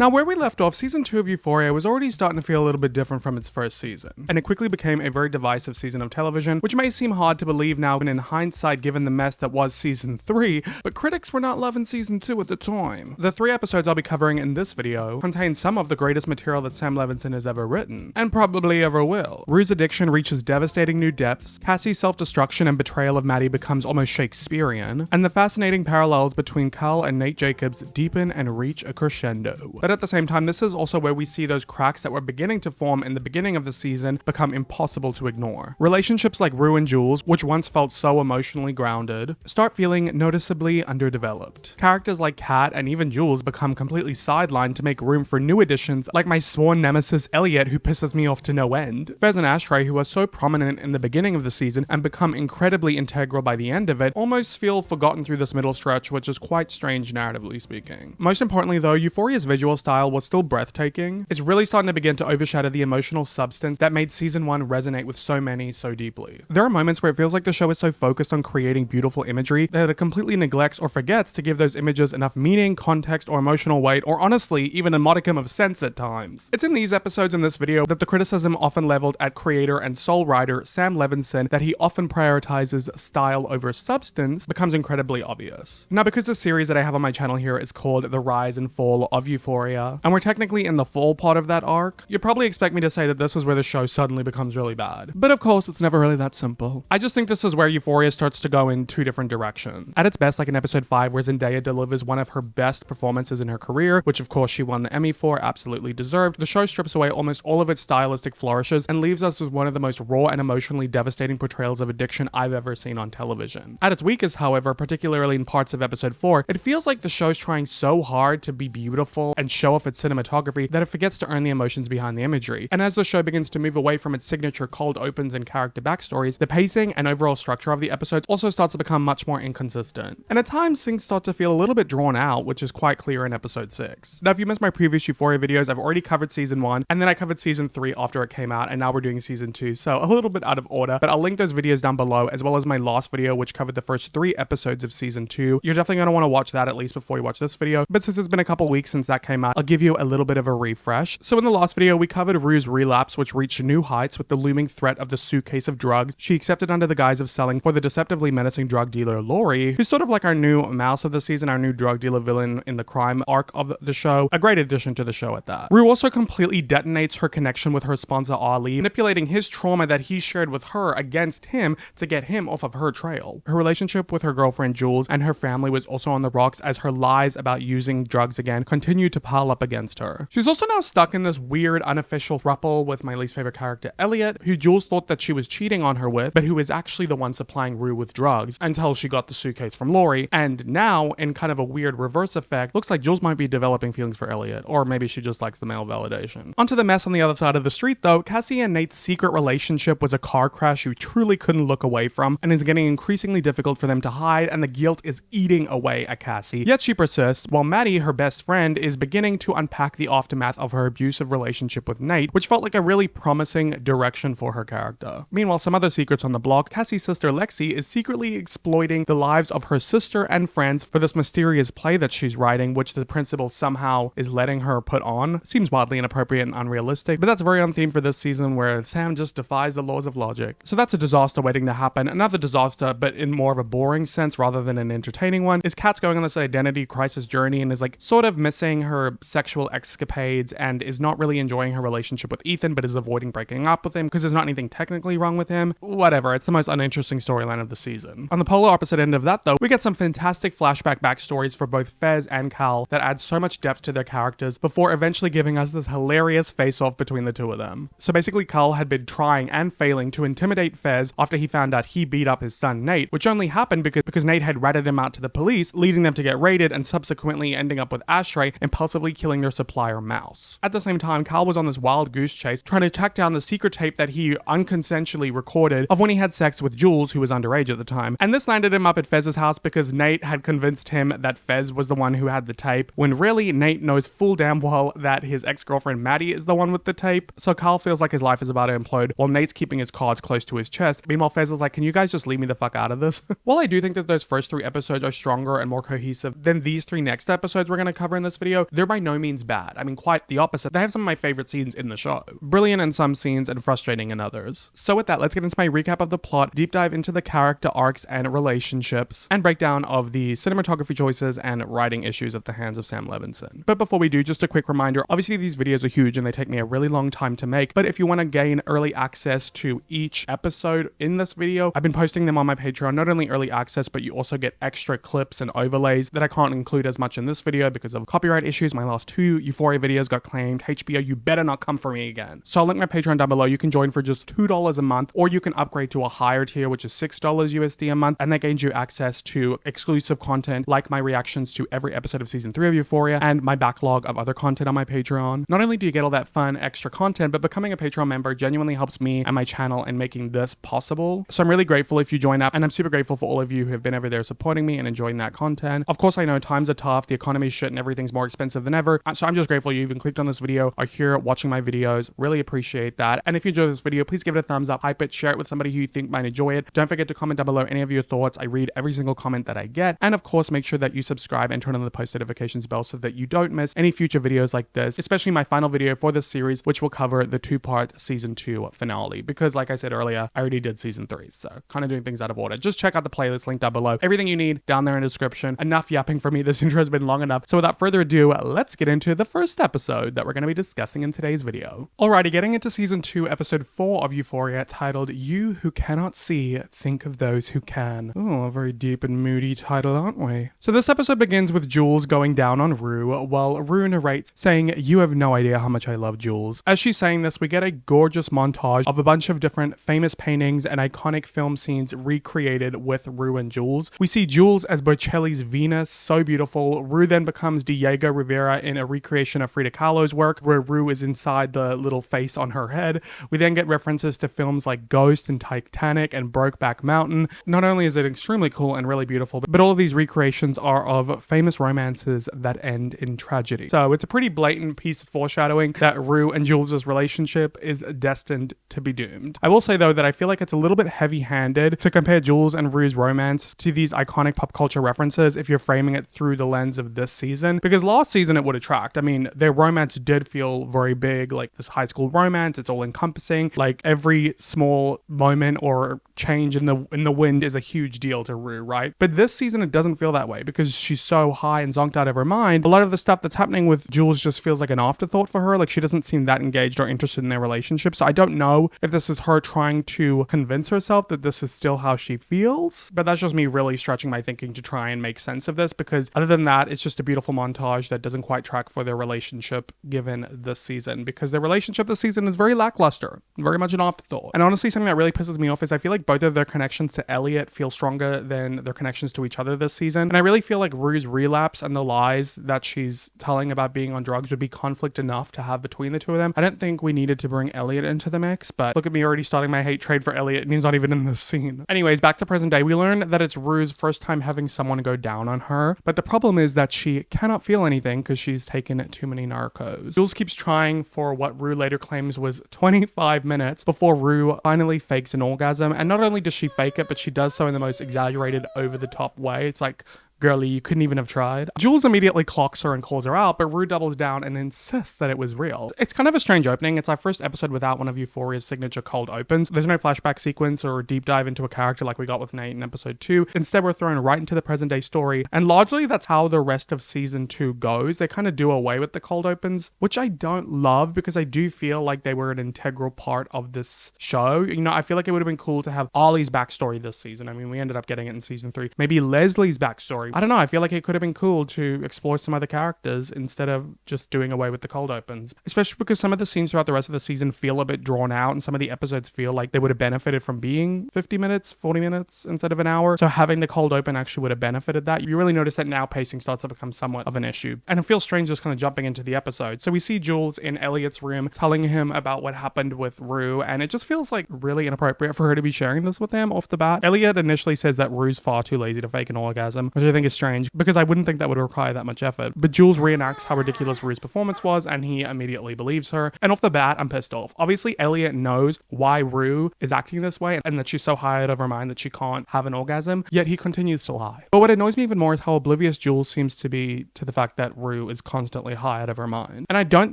Now, where we left off, season 2 of Euphoria was already starting to feel a little bit different from its first season, and it quickly became a very divisive season of television, which may seem hard to believe now in hindsight given the mess that was season 3, but critics were not loving season 2 at the time. The 3 episodes I'll be covering in this video contain some of the greatest material that Sam Levinson has ever written, and probably ever will. Rue's addiction reaches devastating new depths, Cassie's self-destruction and betrayal of Maddy becomes almost Shakespearean, and the fascinating parallels between Carl and Nate Jacobs deepen and reach a crescendo. But at the same time, this is also where we see those cracks that were beginning to form in the beginning of the season become impossible to ignore. Relationships like Rue and Jules, which once felt so emotionally grounded, start feeling noticeably underdeveloped. Characters like Kat and even Jules become completely sidelined to make room for new additions like my sworn nemesis Elliot, who pisses me off to no end. Fez and Ashtray, who are so prominent in the beginning of the season and become incredibly integral by the end of it, almost feel forgotten through this middle stretch, which is quite strange narratively speaking. Most importantly though, Euphoria's visual style was still breathtaking. It's really starting to begin to overshadow the emotional substance that made season 1 resonate with so many so deeply. There are moments where it feels like the show is so focused on creating beautiful imagery that it completely neglects or forgets to give those images enough meaning, context, or emotional weight, or honestly, even a modicum of sense at times. It's in these episodes in this video that the criticism often leveled at creator and sole writer Sam Levinson that he often prioritizes style over substance becomes incredibly obvious. Now, because the series that I have on my channel here is called The Rise and Fall of Euphoria, and we're technically in the fall part of that arc, you'd probably expect me to say that this is where the show suddenly becomes really bad. But of course, it's never really that simple. I just think this is where Euphoria starts to go in two different directions. At its best, like in episode 5, where Zendaya delivers one of her best performances in her career, which of course she won the Emmy for, absolutely deserved, the show strips away almost all of its stylistic flourishes and leaves us with one of the most raw and emotionally devastating portrayals of addiction I've ever seen on television. At its weakest, however, particularly in parts of episode 4, it feels like the show's trying so hard to be beautiful and show off its cinematography that it forgets to earn the emotions behind the imagery. And as the show begins to move away from its signature cold opens and character backstories, the pacing and overall structure of the episodes also starts to become much more inconsistent. And at times, things start to feel a little bit drawn out, which is quite clear in episode 6. Now, if you missed my previous Euphoria videos, I've already covered season 1, and then I covered season 3 after it came out, and now we're doing season 2, so a little bit out of order, but I'll link those videos down below, as well as my last video, which covered the first 3 episodes of season 2. You're definitely going to want to watch that at least before you watch this video, but since it's been a couple weeks since that came out, I'll give you a little bit of a refresh. So in the last video, we covered Rue's relapse, which reached new heights with the looming threat of the suitcase of drugs she accepted under the guise of selling for the deceptively menacing drug dealer Laurie, who's sort of like our new mouse of the season, our new drug dealer villain in the crime arc of the show. A great addition to the show at that. Rue also completely detonates her connection with her sponsor Ali, manipulating his trauma that he shared with her against him to get him off of her trail. Her relationship with her girlfriend Jules and her family was also on the rocks as her lies about using drugs again continued to pile up against her. She's also now stuck in this weird unofficial throuple with my least favorite character Elliot, who Jules thought that she was cheating on her with, but who is actually the one supplying Rue with drugs until she got the suitcase from Laurie. And now, in kind of a weird reverse effect, looks like Jules might be developing feelings for Elliot, or maybe she just likes the male validation. Onto the mess on the other side of the street though, Cassie and Nate's secret relationship was a car crash you truly couldn't look away from, and is getting increasingly difficult for them to hide, and the guilt is eating away at Cassie. Yet she persists, while Maddy, her best friend, is beginning to unpack the aftermath of her abusive relationship with Nate, which felt like a really promising direction for her character. Meanwhile, some other secrets on the block, Cassie's sister Lexi is secretly exploiting the lives of her sister and friends for this mysterious play that she's writing, which the principal somehow is letting her put on. Seems wildly inappropriate and unrealistic, but that's very on theme for this season where Sam just defies the laws of logic. So that's a disaster waiting to happen. Another disaster, but in more of a boring sense rather than an entertaining one, is Kat's going on this identity crisis journey and is like sort of missing her sexual escapades and is not really enjoying her relationship with Ethan, but is avoiding breaking up with him because there's not anything technically wrong with him. Whatever, it's the most uninteresting storyline of the season. On the polar opposite end of that though, we get some fantastic flashback backstories for both Fez and Cal that add so much depth to their characters before eventually giving us this hilarious face-off between the two of them. So basically Cal had been trying and failing to intimidate Fez after he found out he beat up his son Nate, which only happened because Nate had ratted him out to the police, leading them to get raided and subsequently ending up with Ashtray impulsively killing their supplier Mouse. At the same time, Cal was on this wild goose chase trying to track down the secret tape that he unconsensually recorded of when he had sex with Jules, who was underage at the time, and this landed him up at Fez's house because Nate had convinced him that Fez was the one who had the tape, when really Nate knows full damn well that his ex-girlfriend Maddy is the one with the tape. So Cal feels like his life is about to implode while Nate's keeping his cards close to his chest. Meanwhile, Fez is like, can you guys just leave me the fuck out of this? While I do think that those first 3 episodes are stronger and more cohesive than these 3 next episodes we're going to cover in this video, they're by no means bad. I mean, quite the opposite. They have some of my favorite scenes in the show. Brilliant in some scenes and frustrating in others. So with that, let's get into my recap of the plot, deep dive into the character arcs and relationships, and breakdown of the cinematography choices and writing issues at the hands of Sam Levinson. But before we do, just a quick reminder, obviously these videos are huge and they take me a really long time to make, but if you want to gain early access to each episode in this video, I've been posting them on my Patreon, not only early access, but you also get extra clips and overlays that I can't include as much in this video because of copyright issues. My last 2 Euphoria videos got claimed. HBO, you better not come for me again. So I'll link my Patreon down below. You can join for just $2 a month, or you can upgrade to a higher tier, which is $6 USD a month, and that gains you access to exclusive content like my reactions to every episode of season 3 of Euphoria and my backlog of other content on my Patreon. Not only do you get all that fun extra content, but becoming a Patreon member genuinely helps me and my channel in making this possible. So I'm really grateful if you join up, and I'm super grateful for all of you who have been over there supporting me and enjoying that content. Of course, I know times are tough, the economy's shit, and everything's more expensive than ever. So I'm just grateful you even clicked on this video, are here watching my videos. Really appreciate that. And if you enjoyed this video, please give it a thumbs up, hype it, share it with somebody who you think might enjoy it. Don't forget to comment down below any of your thoughts. I read every single comment that I get. And of course, make sure that you subscribe and turn on the post notifications bell so that you don't miss any future videos like this, especially my final video for this series, which will cover the 2-part season 2 finale. Because like I said earlier, I already did season 3, so kind of doing things out of order. Just check out the playlist link down below. Everything you need down there in the description. Enough yapping for me. This intro has been long enough. So without further ado, let's get into the first episode that we're going to be discussing in today's video. Alrighty, getting into season 2, episode 4 of Euphoria, titled You Who Cannot See, Think of Those Who Can. Oh, a very deep and moody title, aren't we? So this episode begins with Jules going down on Rue, while Rue narrates saying, "You have no idea how much I love Jules." As she's saying this, we get a gorgeous montage of a bunch of different famous paintings and iconic film scenes recreated with Rue and Jules. We see Jules as Botticelli's Venus, so beautiful. Rue then becomes Diego Rivera in a recreation of Frida Kahlo's work, where Rue is inside the little face on her head. We then get references to films like Ghost and Titanic and Brokeback Mountain. Not only is it extremely cool and really beautiful, but all of these recreations are of famous romances that end in tragedy. So it's a pretty blatant piece of foreshadowing that Rue and Jules' relationship is destined to be doomed. I will say though that I feel like it's a little bit heavy-handed to compare Jules and Rue's romance to these iconic pop culture references if you're framing it through the lens of this season, because last season it would attract. I mean, their romance did feel very big, like this high school romance. It's all encompassing. Like every small moment or change in the wind is a huge deal to Rue, right? But this season it doesn't feel that way because she's so high and zonked out of her mind. A lot of the stuff that's happening with Jules just feels like an afterthought for her. Like she doesn't seem that engaged or interested in their relationship. So I don't know if this is her trying to convince herself that this is still how she feels, but that's just me really stretching my thinking to try and make sense of this, because other than that, it's just a beautiful montage that doesn't quite track for their relationship given this season, because their relationship this season is very lackluster, very much an afterthought. And honestly, something that really pisses me off is I feel like both of their connections to Elliot feel stronger than their connections to each other this season. And I really feel like Rue's relapse and the lies that she's telling about being on drugs would be conflict enough to have between the two of them. I don't think we needed to bring Elliot into the mix, but look at me already starting my hate trade for Elliot, and he's not even in this scene. Anyways, back to present day. We learn that it's Rue's first time having someone go down on her, but the problem is that she cannot feel anything because she's taken too many narcos. Jules keeps trying for what Rue later claims was 25 minutes before Rue finally fakes an orgasm, and not only does she fake it, but she does so in the most exaggerated, over-the-top way. It's like, girlie, you couldn't even have tried. Jules immediately clocks her and calls her out, but Rue doubles down and insists that it was real. It's kind of a strange opening. It's our first episode without one of Euphoria's signature cold opens. There's no flashback sequence or deep dive into a character like we got with Nate in episode 2. Instead, we're thrown right into the present day story, and largely that's how the rest of season 2 goes. They kind of do away with the cold opens, which I don't love because I do feel like they were an integral part of this show. You know, I feel like it would have been cool to have Ollie's backstory this season. I mean, we ended up getting it in season 3. Maybe Leslie's backstory. I don't know. I feel like it could have been cool to explore some other characters instead of just doing away with the cold opens, especially because some of the scenes throughout the rest of the season feel a bit drawn out, and some of the episodes feel like they would have benefited from being 50 minutes, 40 minutes instead of an hour. So having the cold open actually would have benefited that. You really notice that now pacing starts to become somewhat of an issue, and it feels strange just kind of jumping into the episode. So we see Jules in Elliot's room telling him about what happened with Rue, and it just feels like really inappropriate for her to be sharing this with him off the bat. Elliot initially says that Rue's far too lazy to fake an orgasm, which I think think is strange because I wouldn't think that would require that much effort. But Jules reenacts how ridiculous Rue's performance was, and he immediately believes her. And off the bat, I'm pissed off. Obviously, Elliot knows why Rue is acting this way and that she's so high out of her mind that she can't have an orgasm, yet he continues to lie. But what annoys me even more is how oblivious Jules seems to be to the fact that Rue is constantly high out of her mind. And I don't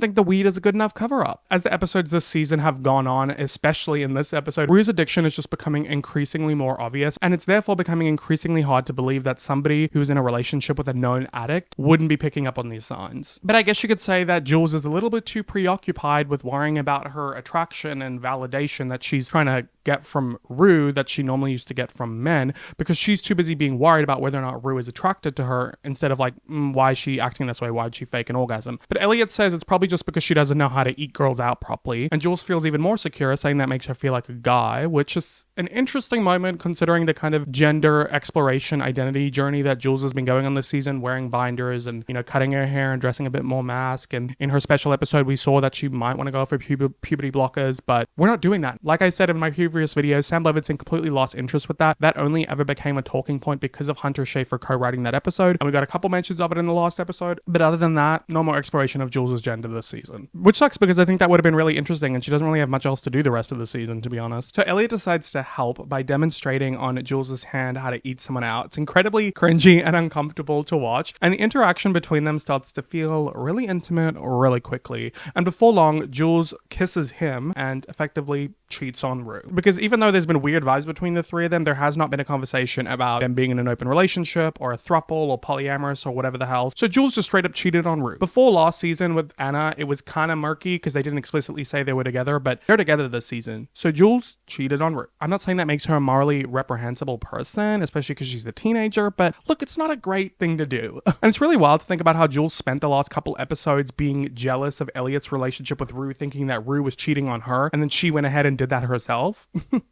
think the weed is a good enough cover-up. As the episodes this season have gone on, especially in this episode, Rue's addiction is just becoming increasingly more obvious, and it's therefore becoming increasingly hard to believe that somebody who's in a relationship with a known addict wouldn't be picking up on these signs. But I guess you could say that Jules is a little bit too preoccupied with worrying about her attraction and validation that she's trying to get from Rue that she normally used to get from men, because she's too busy being worried about whether or not Rue is attracted to her instead of like, why is she acting this way? Why did she fake an orgasm? But Elliot says it's probably just because she doesn't know how to eat girls out properly, and Jules feels even more secure, saying that makes her feel like a guy, which is an interesting moment considering the kind of gender exploration identity journey that Jules has been going on this season, wearing binders and, you know, cutting her hair and dressing a bit more mask. And in her special episode, we saw that she might want to go for puberty blockers, but we're not doing that. Like I said in my previous videos, Sam Levinson completely lost interest with that. That only ever became a talking point because of Hunter Schafer co-writing that episode, and we got a couple mentions of it in the last episode. But other than that, no more exploration of Jules' gender this season. Which sucks because I think that would have been really interesting, and she doesn't really have much else to do the rest of the season, to be honest. So Elliot decides to help by demonstrating on Jules' hand how to eat someone out. It's incredibly cringy and uncomfortable to watch, and the interaction between them starts to feel really intimate really quickly. And before long, Jules kisses him and effectively cheats on Rue. Because even though there's been weird vibes between the three of them, there has not been a conversation about them being in an open relationship or a throuple or polyamorous or whatever the hell. So Jules just straight up cheated on Rue. Before last season with Anna, it was kind of murky because they didn't explicitly say they were together, but they're together this season. So Jules cheated on Rue. I'm not saying that makes her a morally reprehensible person, especially because she's a teenager, but look, it's not a great thing to do. And it's really wild to think about how Jules spent the last couple episodes being jealous of Elliot's relationship with Rue, thinking that Rue was cheating on her, and then she went ahead and did that herself.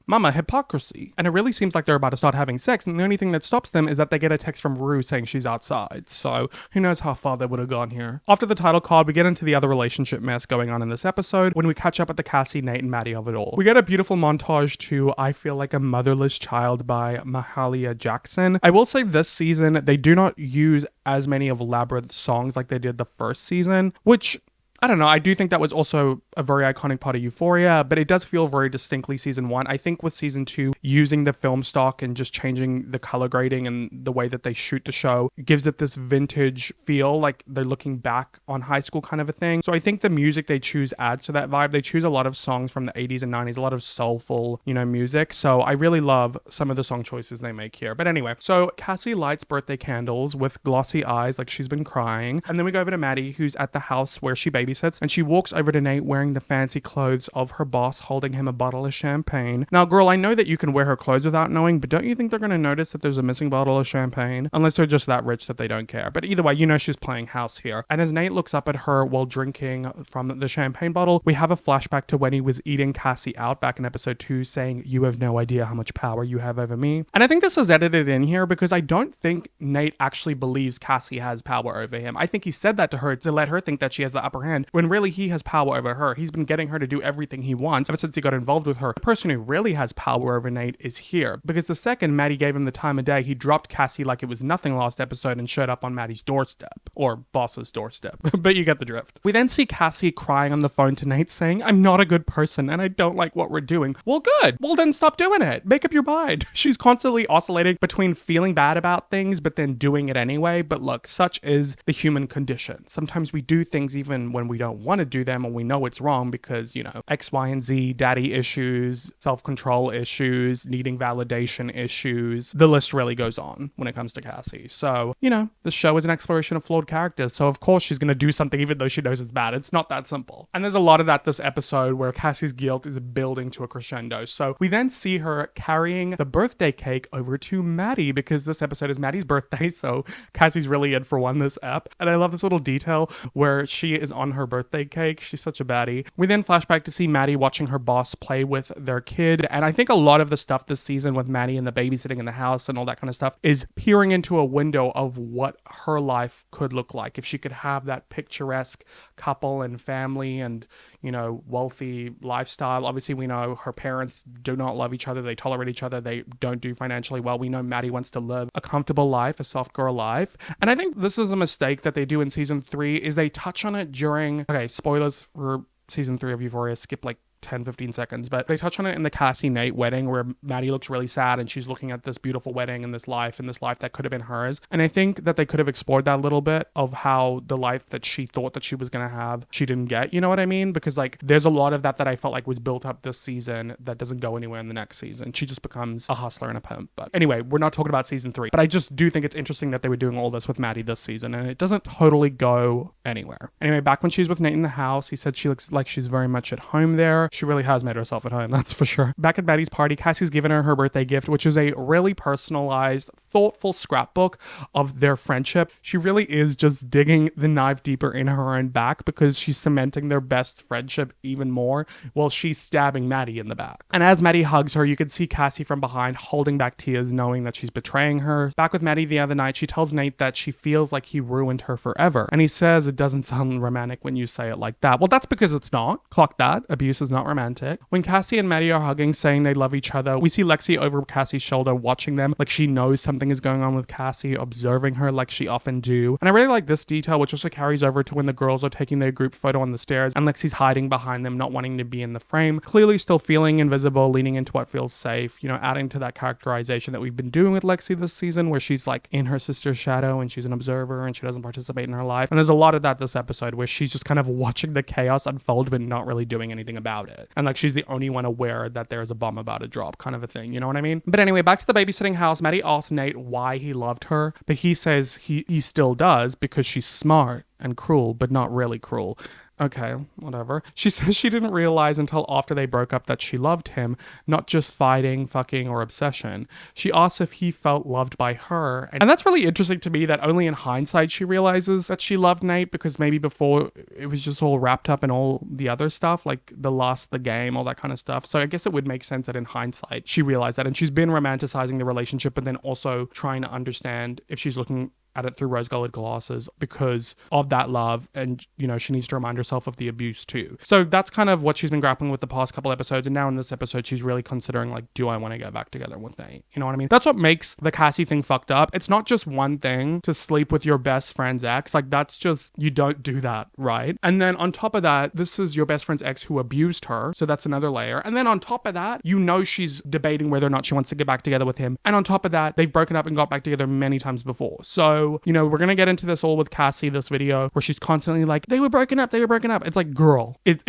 Mama, hypocrisy. And it really seems like they're about to start having sex, and the only thing that stops them is that they get a text from Rue saying she's outside. So who knows how far they would have gone here. After the title card, we get into the other relationship mess going on in this episode when we catch up with the Cassie, Nate, and Maddy of it all. We get a beautiful montage to I Feel Like a Motherless Child by Mahalia Jackson. I will say this season, they do not use as many of Labyrinth's songs like they did the first season, which I don't know. I do think that was also a very iconic part of Euphoria, but it does feel very distinctly season one. I think with season two, using the film stock and just changing the color grading and the way that they shoot the show gives it this vintage feel, like they're looking back on high school kind of a thing. So I think the music they choose adds to that vibe. They choose a lot of songs from the 80s and 90s, a lot of soulful, music. So I really love some of the song choices they make here. But anyway, so Cassie lights birthday candles with glossy eyes like she's been crying. And then we go over to Maddy, who's at the house where she babysits, and she walks over to Nate wearing the fancy clothes of her boss, holding him a bottle of champagne. Now, girl, I know that you can wear her clothes without knowing, but don't you think they're going to notice that there's a missing bottle of champagne? Unless they're just that rich that they don't care. But either way, she's playing house here. And as Nate looks up at her while drinking from the champagne bottle, we have a flashback to when he was eating Cassie out back in episode 2, saying, "You have no idea how much power you have over me." And I think this is edited in here because I don't think Nate actually believes Cassie has power over him. I think he said that to her to let her think that she has the upper hand, when really he has power over her. He's been getting her to do everything he wants ever since he got involved with her. The person who really has power over Nate is here, because the second Maddy gave him the time of day, he dropped Cassie like it was nothing last episode and showed up on Maddy's doorstep, or boss's doorstep, but you get the drift. We then see Cassie crying on the phone to Nate saying, "I'm not a good person and I don't like what we're doing." Well, good. Well, then stop doing it. Make up your mind. She's constantly oscillating between feeling bad about things but then doing it anyway. But look, such is the human condition. Sometimes we do things even when we don't want to do them and we know it's wrong because, X, Y, and Z, daddy issues, self-control issues, needing validation issues. The list really goes on when it comes to Cassie. So, the show is an exploration of flawed characters. So of course she's going to do something even though she knows it's bad. It's not that simple. And there's a lot of that this episode where Cassie's guilt is building to a crescendo. So we then see her carrying the birthday cake over to Maddy, because this episode is Maddy's birthday. So Cassie's really in for one this ep. And I love this little detail where she is on her birthday cake. She's such a baddie. We then flashback to see Maddy watching her boss play with their kid. And I think a lot of the stuff this season with Maddy and the babysitting in the house and all that kind of stuff is peering into a window of what her life could look like if she could have that picturesque couple and family and, you know, wealthy lifestyle. Obviously, we know her parents do not love each other. They tolerate each other. They don't do financially well. We know Maddy wants to live a comfortable life, a soft girl life. And I think this is a mistake that they do in season 3 is they touch on it during, okay, spoilers for season 3 of Euphoria, skip like 10-15 seconds, but they touch on it in the Cassie Nate wedding where Maddy looks really sad and she's looking at this beautiful wedding and this life that could have been hers. And I think that they could have explored that a little bit of how the life that she thought that she was going to have, she didn't get, you know what I mean? Because like there's a lot of that I felt like was built up this season that doesn't go anywhere in the next season. She just becomes a hustler and a pimp. But anyway, we're not talking about season 3, but I just do think it's interesting that they were doing all this with Maddy this season and it doesn't totally go anywhere. Anyway, back when she's with Nate in the house, he said she looks like she's very much at home there. She really has made herself at home, that's for sure. Back at Maddy's party, Cassie's given her birthday gift, which is a really personalized, thoughtful scrapbook of their friendship. She really is just digging the knife deeper in her own back because she's cementing their best friendship even more while she's stabbing Maddy in the back. And as Maddy hugs her, you can see Cassie from behind holding back tears, knowing that she's betraying her. Back with Maddy the other night, she tells Nate that she feels like he ruined her forever. And he says it doesn't sound romantic when you say it like that. Well, that's because it's not. Clock that. Abuse is not romantic. When Cassie and Maddy are hugging, saying they love each other, we see Lexi over Cassie's shoulder watching them like she knows something is going on with Cassie, observing her like she often do. And I really like this detail, which also carries over to when the girls are taking their group photo on the stairs and Lexi's hiding behind them, not wanting to be in the frame, clearly still feeling invisible, leaning into what feels safe, you know, adding to that characterization that we've been doing with Lexi this season where she's like in her sister's shadow and she's an observer and she doesn't participate in her life. And there's a lot of that this episode where she's just kind of watching the chaos unfold but not really doing anything about it. And like she's the only one aware that there's a bomb about to drop kind of a thing, you know what I mean? But anyway, back to the babysitting house. Maddy asks Nate why he loved her, but he says he still does because she's smart and cruel, but not really cruel. Okay, whatever. She says she didn't realize until after they broke up that she loved him, not just fighting, fucking, or obsession. She asks if he felt loved by her. And that's really interesting to me that only in hindsight she realizes that she loved Nate, because maybe before it was just all wrapped up in all the other stuff, like the lust, the game, all that kind of stuff. So I guess it would make sense that in hindsight she realized that. And she's been romanticizing the relationship, but then also trying to understand if she's looking at it through rose-colored glasses because of that love, and you know she needs to remind herself of the abuse too. So that's kind of what she's been grappling with the past couple episodes, and now in this episode she's really considering like, do I want to go back together with Nate? You know what I mean? That's what makes the Cassie thing fucked up. It's not just one thing to sleep with your best friend's ex. Like that's just, you don't do that, right? And then on top of that, this is your best friend's ex who abused her, so that's another layer. And then on top of that, you know she's debating whether or not she wants to get back together with him, and on top of that, they've broken up and got back together many times before. So you know, we're gonna get into this all with Cassie this video where she's constantly like, they were broken up. It's like, girl, it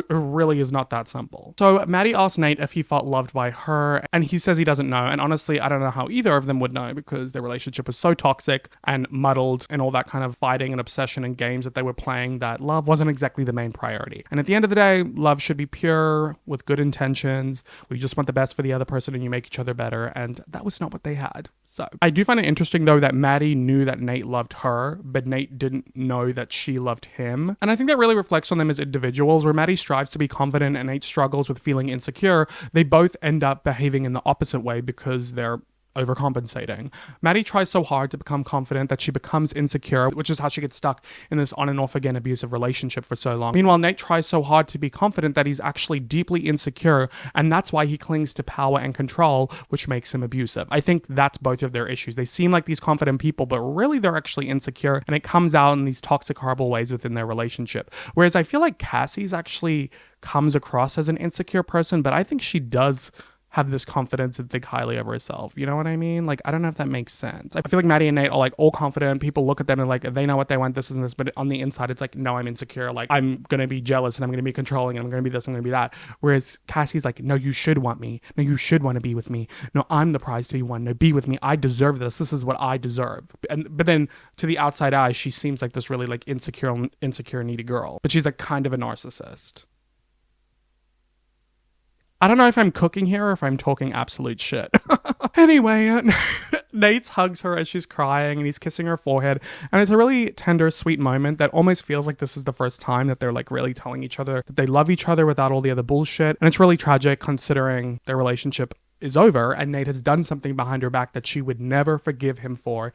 really is not that simple. So Maddy asked Nate if he felt loved by her, and he says he doesn't know. And honestly, I don't know how either of them would know, because their relationship was so toxic and muddled and all that kind of fighting and obsession and games that they were playing, that love wasn't exactly the main priority. And at the end of the day, love should be pure with good intentions. We just want the best for the other person and you make each other better. And that was not what they had. So I do find it interesting though that Maddy knew that Nate loved her, but Nate didn't know that she loved him. And I think that really reflects on them as individuals, where Maddy strives to be confident and Nate struggles with feeling insecure. They both end up behaving in the opposite way because they're overcompensating. Maddy tries so hard to become confident that she becomes insecure, which is how she gets stuck in this on and off again abusive relationship for so long. Meanwhile, Nate tries so hard to be confident that he's actually deeply insecure, and that's why he clings to power and control, which makes him abusive. I think that's both of their issues. They seem like these confident people, but really they're actually insecure, and it comes out in these toxic, horrible ways within their relationship. Whereas I feel like Cassie's actually comes across as an insecure person, but I think she does have this confidence and think highly of herself. You know what I mean? Like, I don't know if that makes sense. I feel like Maddy and Nate are like all confident. People look at them and like, they know what they want, this and this, but on the inside, it's like, no, I'm insecure. Like, I'm going to be jealous and I'm going to be controlling and I'm going to be this, I'm going to be that. Whereas Cassie's like, no, you should want me. No, you should want to be with me. No, I'm the prize to be won. No, be with me. I deserve this. This is what I deserve. But then to the outside eye, she seems like this really like insecure, needy girl, but she's like kind of a narcissist. I don't know if I'm cooking here or if I'm talking absolute shit. Anyway, Nate hugs her as she's crying and he's kissing her forehead. And it's a really tender, sweet moment that almost feels like this is the first time that they're like really telling each other that they love each other without all the other bullshit. And it's really tragic considering their relationship is over and Nate has done something behind her back that she would never forgive him for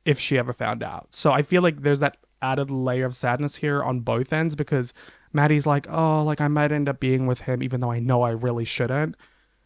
if she ever found out. So I feel like there's that added layer of sadness here on both ends because Maddy's like, oh, like I might end up being with him even though I know I really shouldn't.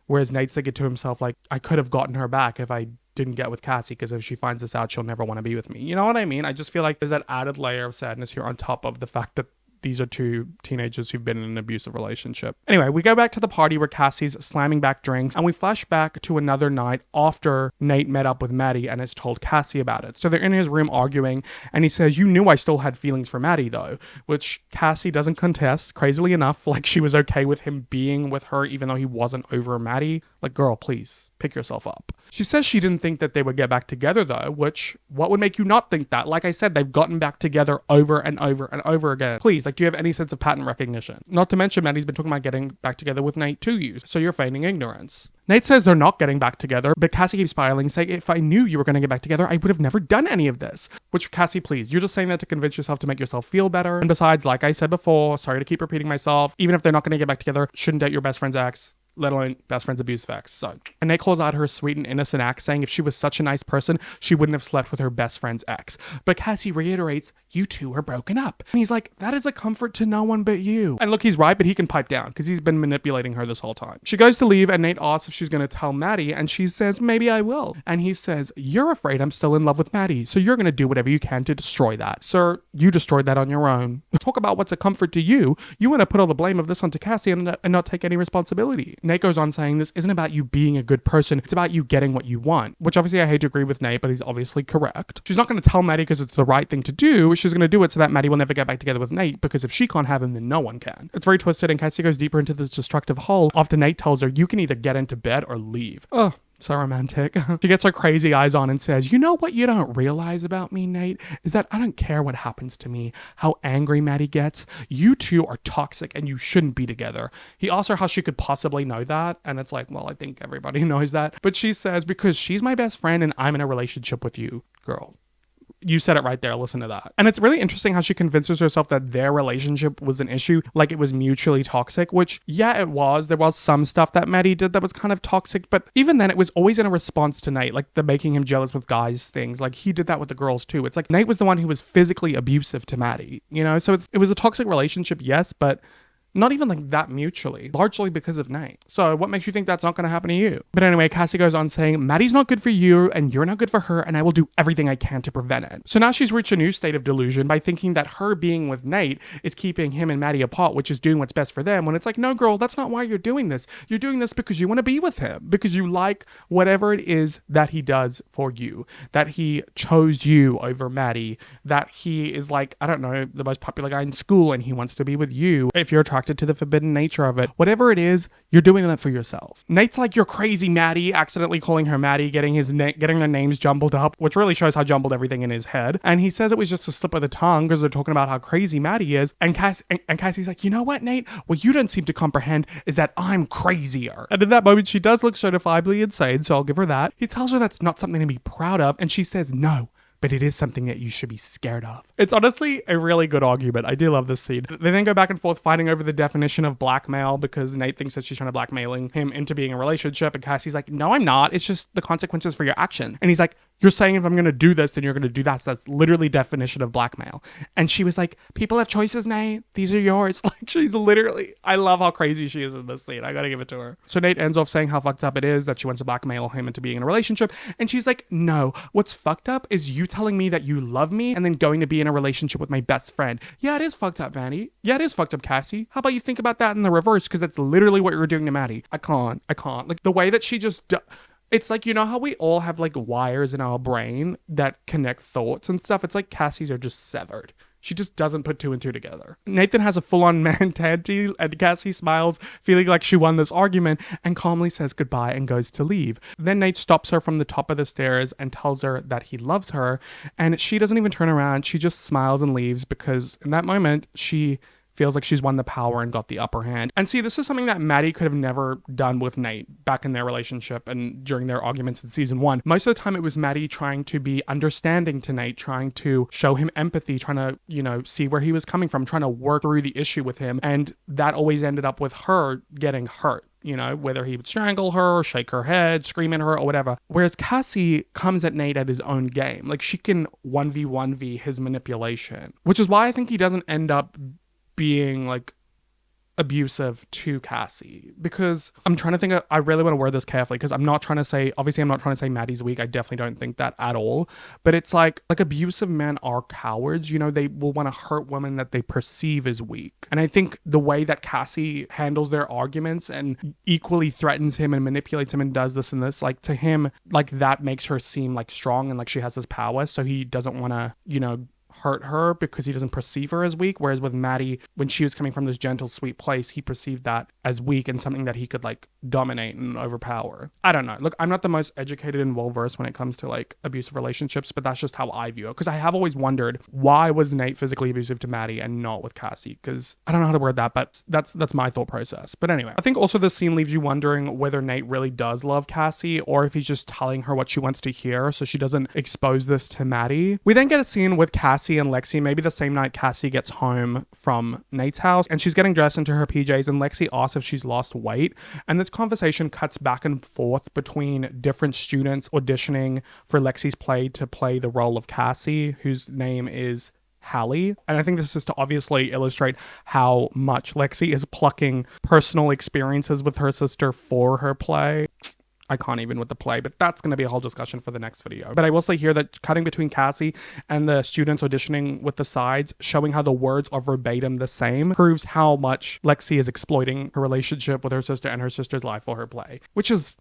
Whereas Nate's thinking to himself, like, I could have gotten her back if I didn't get with Cassie because if she finds this out, she'll never want to be with me. You know what I mean? I just feel like there's that added layer of sadness here on top of the fact that these are two teenagers who've been in an abusive relationship. Anyway, we go back to the party where Cassie's slamming back drinks and we flash back to another night after Nate met up with Maddy and has told Cassie about it. So they're in his room arguing and he says, you knew I still had feelings for Maddy though, which Cassie doesn't contest, crazily enough, like she was okay with him being with her even though he wasn't over Maddy. Like, girl, please. Pick yourself up. She says she didn't think that they would get back together though, which, what would make you not think that? Like I said, they've gotten back together over and over and over again. Please, like, do you have any sense of pattern recognition? Not to mention Maddy's been talking about getting back together with Nate to you, so you're feigning ignorance. Nate says they're not getting back together, but Cassie keeps smiling, saying, if I knew you were going to get back together, I would have never done any of this. Which, Cassie, please, you're just saying that to convince yourself to make yourself feel better. And besides, like I said before, sorry to keep repeating myself, even if they're not going to get back together, shouldn't date your best friend's ex. Let alone best friend's abuse facts. So, and Nate calls out her sweet and innocent act, saying if she was such a nice person, she wouldn't have slept with her best friend's ex. But Cassie reiterates, you two are broken up. And he's like, that is a comfort to no one but you. And look, he's right, but he can pipe down because he's been manipulating her this whole time. She goes to leave and Nate asks if she's going to tell Maddy and she says, maybe I will. And he says, you're afraid I'm still in love with Maddy, so you're going to do whatever you can to destroy that. Sir, you destroyed that on your own. Talk about what's a comfort to you. You want to put all the blame of this onto Cassie and not take any responsibility. Nate goes on saying this isn't about you being a good person, it's about you getting what you want, which obviously I hate to agree with Nate, but he's obviously correct. She's not going to tell Maddy because it's the right thing to do. She's going to do it so that Maddy will never get back together with Nate, because if she can't have him, then no one can. It's very twisted and Cassie goes deeper into this destructive hole after Nate tells her you can either get into bed or leave. Ugh. So romantic. She gets her crazy eyes on and says, you know what you don't realize about me, Nate, is that I don't care what happens to me, how angry Maddy gets. You two are toxic and you shouldn't be together. He asks her how she could possibly know that. And it's like, well, I think everybody knows that. But she says, because she's my best friend and I'm in a relationship with you, girl. You said it right there. Listen to that. And it's really interesting how she convinces herself that their relationship was an issue, like it was mutually toxic, which, yeah, it was. There was some stuff that Maddy did that was kind of toxic, but even then it was always in a response to Nate, like the making him jealous with guys things. Like he did that with the girls too. It's like Nate was the one who was physically abusive to Maddy, you know? So it was a toxic relationship, yes, but not even like that mutually, largely because of Nate. So what makes you think that's not going to happen to you? But anyway, Cassie goes on saying, Maddy's not good for you and you're not good for her and I will do everything I can to prevent it. So now she's reached a new state of delusion by thinking that her being with Nate is keeping him and Maddy apart, which is doing what's best for them, when it's like, no girl, that's not why you're doing this. You're doing this because you want to be with him, because you like whatever it is that he does for you, that he chose you over Maddy, that he is like, I don't know, the most popular guy in school and he wants to be with you. If you're attracted to the forbidden nature of it, whatever it is, you're doing that for yourself. Nate's like, you're crazy, Maddy, accidentally calling her Maddy, getting their names jumbled up, which really shows how jumbled everything in his head. And he says it was just a slip of the tongue because they're talking about how crazy Maddy is. And Cassie's like, you know what, Nate? What you don't seem to comprehend is that I'm crazier. And in that moment, she does look certifiably insane, so I'll give her that. He tells her that's not something to be proud of, and she says no, but it is something that you should be scared of. It's honestly a really good argument. I do love this scene. They then go back and forth fighting over the definition of blackmail because Nate thinks that she's trying to blackmailing him into being in a relationship, and Cassie's like, no, I'm not. It's just the consequences for your action. And he's like, you're saying if I'm going to do this, then you're going to do that. So that's literally definition of blackmail. And she was like, people have choices, Nate. These are yours. Like, she's literally, I love how crazy she is in this scene. I got to give it to her. So Nate ends off saying how fucked up it is that she wants to blackmail him into being in a relationship. And she's like, no, what's fucked up is you telling me that you love me and then going to be in a relationship with my best friend. Yeah, it is fucked up, Maddy. Yeah, it is fucked up, Cassie. How about you think about that in the reverse? Because that's literally what you're doing to Maddy. I can't. Like, the way that she just... It's like, you know how we all have like wires in our brain that connect thoughts and stuff? It's like Cassie's are just severed. She just doesn't put two and two together. Nathan has a full-on man tanty and Cassie smiles, feeling like she won this argument, and calmly says goodbye and goes to leave. Then Nate stops her from the top of the stairs and tells her that he loves her, and she doesn't even turn around. She just smiles and leaves because in that moment, she feels like she's won the power and got the upper hand. And see, this is something that Maddy could have never done with Nate back in their relationship and during their arguments in season 1. Most of the time it was Maddy trying to be understanding to Nate, trying to show him empathy, trying to, see where he was coming from, trying to work through the issue with him. And that always ended up with her getting hurt. Whether he would strangle her, shake her head, scream at her, or whatever. Whereas Cassie comes at Nate at his own game. Like, she can 1v1v his manipulation, which is why I think he doesn't end up being, like, abusive to Cassie. Because I'm trying to think I really want to word this carefully, because I'm not trying to say Maddy's weak. I definitely don't think that at all. But it's like abusive men are cowards. They will want to hurt women that they perceive as weak. And I think the way that Cassie handles their arguments and equally threatens him and manipulates him and does this and this, like, to him, like, that makes her seem like strong and like she has this power. So he doesn't want to, hurt her because he doesn't perceive her as weak. Whereas with Maddy, when she was coming from this gentle, sweet place, he perceived that as weak and something that he could, like, dominate and overpower. I don't know. Look, I'm not the most educated and well-versed when it comes to, like, abusive relationships, but that's just how I view it. Because I have always wondered, why was Nate physically abusive to Maddy and not with Cassie? Because I don't know how to word that, but that's my thought process. But anyway, I think also this scene leaves you wondering whether Nate really does love Cassie or if he's just telling her what she wants to hear so she doesn't expose this to Maddy. We then get a scene with Cassie and Lexi, maybe the same night Cassie gets home from Nate's house, and she's getting dressed into her PJs, and Lexi asks if she's lost weight. And this conversation cuts back and forth between different students auditioning for Lexi's play to play the role of Cassie, whose name is Hallie. And I think this is to obviously illustrate how much Lexi is plucking personal experiences with her sister for her play. I can't even with the play, but that's going to be a whole discussion for the next video. But I will say here that cutting between Cassie and the students auditioning with the sides, showing how the words are verbatim the same, proves how much Lexi is exploiting her relationship with her sister and her sister's life for her play, which is,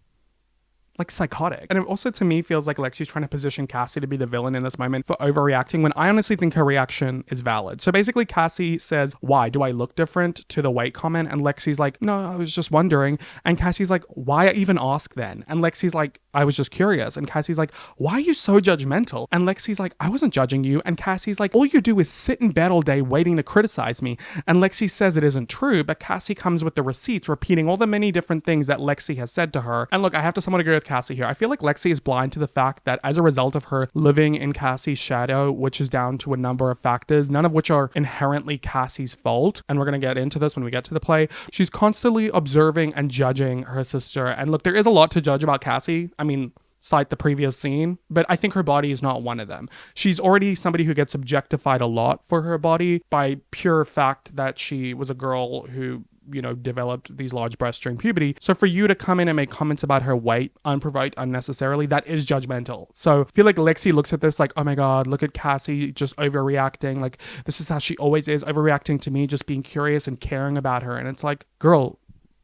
like, psychotic. And it also, to me, feels like Lexi's trying to position Cassie to be the villain in this moment for overreacting, when I honestly think her reaction is valid. So basically Cassie says, "Why do I look different?" to the weight comment, and Lexi's like, "No, I was just wondering." And Cassie's like, "Why even ask then?" And Lexi's like, "I was just curious." And Cassie's like, "Why are you so judgmental?" And Lexi's like, "I wasn't judging you." And Cassie's like, "All you do is sit in bed all day waiting to criticize me." And Lexi says it isn't true, but Cassie comes with the receipts repeating all the many different things that Lexi has said to her. And look, I have to somewhat agree with Cassie here. I feel like Lexi is blind to the fact that as a result of her living in Cassie's shadow, which is down to a number of factors, none of which are inherently Cassie's fault, and we're going to get into this when we get to the play, she's constantly observing and judging her sister. And look, there is a lot to judge about Cassie. I mean, cite the previous scene, but I think her body is not one of them. She's already somebody who gets objectified a lot for her body by pure fact that she was a girl who developed these large breasts during puberty. So for you to come in and make comments about her weight unprovoked, unnecessarily, that is judgmental. So I feel like Lexi looks at this like, oh my God, look at Cassie just overreacting. Like, this is how she always is, overreacting to me, just being curious and caring about her. And it's like, girl,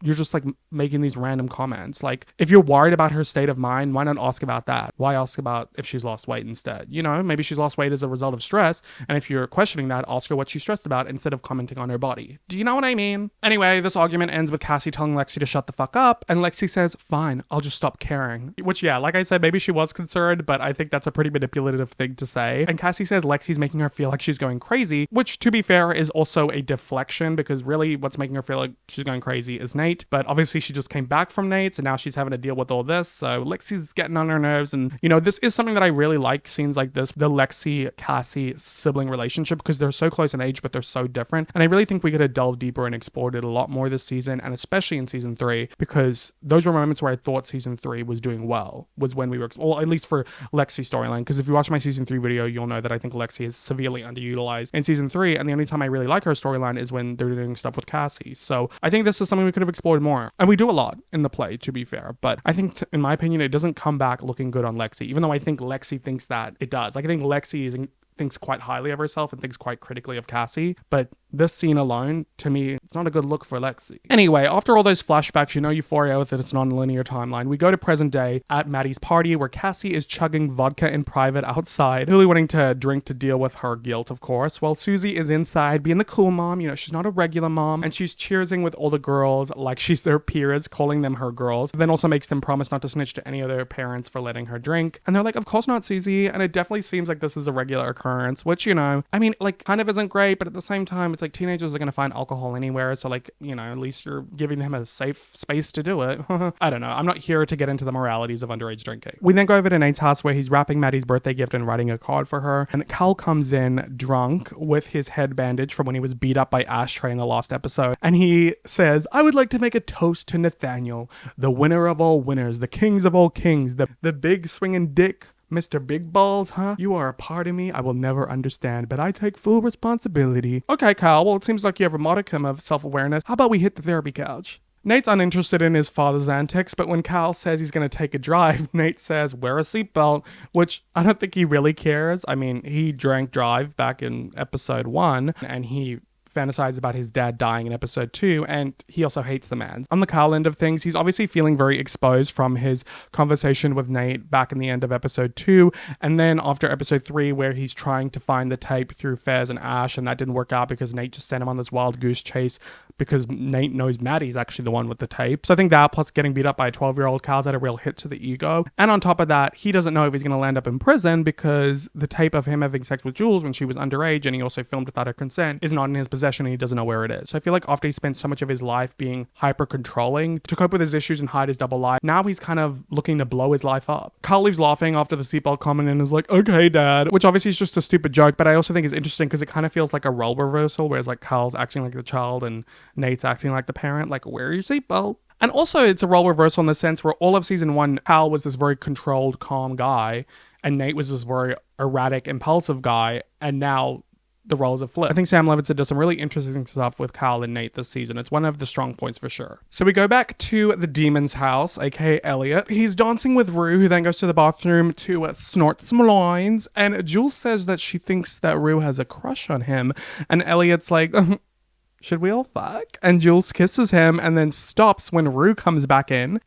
you're just like making these random comments. Like, if you're worried about her state of mind, why not ask about that? Why ask about if she's lost weight instead? Maybe she's lost weight as a result of stress. And if you're questioning that, ask her what she's stressed about instead of commenting on her body. Do you know what I mean? Anyway, this argument ends with Cassie telling Lexi to shut the fuck up. And Lexi says, "Fine, I'll just stop caring." Which, yeah, like I said, maybe she was concerned, but I think that's a pretty manipulative thing to say. And Cassie says Lexi's making her feel like she's going crazy, which, to be fair, is also a deflection, because really what's making her feel like she's going crazy is Nate. But obviously she just came back from Nate's and now she's having to deal with all this. So Lexi's getting on her nerves. And, this is something that I really like, scenes like this, the Lexi-Cassie sibling relationship, because they're so close in age, but they're so different. And I really think we could have delved deeper and explored it a lot more this season, and especially in season 3, because those were moments where I thought season 3 was doing well, was when we were, well, at least for Lexi's storyline. Because if you watch my season 3 video, you'll know that I think Lexi is severely underutilized in season 3. And the only time I really like her storyline is when they're doing stuff with Cassie. So I think this is something we could have explored more. And we do a lot in the play, to be fair. But I think, in my opinion, it doesn't come back looking good on Lexi, even though I think Lexi thinks that it does. Like, I think Lexi thinks quite highly of herself and thinks quite critically of Cassie. But this scene alone, to me, it's not a good look for Lexi. Anyway, after all those flashbacks, Euphoria with its non-linear timeline, we go to present day at Maddy's party, where Cassie is chugging vodka in private outside, really wanting to drink to deal with her guilt, of course, while Susie is inside being the cool mom. She's not a regular mom, and she's cheersing with all the girls like she's their peers, calling them her girls, then also makes them promise not to snitch to any of their parents for letting her drink. And they're like, "Of course not, Susie." And it definitely seems like this is a regular occurrence, which, kind of isn't great, but at the same time, it's like teenagers are going to find alcohol anywhere. So like, you know, at least you're giving them a safe space to do it. I don't know. I'm not here to get into the moralities of underage drinking. We then go over to Nate's house where he's wrapping Maddy's birthday gift and writing a card for her. And Cal comes in drunk with his head bandage from when he was beat up by Ashtray in the last episode. And he says, I would like to make a toast to Nathaniel, the winner of all winners, the kings of all kings, the big swinging dick, Mr. Big Balls, huh? You are a part of me I will never understand, but I take full responsibility. Okay, Cal, well, it seems like you have a modicum of self-awareness. How about we hit the therapy couch? Nate's uninterested in his father's antics, but when Cal says he's going to take a drive, Nate says, wear a seatbelt, which I don't think he really cares. I mean, he drank drive back in episode 1, and he fantasized about his dad dying in episode 2, and he also hates the man. On the Carl end of things, he's obviously feeling very exposed from his conversation with Nate back in the end of episode 2, and then after episode 3 where he's trying to find the tape through Fez and Ash, and that didn't work out because Nate just sent him on this wild goose chase because Nate knows Maddy's actually the one with the tape. So I think that plus getting beat up by a 12-year-old Cal's had a real hit to the ego. And on top of that, he doesn't know if he's going to land up in prison because the tape of him having sex with Jules when she was underage, and he also filmed without her consent, is not in his possession and he doesn't know where it is. So I feel like after he spent so much of his life being hyper controlling to cope with his issues and hide his double life, now he's kind of looking to blow his life up. Carl leaves laughing after the seatbelt comment and is like, okay, dad, which obviously is just a stupid joke, but I also think is interesting because it kind of feels like a role reversal, whereas like Carl's acting like the child and Nate's acting like the parent, like, wear your seatbelt. And also it's a role reversal in the sense where all of season 1, Cal was this very controlled, calm guy, and Nate was this very erratic, impulsive guy, and now the roles have flipped. I think Sam Levinson does some really interesting stuff with Cal and Nate this season. It's one of the strong points for sure. So we go back to the demon's house, aka Elliot. He's dancing with Rue, who then goes to the bathroom to snort some lines, and Jules says that she thinks that Rue has a crush on him, and Elliot's like, should we all fuck? And Jules kisses him and then stops when Rue comes back in.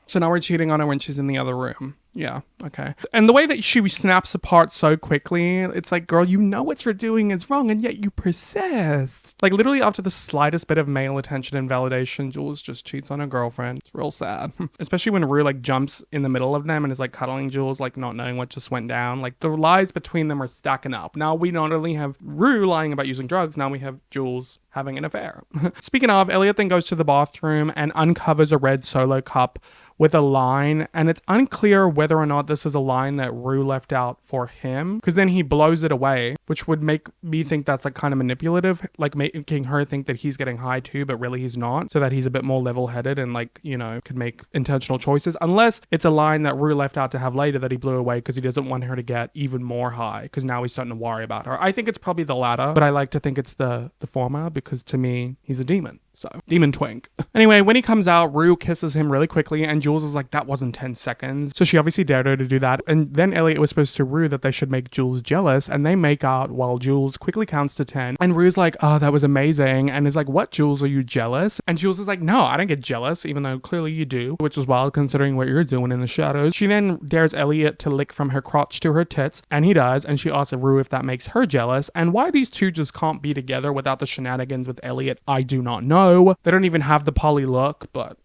So now we're cheating on her when she's in the other room. Yeah, okay. And the way that she snaps apart so quickly, it's like, girl, you know what you're doing is wrong, and yet you persist. Like, literally after the slightest bit of male attention and validation, Jules just cheats on her girlfriend. It's real sad. Especially when Rue, like, jumps in the middle of them and is, like, cuddling Jules, like, not knowing what just went down. Like, the lies between them are stacking up. Now we not only have Rue lying about using drugs, now we have Jules having an affair. Speaking of, Elliot then goes to the bathroom and uncovers a red Solo cup with a line, and it's unclear whether or not this is a line that Rue left out for him, because then he blows it away, which would make me think that's like kind of manipulative, like making her think that he's getting high too, but really he's not, so that he's a bit more level-headed and like, you know, could make intentional choices, unless it's a line that Rue left out to have later that he blew away because he doesn't want her to get even more high, because now he's starting to worry about her. I think it's probably the latter, but I like to think it's the former, because to me, he's a demon. So, demon twink. Anyway, when he comes out, Rue kisses him really quickly, and Jules is like, that wasn't 10 seconds. So she obviously dared her to do that. And then Elliot was supposed to Rue that they should make Jules jealous, and they make out while Jules quickly counts to 10. And Rue's like, oh, that was amazing. And is like, what, Jules, are you jealous? And Jules is like, no, I don't get jealous, even though clearly you do, which is wild considering what you're doing in the shadows. She then dares Elliot to lick from her crotch to her tits, and he does. And she asks Rue if that makes her jealous. And why these two just can't be together without the shenanigans with Elliot, I do not know. They don't even have the poly look, but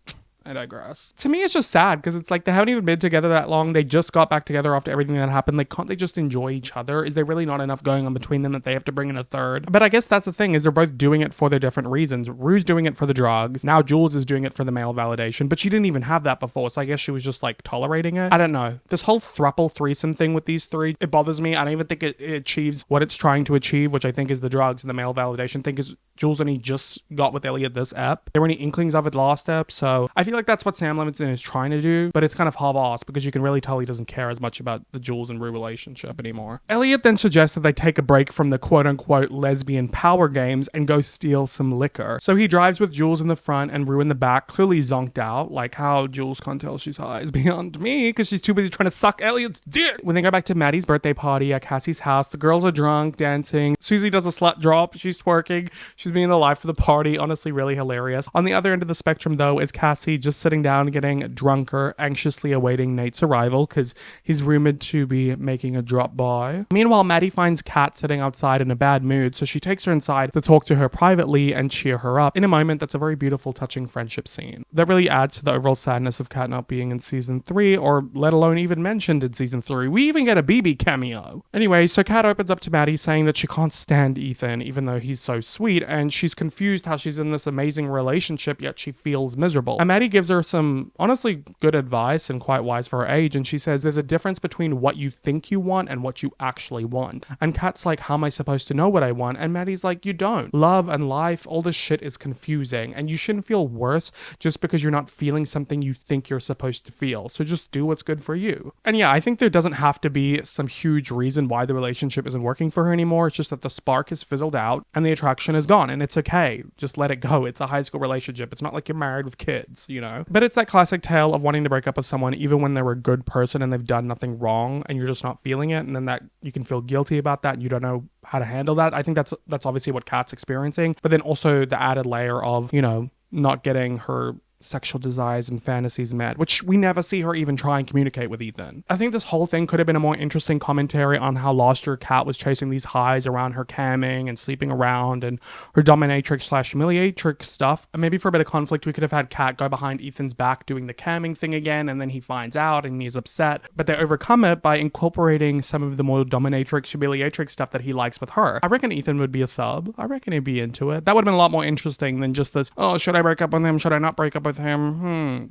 I digress. To me, it's just sad because it's like they haven't even been together that long. They just got back together after everything that happened. Like, can't they just enjoy each other? Is there really not enough going on between them that they have to bring in a third? But I guess that's the thing, is they're both doing it for their different reasons. Rue's doing it for the drugs. Now Jules is doing it for the male validation, but she didn't even have that before. So I guess she was just like tolerating it. I don't know. This whole throuple threesome thing with these three, it bothers me. I don't even think it achieves what it's trying to achieve, which I think is the drugs and the male validation. I think is Jules only just got with Elliot this ep. There were any inklings of it last ep. So I feel like that's what Sam Levinson is trying to do, but it's kind of half-assed because you can really tell he doesn't care as much about the Jules and Rue relationship anymore. Elliot then suggests that they take a break from the quote-unquote lesbian power games and go steal some liquor. So he drives with Jules in the front and Rue in the back, clearly zonked out. Like, how Jules can't tell she's high is beyond me, because she's too busy trying to suck Elliot's dick. When they go back to Maddy's birthday party at Cassie's house, the girls are drunk, dancing. Susie does a slut drop. She's twerking. She's being the life of the party, honestly really hilarious. On the other end of the spectrum though is Cassie just sitting down getting drunker, anxiously awaiting Nate's arrival because he's rumored to be making a drop by. Meanwhile, Maddy finds Kat sitting outside in a bad mood, so she takes her inside to talk to her privately and cheer her up. In a moment that's a very beautiful, touching friendship scene. That really adds to the overall sadness of Kat not being in season 3, or let alone even mentioned in season 3. We even get a BB cameo. Anyway, so Kat opens up to Maddy saying that she can't stand Ethan, even though he's so sweet, and she's confused how she's in this amazing relationship, yet she feels miserable. And Maddy gives her some, honestly, good advice and quite wise for her age, and she says there's a difference between what you think you want and what you actually want. And Kat's like, how am I supposed to know what I want? And Maddie's like, you don't. Love and life, all this shit is confusing, and you shouldn't feel worse just because you're not feeling something you think you're supposed to feel. So just do what's good for you. And yeah, I think there doesn't have to be some huge reason why the relationship isn't working for her anymore. It's just that the spark has fizzled out and the attraction is gone, and it's okay. Just let it go. It's a high school relationship. It's not like you're married with kids, you know? But it's that classic tale of wanting to break up with someone even when they're a good person and they've done nothing wrong, and you're just not feeling it, and then that you can feel guilty about that and you don't know how to handle that. I think that's obviously what Kat's experiencing, but then also the added layer of, you know, not getting her sexual desires and fantasies met, which we never see her even try and communicate with Ethan. I think this whole thing could have been a more interesting commentary on how last year Kat was chasing these highs around her camming and sleeping around and her dominatrix/humiliatrix stuff. And maybe for a bit of conflict, we could have had Kat go behind Ethan's back doing the camming thing again, and then he finds out and he's upset, but they overcome it by incorporating some of the more dominatrix/humiliatrix stuff that he likes with her. I reckon Ethan would be a sub. I reckon he'd be into it. That would have been a lot more interesting than just this, oh, should I break up with him? Should I not break up with him?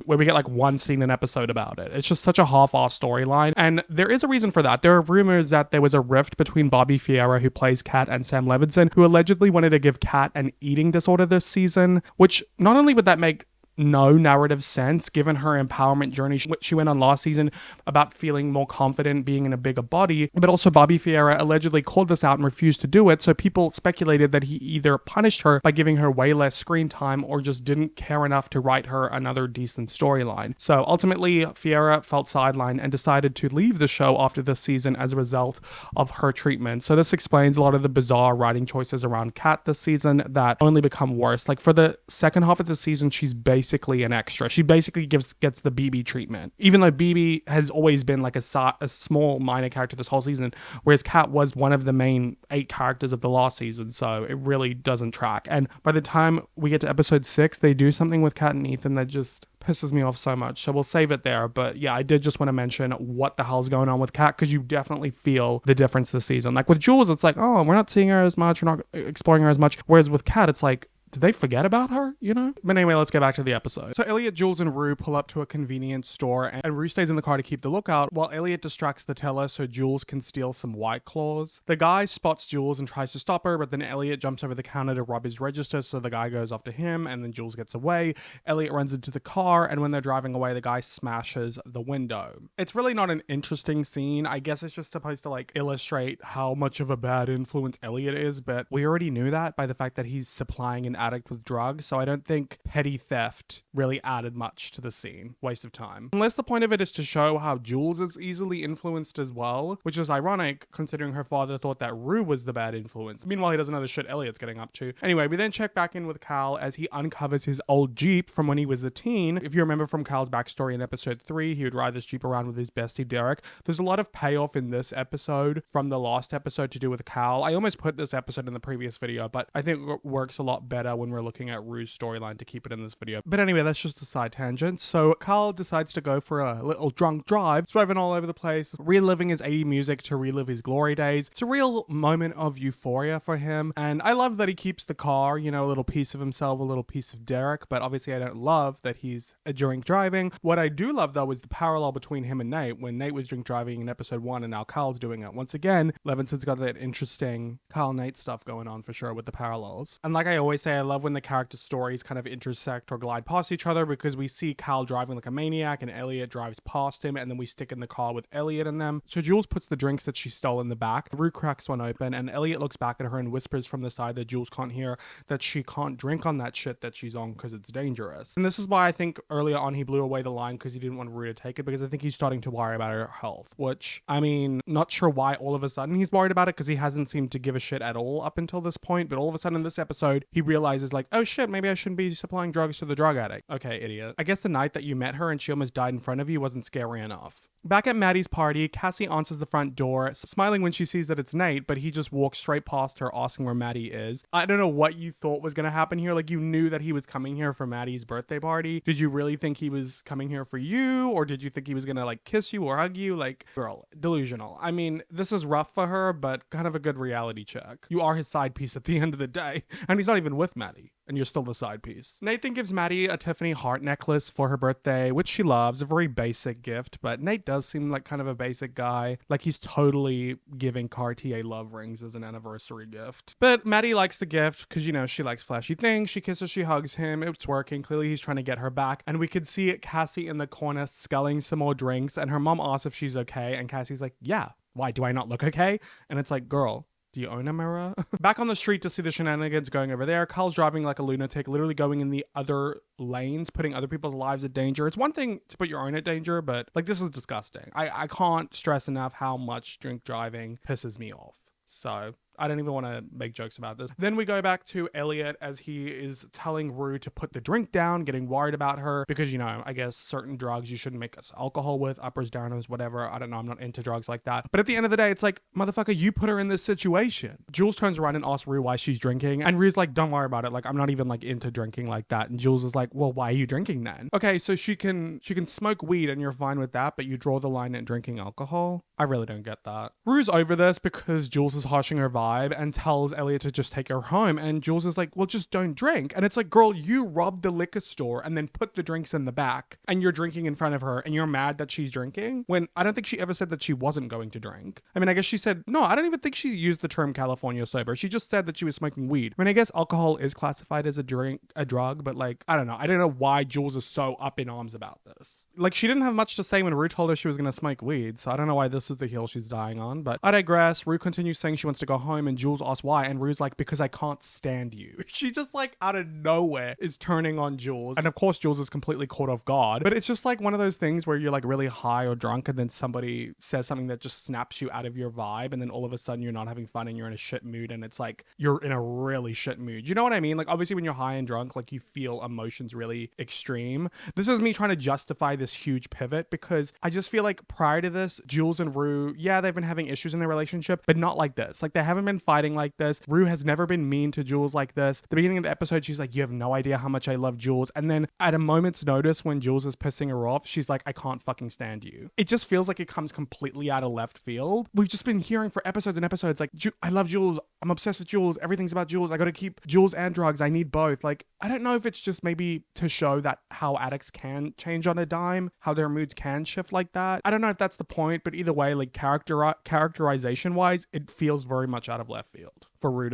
Where we get like one scene an episode about it. It's just such a half-assed storyline, and there is a reason for that. There are rumors that there was a rift between Bobby Fiera, who plays Kat, and Sam Levinson, who allegedly wanted to give Kat an eating disorder this season, which not only would that make no narrative sense given her empowerment journey she went on last season about feeling more confident being in a bigger body, but also Bobby Fiera allegedly called this out and refused to do it, so people speculated that he either punished her by giving her way less screen time or just didn't care enough to write her another decent storyline. So ultimately Fiera felt sidelined and decided to leave the show after this season as a result of her treatment. So this explains a lot of the bizarre writing choices around Kat this season that only become worse. Like for the second half of the season, she's basically an extra. She basically gets the BB treatment, even though BB has always been like a small minor character this whole season, whereas Kat was one of the main 8 characters of the last season, so it really doesn't track. And by the time we get to episode 6, they do something with Kat and Ethan that just pisses me off so much, so we'll save it there. But yeah, I did just want to mention what the hell's going on with Kat, because you definitely feel the difference this season. Like with Jules, it's like, oh, we're not seeing her as much, we're not exploring her as much, whereas with Kat, it's like, did they forget about her, you know? But anyway, let's get back to the episode. So Elliot, Jules, and Rue pull up to a convenience store, and Rue stays in the car to keep the lookout, while Elliot distracts the teller so Jules can steal some White Claws. The guy spots Jules and tries to stop her, but then Elliot jumps over the counter to rob his register, so the guy goes after him, and then Jules gets away. Elliot runs into the car, and when they're driving away, the guy smashes the window. It's really not an interesting scene. I guess it's just supposed to like illustrate how much of a bad influence Elliot is, but we already knew that by the fact that he's supplying an addict with drugs, so I don't think petty theft really added much to the scene. Waste of time. Unless the point of it is to show how Jules is easily influenced as well, which is ironic considering her father thought that Rue was the bad influence. Meanwhile, he doesn't know the shit Elliot's getting up to. Anyway, we then check back in with Cal as he uncovers his old Jeep from when he was a teen. If you remember from Cal's backstory in episode 3, he would ride this Jeep around with his bestie Derek. There's a lot of payoff in this episode from the last episode to do with Cal. I almost put this episode in the previous video, but I think it works a lot better when we're looking at Rue's storyline to keep it in this video. But anyway, that's just a side tangent. So Carl decides to go for a little drunk drive, swerving all over the place, reliving his 80s music to relive his glory days. It's a real moment of euphoria for him, and I love that he keeps the car, you know, a little piece of himself, a little piece of Derek, but obviously I don't love that he's a drink driving. What I do love though is the parallel between him and Nate, when Nate was drink driving in episode 1 and now Carl's doing it. Once again, Levinson's got that interesting Carl-Nate stuff going on for sure with the parallels. And like I always say, love when the character stories kind of intersect or glide past each other, because we see Cal driving like a maniac and Elliot drives past him, and then we stick in the car with Elliot and them. So Jules puts the drinks that she stole in the back. Rue cracks one open and Elliot looks back at her and whispers from the side that Jules can't hear that she can't drink on that shit that she's on because it's dangerous. And this is why I think earlier on he blew away the line, because he didn't want Rue to take it, because I think he's starting to worry about her health, which, I mean, not sure why all of a sudden he's worried about it, because he hasn't seemed to give a shit at all up until this point, but all of a sudden in this episode he realizes like, oh shit, maybe I shouldn't be supplying drugs to the drug addict. Okay, idiot. I guess the night that you met her and she almost died in front of you wasn't scary enough. Back at Maddy's party, Cassie answers the front door, smiling when she sees that it's Nate, but he just walks straight past her asking where Maddy is. I don't know what you thought was going to happen here. Like, you knew that he was coming here for Maddy's birthday party. Did you really think he was coming here for you? Or did you think he was going to like kiss you or hug you? Like, girl, delusional. I mean, this is rough for her, but kind of a good reality check. You are his side piece at the end of the day, and he's not even with Maddy, and you're still the side piece. Nathan gives Maddy a Tiffany heart necklace for her birthday, which she loves, a very basic gift, but Nate does seem like kind of a basic guy. Like, he's totally giving Cartier love rings as an anniversary gift. But Maddy likes the gift because, you know, she likes flashy things. She kisses, she hugs him. It's working. Clearly he's trying to get her back. And we could see Cassie in the corner sculling some more drinks, and her mom asks if she's okay, and Cassie's like, yeah, why, do I not look okay? And it's like, girl, do you own a mirror? Back on the street to see the shenanigans going over there. Carl's driving like a lunatic, literally going in the other lanes, putting other people's lives at danger. It's one thing to put your own at danger, but like, this is disgusting. I can't stress enough how much drink driving pisses me off. So I don't even want to make jokes about this. Then we go back to Elliot as he is telling Rue to put the drink down, getting worried about her because, you know, I guess certain drugs you shouldn't mix alcohol with, uppers, downers, whatever. I don't know. I'm not into drugs like that. But at the end of the day, it's like, motherfucker, you put her in this situation. Jules turns around and asks Rue why she's drinking. And Rue's like, don't worry about it. Like, I'm not even like into drinking like that. And Jules is like, well, why are you drinking then? Okay, so she can smoke weed and you're fine with that, but you draw the line at drinking alcohol? I really don't get that. Rue's over this because Jules is harshing her vibe and tells Elliot to just take her home, and Jules is like, well, just don't drink. And it's like, girl, you robbed the liquor store and then put the drinks in the back and you're drinking in front of her and you're mad that she's drinking, when I don't think she ever said that she wasn't going to drink. I mean, I guess she said, no, I don't even think she used the term California sober. She just said that she was smoking weed. I mean, I guess alcohol is classified as a drug, but like, I don't know. I don't know why Jules is so up in arms about this. Like, she didn't have much to say when Rue told her she was going to smoke weed, so I don't know why this is the hill she's dying on, but I digress. Rue continues saying she wants to go home, and Jules asks why, and Rue's like, because I can't stand you. She just like out of nowhere is turning on Jules, and of course Jules is completely caught off guard, but it's just like one of those things where you're like really high or drunk and then somebody says something that just snaps you out of your vibe, and then all of a sudden you're not having fun and you're in a shit mood, and it's like you're in a really shit mood. You know what I mean? Like, obviously when you're high and drunk, like, you feel emotions really extreme. This is me trying to justify this huge pivot because I just feel like prior to this, Jules and Rue, yeah, they've been having issues in their relationship, but not like this. Like, they haven't been fighting like this. Rue has never been mean to Jules like this. The beginning of the episode, she's like, you have no idea how much I love Jules. And then at a moment's notice, when Jules is pissing her off, she's like, I can't fucking stand you. It just feels like it comes completely out of left field. We've just been hearing for episodes and episodes, like, I love Jules. I'm obsessed with Jules. Everything's about Jules. I got to keep Jules and drugs. I need both. Like, I don't know if it's just maybe to show that how addicts can change on a dime, how their moods can shift like that. I don't know if that's the point, but either way, like, characterization wise, it feels very much out of left field for Rue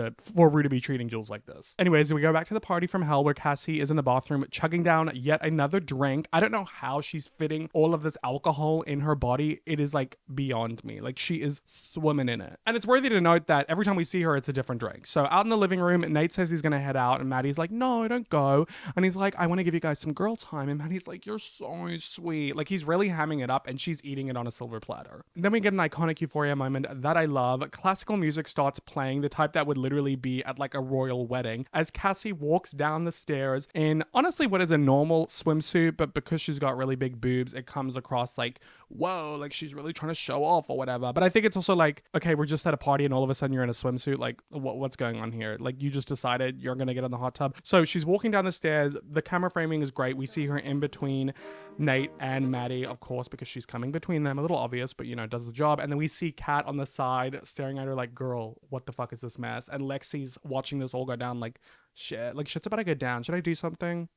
to be treating Jules like this. Anyways, we go back to the party from hell where Cassie is in the bathroom chugging down yet another drink. I don't know how she's fitting all of this alcohol in her body. It is like beyond me. Like, she is swimming in it. And it's worthy to note that every time we see her, it's a different drink. So out in the living room, Nate says he's gonna head out, and Maddy's like, no, don't go. And he's like, I want to give you guys some girl time. And Maddy's like, you're so sweet. Like, he's really hamming it up, and she's eating it on a silver platter. Then we get an iconic Euphoria moment that I love. Classical music starts playing, the type that would literally be at like a royal wedding, as Cassie walks down the stairs in honestly what is a normal swimsuit, but because she's got really big boobs, it comes across like, whoa, like she's really trying to show off or whatever. But I think it's also like, okay, we're just at a party and all of a sudden you're in a swimsuit. Like, what's going on here? Like, you just decided you're gonna get in the hot tub. So she's walking down the stairs. The camera framing is great. We see her in between Nate and Maddy, of course, because she's coming between them. A little obvious, but, you know, does the job. And then we see Kat on the side staring at her like, girl, what the fuck is this mess? And Lexi's watching this all go down like, shit, like, shit's about to go down. Should I do something?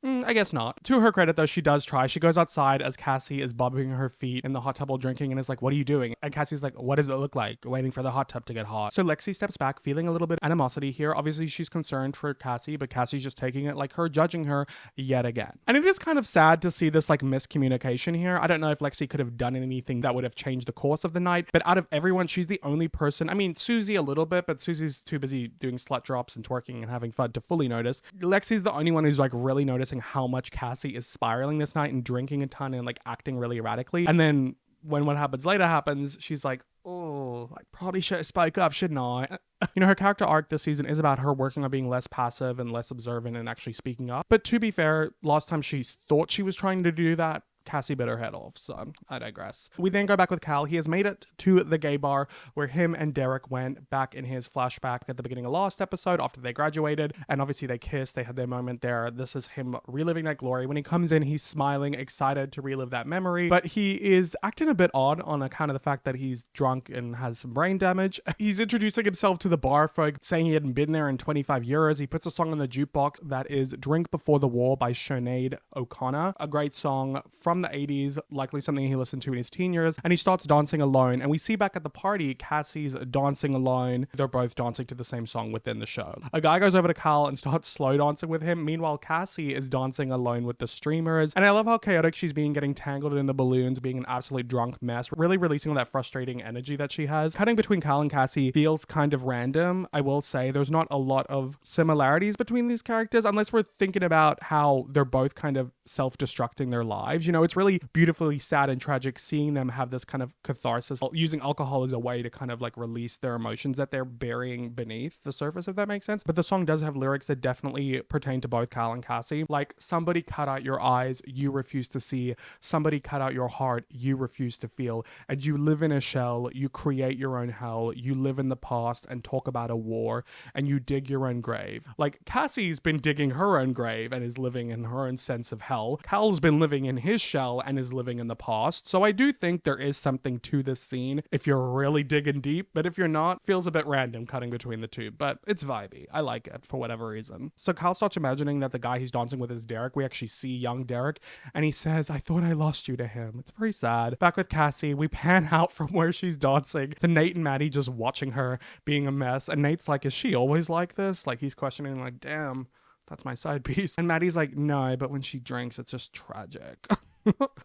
I guess not. To her credit, though, she does try. She goes outside as Cassie is bobbing her feet in the hot tub while drinking and is like, what are you doing? And Cassie's like, what does it look like? Waiting for the hot tub to get hot. So Lexi steps back, feeling a little bit of animosity here. Obviously, she's concerned for Cassie, but Cassie's just taking it like her judging her yet again. And it is kind of sad to see this like miscommunication here. I don't know if Lexi could have done anything that would have changed the course of the night, but out of everyone, she's the only person. I mean, Susie a little bit, but Susie's too busy doing slut drops and twerking and having fun to fully notice. Lexi's the only one who's like really noticing how much Cassie is spiraling this night and drinking a ton and like acting really erratically. And then when what happens later happens, she's like, oh, I probably should spike up, shouldn't I? You know, her character arc this season is about her working on being less passive and less observant and actually speaking up. But to be fair, last time she thought she was trying to do that, Cassie bit her head off, so I digress. We then go back with Cal. He has made it to the gay bar where him and Derek went back in his flashback at the beginning of last episode after they graduated, and obviously they kissed, they had their moment there. This is him reliving that glory. When he comes in, he's smiling, excited to relive that memory, but he is acting a bit odd on account of the fact that he's drunk and has some brain damage. He's introducing himself to the bar folk, saying he hadn't been there in 25 years. He puts a song on the jukebox that is Drink Before the War by Sinead O'Connor, a great song from the 80s, likely something he listened to in his teen years, and he starts dancing alone. And we see back at the party, Cassie's dancing alone. They're both dancing to the same song within the show. A guy goes over to Cal and starts slow dancing with him. Meanwhile, Cassie is dancing alone with the streamers. And I love how chaotic she's being, getting tangled in the balloons, being an absolute drunk mess, really releasing all that frustrating energy that she has. Cutting between Cal and Cassie feels kind of random. I will say there's not a lot of similarities between these characters, unless we're thinking about how they're both kind of self-destructing their lives. You know, it's really beautifully sad and tragic seeing them have this kind of catharsis, using alcohol as a way to kind of like release their emotions that they're burying beneath the surface, if that makes sense. But the song does have lyrics that definitely pertain to both Cal and Cassie, like, somebody cut out your eyes, you refuse to see, somebody cut out your heart, you refuse to feel, and you live in a shell, you create your own hell, you live in the past and talk about a war, and you dig your own grave. Like, Cassie's been digging her own grave and is living in her own sense of hell. Cal's been living in his shell and is living in the past. So I do think there is something to this scene if you're really digging deep, but if you're not, feels a bit random cutting between the two, but it's vibey. I like it for whatever reason. So Cal starts imagining that the guy he's dancing with is Derek. We actually see young Derek, and he says, I thought I lost you to him. It's very sad. Back with Cassie, we pan out from where she's dancing to Nate and Maddy just watching her being a mess, and Nate's like, is she always like this? Like, he's questioning, like, damn, that's my side piece. And Maddie's like, no, but when she drinks, it's just tragic.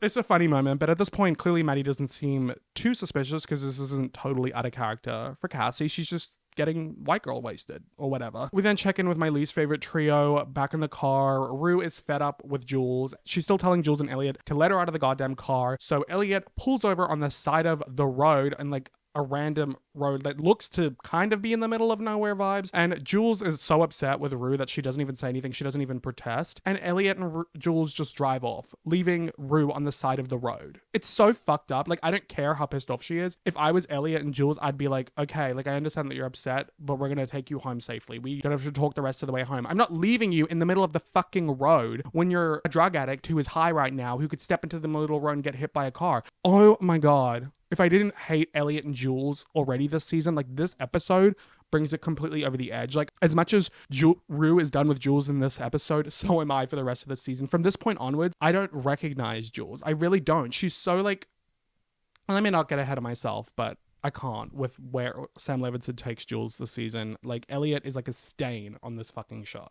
It's a funny moment, but at this point, clearly Maddy doesn't seem too suspicious because this isn't totally out of character for Cassie. She's just getting white girl wasted or whatever. We then check in with my least favorite trio back in the car. Rue is fed up with Jules. She's still telling Jules and Elliot to let her out of the goddamn car. So Elliot pulls over on the side of the road and like a random road that looks to kind of be in the middle of nowhere vibes. And Jules is so upset with Rue that she doesn't even say anything. She doesn't even protest. And Elliot and Jules just drive off, leaving Rue on the side of the road. It's so fucked up. Like, I don't care how pissed off she is. If I was Elliot and Jules, I'd be like, okay, like, I understand that you're upset, but we're going to take you home safely. We don't have to talk the rest of the way home. I'm not leaving you in the middle of the fucking road when you're a drug addict who is high right now, who could step into the middle road and get hit by a car. Oh my God. If I didn't hate Elliot and Jules already this season, like, this episode brings it completely over the edge. Like, as much as Rue is done with Jules in this episode, so am I for the rest of the season. From this point onwards, I don't recognize Jules. I really don't. She's so like, let me not get ahead of myself, but I can't with where Sam Levinson takes Jules this season. Like, Elliot is like a stain on this fucking show.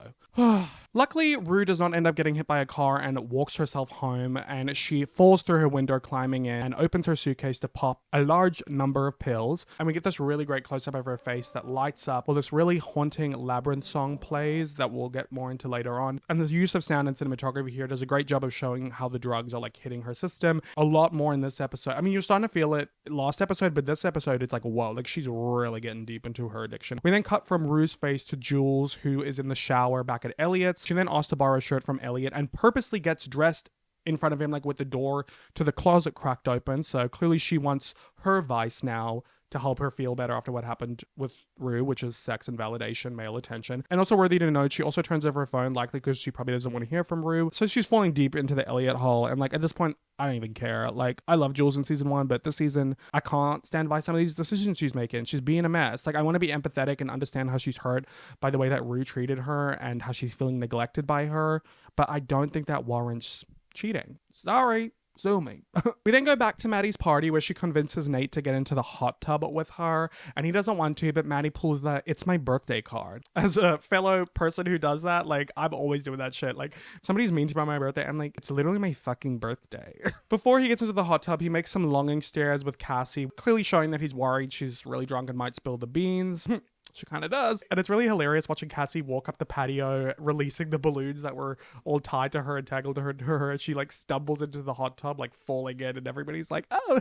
Luckily, Rue does not end up getting hit by a car and walks herself home, and she falls through her window climbing in and opens her suitcase to pop a large number of pills. And we get this really great close-up of her face that lights up while this really haunting Labyrinth song plays that we'll get more into later on. And the use of sound and cinematography here does a great job of showing how the drugs are like hitting her system. A lot more in this episode. I mean, you're starting to feel it last episode, but this episode, it's like, whoa, like, she's really getting deep into her addiction. We then cut from Rue's face to Jules, who is in the shower back at Elliot's. She then asks to borrow a shirt from Elliot and purposely gets dressed in front of him, like with the door to the closet cracked open. So clearly she wants her vice now to help her feel better after what happened with Rue, which is sex and validation, male attention. And also worthy to note, she also turns over her phone, likely because she probably doesn't want to hear from Rue. So she's falling deep into the Elliot hole. And like at this point, I don't even care. Like, I love Jules in season 1, but this season, I can't stand by some of these decisions she's making. She's being a mess. Like, I want to be empathetic and understand how she's hurt by the way that Rue treated her and how she's feeling neglected by her. But I don't think that warrants cheating. Sorry. Sue me. We then go back to Maddy's party where she convinces Nate to get into the hot tub with her, and he doesn't want to, but Maddy pulls the "it's my birthday" card. As a fellow person who does that, like, I'm always doing that shit. Like, if somebody's mean to me on my birthday, I'm like, it's literally my fucking birthday. Before he gets into the hot tub, he makes some longing stares with Cassie, clearly showing that he's worried she's really drunk and might spill the beans. She kind of does. And it's really hilarious watching Cassie walk up the patio, releasing the balloons that were all tied to her and tangled to her. And she like stumbles into the hot tub, like falling in, and everybody's like, oh,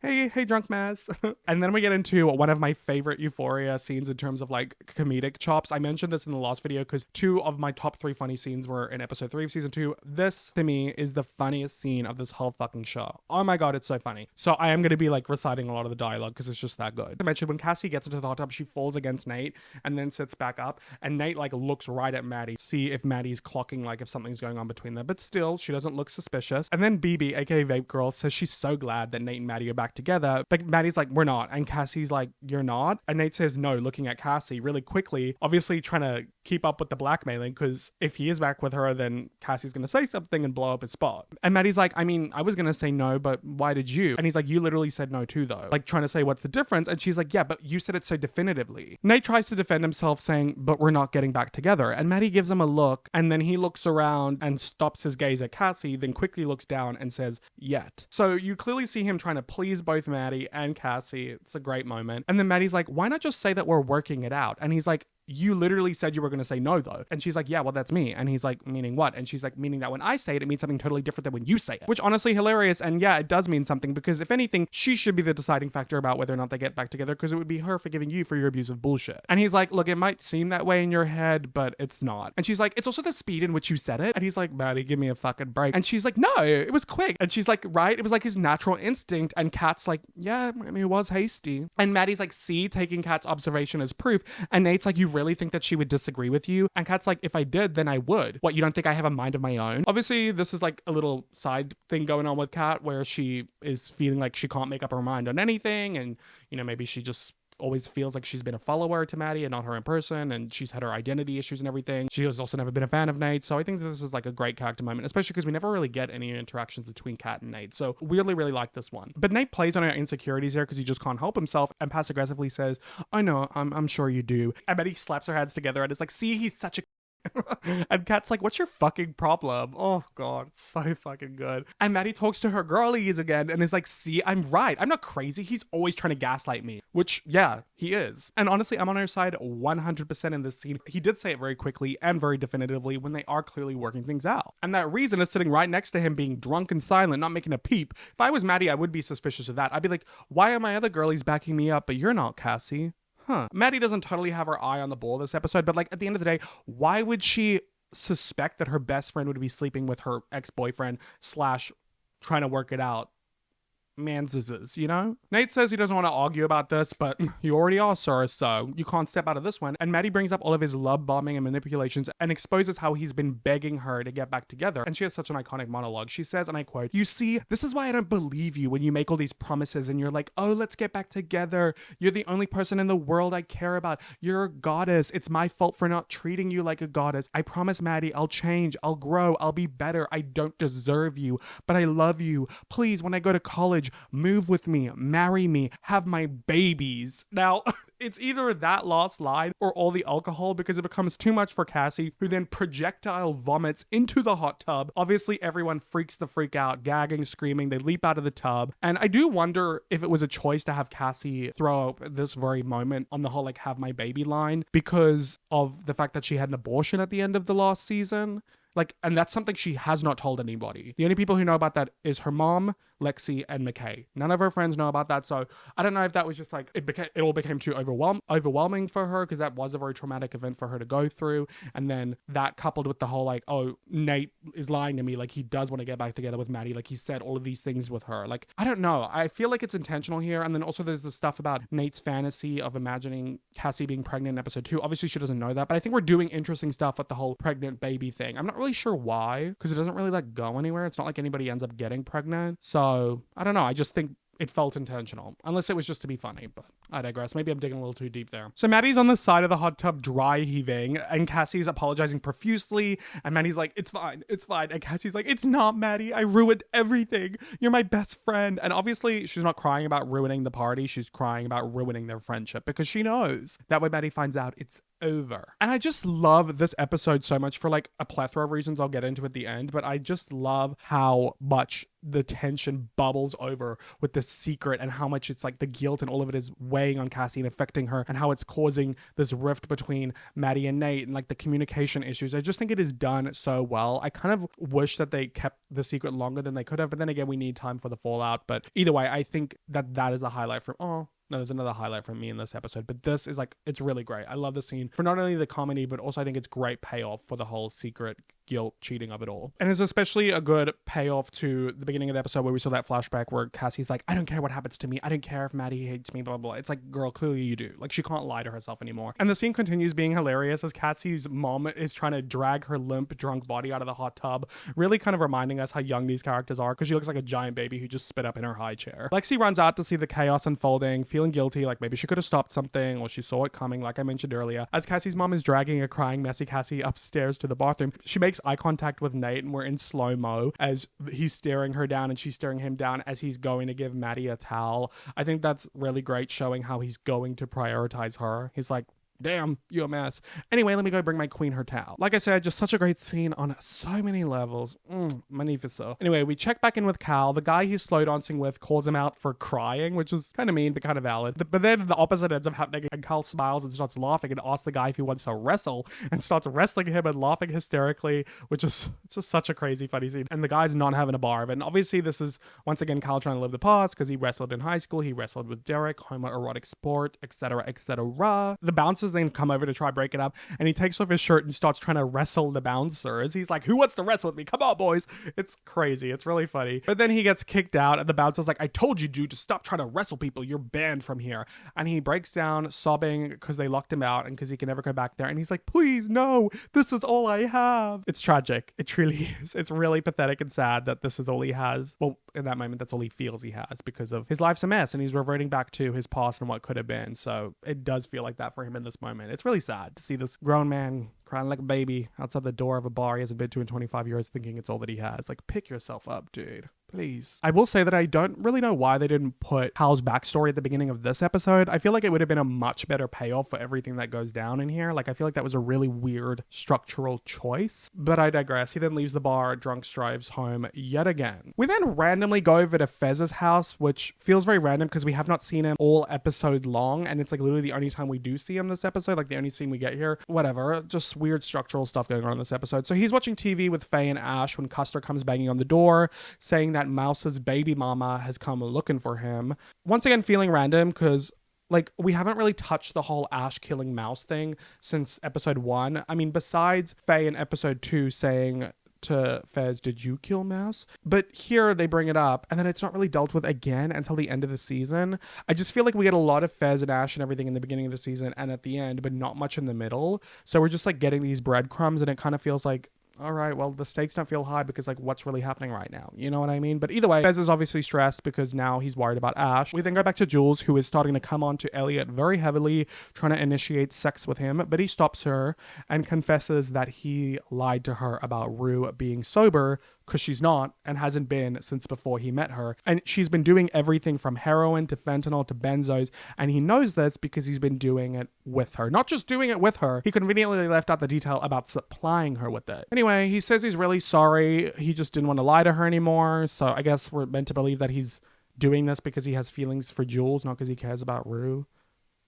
hey, drunk mess. And then we get into one of my favorite Euphoria scenes in terms of like comedic chops. I mentioned this in the last video because 2 of my top 3 funny scenes were in episode 3 of season 2. This, to me, is the funniest scene of this whole fucking show. Oh my God, it's so funny. So I am going to be like reciting a lot of the dialogue because it's just that good. I mentioned when Cassie gets into the hot tub, she falls against Nate and then sits back up, and Nate like looks right at Maddy, see if Maddy's clocking like if something's going on between them, but still she doesn't look suspicious. And then BB, aka Vape Girl, says she's so glad that Nate and Maddy are back together, but Maddy's like, we're not, and Cassie's like, you're not? And Nate says no, looking at Cassie really quickly, obviously trying to keep up with the blackmailing, because if he is back with her, then Cassie's gonna say something and blow up his spot. And Maddy's like, I mean, I was gonna say no, but why did you? And he's like, you literally said no too though, like trying to say what's the difference. And she's like, yeah, but you said it so definitively. Nate tries to defend himself saying, but we're not getting back together. And Maddy gives him a look, and then he looks around and stops his gaze at Cassie, then quickly looks down and says, yet. So you clearly see him trying to please both Maddy and Cassie. It's a great moment. And then Maddy's like, why not just say that we're working it out? And he's like, you literally said you were going to say no though. And she's like, yeah, well, that's me. And he's like, meaning what? And she's like, meaning that when I say it, it means something totally different than when you say it. Which honestly hilarious. And yeah, it does mean something, because if anything, she should be the deciding factor about whether or not they get back together, because it would be her forgiving you for your abusive bullshit. And he's like, look, it might seem that way in your head, but it's not. And she's like, it's also the speed in which you said it. And he's like, Maddy, give me a fucking break. And she's like, no, it was quick. And she's like, right? It was like his natural instinct. And Kat's like, yeah, I mean, it was hasty. And Maddy's like, see, taking Kat's observation as proof. And Nate's like, you really think that she would disagree with you? And Kat's like, if I did, then I would. What, you don't think I have a mind of my own? Obviously, this is like a little side thing going on with Kat, where she is feeling like she can't make up her mind on anything, and you know, maybe she just always feels like she's been a follower to Maddy and not her in person, and she's had her identity issues and everything. She has also never been a fan of Nate, so I think this is like a great character moment, especially because we never really get any interactions between Kat and Nate, so weirdly really like this one. But Nate plays on her insecurities here because he just can't help himself and passive aggressively says, I know, I'm sure you do. And Maddy slaps her hands together and is like, see, he's such a and Kat's like, what's your fucking problem? Oh God, it's so fucking good. And Maddy talks to her girlies again and is like, see, I'm right. I'm not crazy. He's always trying to gaslight me. Which, yeah, he is. And honestly, I'm on her side 100% in this scene. He did say it very quickly and very definitively when they are clearly working things out. And that reason is sitting right next to him being drunk and silent, not making a peep. If I was Maddy, I would be suspicious of that. I'd be like, why are my other girlies backing me up, but you're not, Cassie? Maddy doesn't totally have her eye on the ball this episode, but like at the end of the day, why would she suspect that her best friend would be sleeping with her ex-boyfriend / trying to work it out? Manses, you know? Nate says he doesn't want to argue about this, but you already are, sir, so you can't step out of this one. And Maddy brings up all of his love bombing and manipulations and exposes how he's been begging her to get back together. And she has such an iconic monologue. She says, and I quote, you see, this is why I don't believe you when you make all these promises and you're like, oh, let's get back together. You're the only person in the world I care about. You're a goddess. It's my fault for not treating you like a goddess. I promise, Maddy, I'll change. I'll grow. I'll be better. I don't deserve you, but I love you. Please, when I go to college, move with me, marry me, have my babies. Now, it's either that last line or all the alcohol, because it becomes too much for Cassie, who then projectile vomits into the hot tub. Obviously, everyone freaks the freak out, gagging, screaming. They leap out of the tub. And I do wonder if it was a choice to have Cassie throw up at this very moment on the whole, like, have my baby line, because of the fact that she had an abortion at the end of the last season. Like, and that's something she has not told anybody. The only people who know about that is her mom, Lexi, and McKay. None of her friends know about that, so I don't know if that was just like, it all became too overwhelming for her, because that was a very traumatic event for her to go through, and then that coupled with the whole like, oh, Nate is lying to me, like he does want to get back together with Maddy, like he said all of these things with her. Like, I don't know. I feel like it's intentional here. And then also there's the stuff about Nate's fantasy of imagining Cassie being pregnant in episode 2. Obviously she doesn't know that, but I think we're doing interesting stuff with the whole pregnant baby thing. I'm not really sure why, because it doesn't really like go anywhere. It's not like anybody ends up getting pregnant. So I don't know. I just think it felt intentional, unless it was just to be funny, but I digress. Maybe I'm digging a little too deep there. So Maddy's on the side of the hot tub dry heaving, and Cassie's apologizing profusely, and Maddy's like, it's fine, and Cassie's like, it's not, Maddy, I ruined everything, you're my best friend. And obviously she's not crying about ruining the party, she's crying about ruining their friendship, because she knows that when Maddy finds out, it's over. And I just love this episode so much for like a plethora of reasons I'll get into at the end, but I just love how much the tension bubbles over with the secret, and how much it's like the guilt and all of it is weighing on Cassie and affecting her, and how it's causing this rift between Maddy and Nate, and like the communication issues. I just think it is done so well. I kind of wish that they kept the secret longer than they could have, but then again, we need time for the fallout. But either way, I think that is a highlight from, no, there's another highlight from me in this episode, but this is like, it's really great. I love the scene for not only the comedy, but also I think it's great payoff for the whole secret guilt cheating of it all. And it's especially a good payoff to the beginning of the episode where we saw that flashback where Cassie's like, I don't care what happens to me. I don't care if Maddy hates me, blah, blah, blah. It's like, girl, clearly you do. Like, she can't lie to herself anymore. And the scene continues being hilarious as Cassie's mom is trying to drag her limp, drunk body out of the hot tub, really kind of reminding us how young these characters are, because she looks like a giant baby who just spit up in her high chair. Lexi runs out to see the chaos unfolding, feeling guilty, like maybe she could have stopped something, or she saw it coming, like I mentioned earlier. As Cassie's mom is dragging a crying, messy Cassie upstairs to the bathroom, she makes eye contact with Nate, and we're in slow-mo as he's staring her down and she's staring him down as he's going to give Maddy a towel. I think that's really great, showing how he's going to prioritize her. He's like, damn, you a mess. Anyway, let me go bring my queen her towel. Like I said, just such a great scene on so many levels. Magnifico. Anyway, we check back in with Cal. The guy he's slow dancing with calls him out for crying, which is kind of mean, but kind of valid. But then the opposite ends up happening, and Cal smiles and starts laughing and asks the guy if he wants to wrestle, and starts wrestling him and laughing hysterically, which is just such a crazy, funny scene. And the guy's not having a bar of it. And obviously this is, once again, Cal trying to live the past, because he wrestled in high school, he wrestled with Derek, homoerotic sport, etc., etc. The bouncers then come over to try break it up, and he takes off his shirt and starts trying to wrestle the bouncers. He's like, who wants to wrestle with me? Come on, boys. It's crazy. It's really funny. But then he gets kicked out, and the bouncer's like, I told you, dude, to stop trying to wrestle people. You're banned from here. And he breaks down sobbing because they locked him out and because he can never go back there. And he's like, please, no, this is all I have. It's tragic. It truly is. It's really pathetic and sad that this is all he has. Well, in that moment, that's all he feels he has, because of his life's a mess and he's reverting back to his past and what could have been. So it does feel like that for him in this moment. It's really sad to see this grown man crying like a baby outside the door of a bar he hasn't been to in 25 years, thinking it's all that he has. Like, pick yourself up, dude. Please. I will say that I don't really know why they didn't put Hal's backstory at the beginning of this episode. I feel like it would have been a much better payoff for everything that goes down in here. Like, I feel like that was a really weird structural choice. But I digress. He then leaves the bar, drunk, drives home yet again. We then randomly go over to Fez's house, which feels very random because we have not seen him all episode long, and it's like literally the only time we do see him this episode, like the only scene we get here. Whatever. Just weird structural stuff going on in this episode. So he's watching TV with Faye and Ash when Custer comes banging on the door, saying that Mouse's baby mama has come looking for him. Once again, feeling random because, like, we haven't really touched the whole Ash killing Mouse thing since episode 1. I mean, besides Faye in episode 2 saying to Fez, did you kill Mouse? But here they bring it up, and then it's not really dealt with again until the end of the season. I just feel like we get a lot of Fez and Ash and everything in the beginning of the season and at the end, but not much in the middle. So we're just like getting these breadcrumbs, and it kind of feels like, all right, well, the stakes don't feel high because, like, what's really happening right now? You know what I mean? But either way, Fez is obviously stressed because now he's worried about Ash. We then go back to Jules, who is starting to come on to Elliot very heavily, trying to initiate sex with him, but he stops her and confesses that he lied to her about Rue being sober, because she's not and hasn't been since before he met her. And she's been doing everything from heroin to fentanyl to benzos, and he knows this because he's been doing it with her. Not just doing it with her, he conveniently left out the detail about supplying her with it. Anyway, he says he's really sorry. He just didn't want to lie to her anymore. So I guess we're meant to believe that he's doing this because he has feelings for Jules, not because he cares about Rue.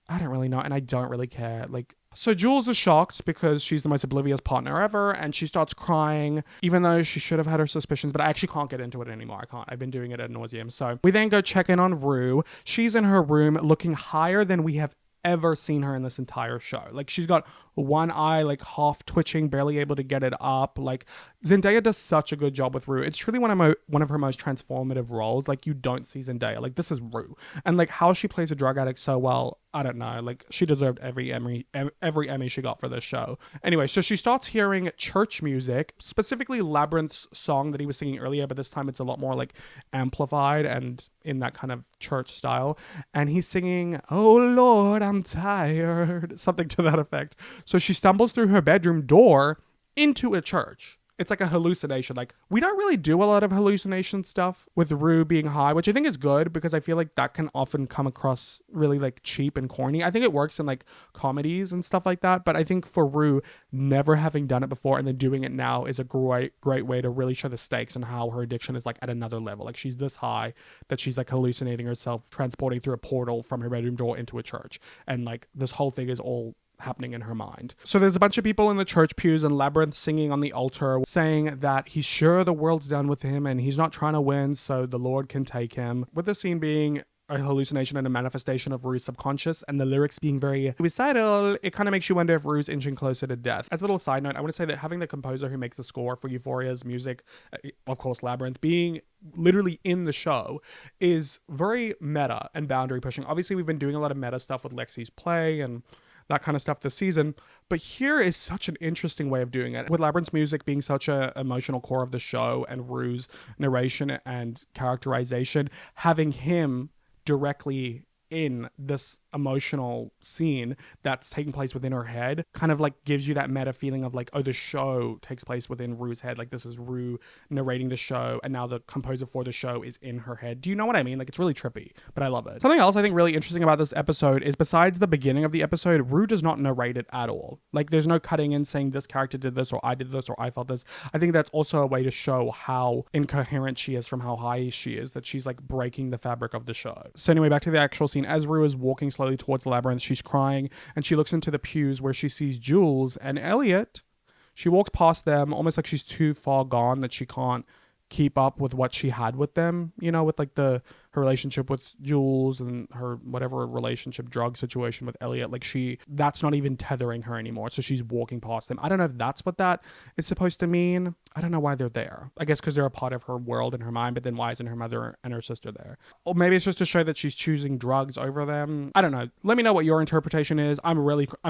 I don't really know, and I don't really care. Like, so Jules is shocked because she's the most oblivious partner ever, and she starts crying, even though she should have had her suspicions, but I actually can't get into it anymore. I can't. I've been doing it ad nauseum. So we then go check in on Rue. She's in her room looking higher than we have ever seen her in this entire show. Like, she's got one eye like half twitching, barely able to get it up. Like, Zendaya does such a good job with Rue. It's truly one of her most transformative roles. Like, you don't see Zendaya. Like, this is Rue, and like how she plays a drug addict so well, I don't know. Like, she deserved every Emmy she got for this show. Anyway, so she starts hearing church music, specifically Labyrinth's song that he was singing earlier, but this time it's a lot more like amplified and in that kind of church style. And he's singing, "Oh Lord, I'm tired," something to that effect. So she stumbles through her bedroom door into a church. It's like a hallucination. Like, we don't really do a lot of hallucination stuff with Rue being high, which I think is good because I feel like that can often come across really like cheap and corny. I think it works in like comedies and stuff like that, but I think for Rue, never having done it before and then doing it now is a great way to really show the stakes and how her addiction is like at another level. Like, she's this high that she's like hallucinating herself, transporting through a portal from her bedroom door into a church. And like, this whole thing is all happening in her mind. So there's a bunch of people in the church pews and Labyrinth singing on the altar, saying that he's sure the world's done with him and he's not trying to win so the Lord can take him. With the scene being a hallucination and a manifestation of Rue's subconscious, and the lyrics being very suicidal, it kind of makes you wonder if Rue's inching closer to death. As a little side note, I want to say that having the composer who makes the score for Euphoria's music, of course Labyrinth, being literally in the show is very meta and boundary pushing. Obviously, we've been doing a lot of meta stuff with Lexi's play and that kind of stuff this season. But here is such an interesting way of doing it. With Labyrinth's music being such an emotional core of the show and Rue's narration and characterization, having him directly in this emotional scene that's taking place within her head kind of like gives you that meta feeling of like, oh, the show takes place within Rue's head. Like, this is Rue narrating the show and now the composer for the show is in her head. Do you know what I mean? Like, it's really trippy, but I love it. Something else I think really interesting about this episode is, besides the beginning of the episode, Rue does not narrate it at all. Like, there's no cutting in saying this character did this or I did this or I felt this. I think that's also a way to show how incoherent she is from how high she is, that she's like breaking the fabric of the show. So anyway, back to the actual scene. As Rue is walking slowly towards the Labyrinth, she's crying and she looks into the pews where she sees Jules and Elliot. She walks past them almost like she's too far gone, that she can't keep up with what she had with them, you know, with like her relationship with Jules and her whatever relationship drug situation with Elliot. Like, that's not even tethering her anymore, so she's walking past them. I don't know if that's what that is supposed to mean. I don't know why they're there. I guess because they're a part of her world in her mind, but then why isn't her mother and her sister there? Or maybe it's just to show that she's choosing drugs over them. I don't know. Let me know what your interpretation is. I'm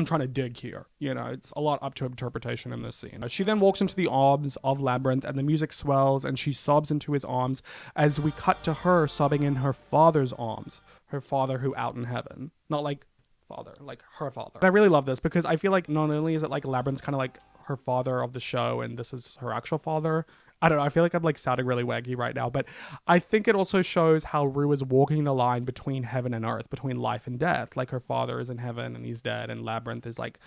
trying to dig here. You know, it's a lot up to interpretation in this scene. She then walks into the arms of Labyrinth and the music swells and she sobs into his arms as we cut to her sobbing in her father's arms. Her father who out in heaven. Not like father, like her father. And I really love this because I feel like not only is it like Labyrinth's kind of like her father of the show and this is her actual father. I don't know. I feel like I'm like sounding really waggy right now, but I think it also shows how Rue is walking the line between heaven and earth, between life and death. Like, her father is in heaven and he's dead, and Labyrinth is like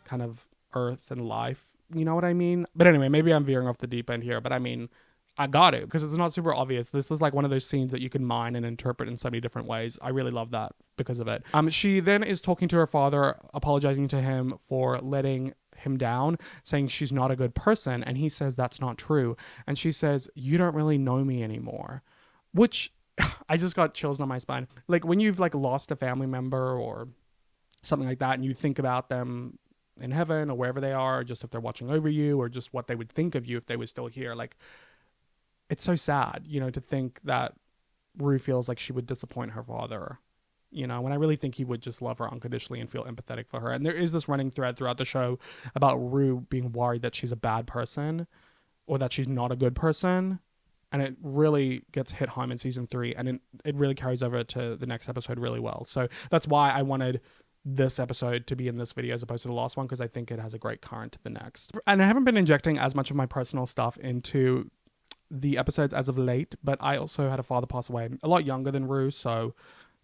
kind of earth and life. You know what I mean? But anyway, maybe I'm veering off the deep end here, but I mean, I got it because it's not super obvious. This is like one of those scenes that you can mine and interpret in so many different ways. I really love that because of it. She then is talking to her father, apologizing to him for letting him down, saying she's not a good person, and he says that's not true. And she says, "You don't really know me anymore," which I just got chills on my spine. Like, when you've like lost a family member or something like that and you think about them in heaven or wherever they are, just if they're watching over you or just what they would think of you if they were still here, like, it's so sad, you know, to think that Rue feels like she would disappoint her father, you know, when I really think he would just love her unconditionally and feel empathetic for her. And there is this running thread throughout the show about Rue being worried that she's a bad person or that she's not a good person. And it really gets hit home in season 3, and it really carries over to the next episode really well. So that's why I wanted this episode to be in this video as opposed to the last one, because I think it has a great current to the next. And I haven't been injecting as much of my personal stuff into the episodes as of late, but I also had a father pass away a lot younger than Rue, so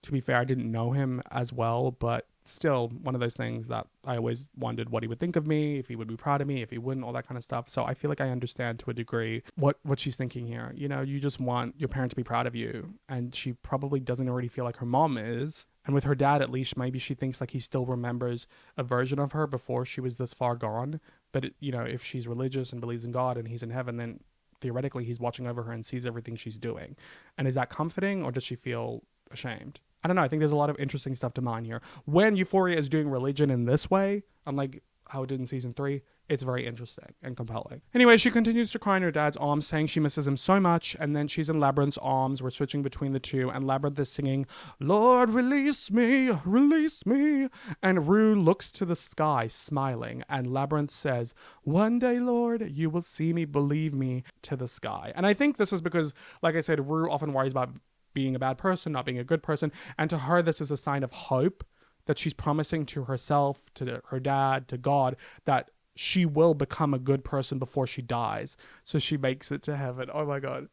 to be fair, I didn't know him as well, but still one of those things that I always wondered what he would think of me, if he would be proud of me, if he wouldn't, all that kind of stuff. So I feel like I understand to a degree what she's thinking here. You know, you just want your parent to be proud of you, and she probably doesn't already feel like her mom is, And with her dad, at least, maybe she thinks like he still remembers a version of her before she was this far gone. But, if she's religious and believes in God and he's in heaven, then theoretically he's watching over her and sees everything she's doing. And is that comforting, or does she feel ashamed? I don't know. I think there's a lot of interesting stuff to mine here. When Euphoria is doing religion in this way, unlike how it did in season 3, it's very interesting and compelling. Anyway, she continues to cry in her dad's arms, saying she misses him so much, and then she's in Labyrinth's arms. We're switching between the two, and Labyrinth is singing, "Lord, release me, release me." And Rue looks to the sky, smiling, and Labyrinth says, "One day, Lord, you will see me, believe me," to the sky. And I think this is because, like I said, Rue often worries about being a bad person, not being a good person, and to her, this is a sign of hope that she's promising to herself, to her dad, to God, that she will become a good person before she dies. So she makes it to heaven. Oh my God.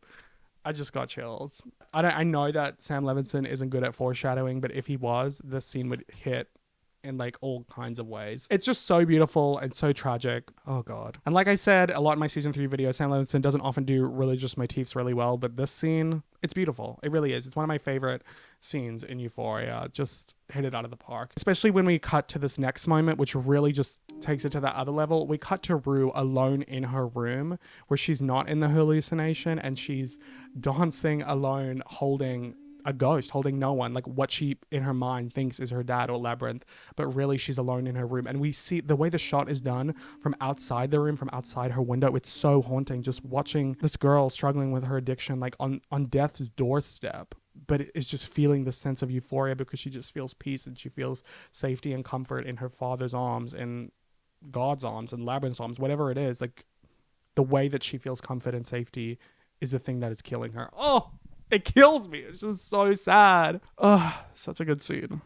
I just got chills. I know that Sam Levinson isn't good at foreshadowing, but if he was, this scene would hit in like all kinds of ways. It's just so beautiful and so tragic. Oh God. And like I said, a lot in my season 3 videos, Sam Levinson doesn't often do religious motifs really well, but this scene, it's beautiful. It really is. It's one of my favorite scenes in Euphoria. Just hit it out of the park. Especially when we cut to this next moment, which really just takes it to that other level. We cut to Rue alone in her room where she's not in the hallucination and she's dancing alone, holding a ghost, holding no one, like what she in her mind thinks is her dad or Labyrinth, but really she's alone in her room. And we see the way the shot is done from outside the room, from outside her window. It's so haunting just watching this girl struggling with her addiction, like on death's doorstep, but is just feeling the sense of euphoria because she just feels peace and she feels safety and comfort in her father's arms and God's arms and Labyrinth's arms, whatever it is. Like the way that she feels comfort and safety is the thing that is killing her. Oh, it kills me. It's just so sad. Oh, such a good scene.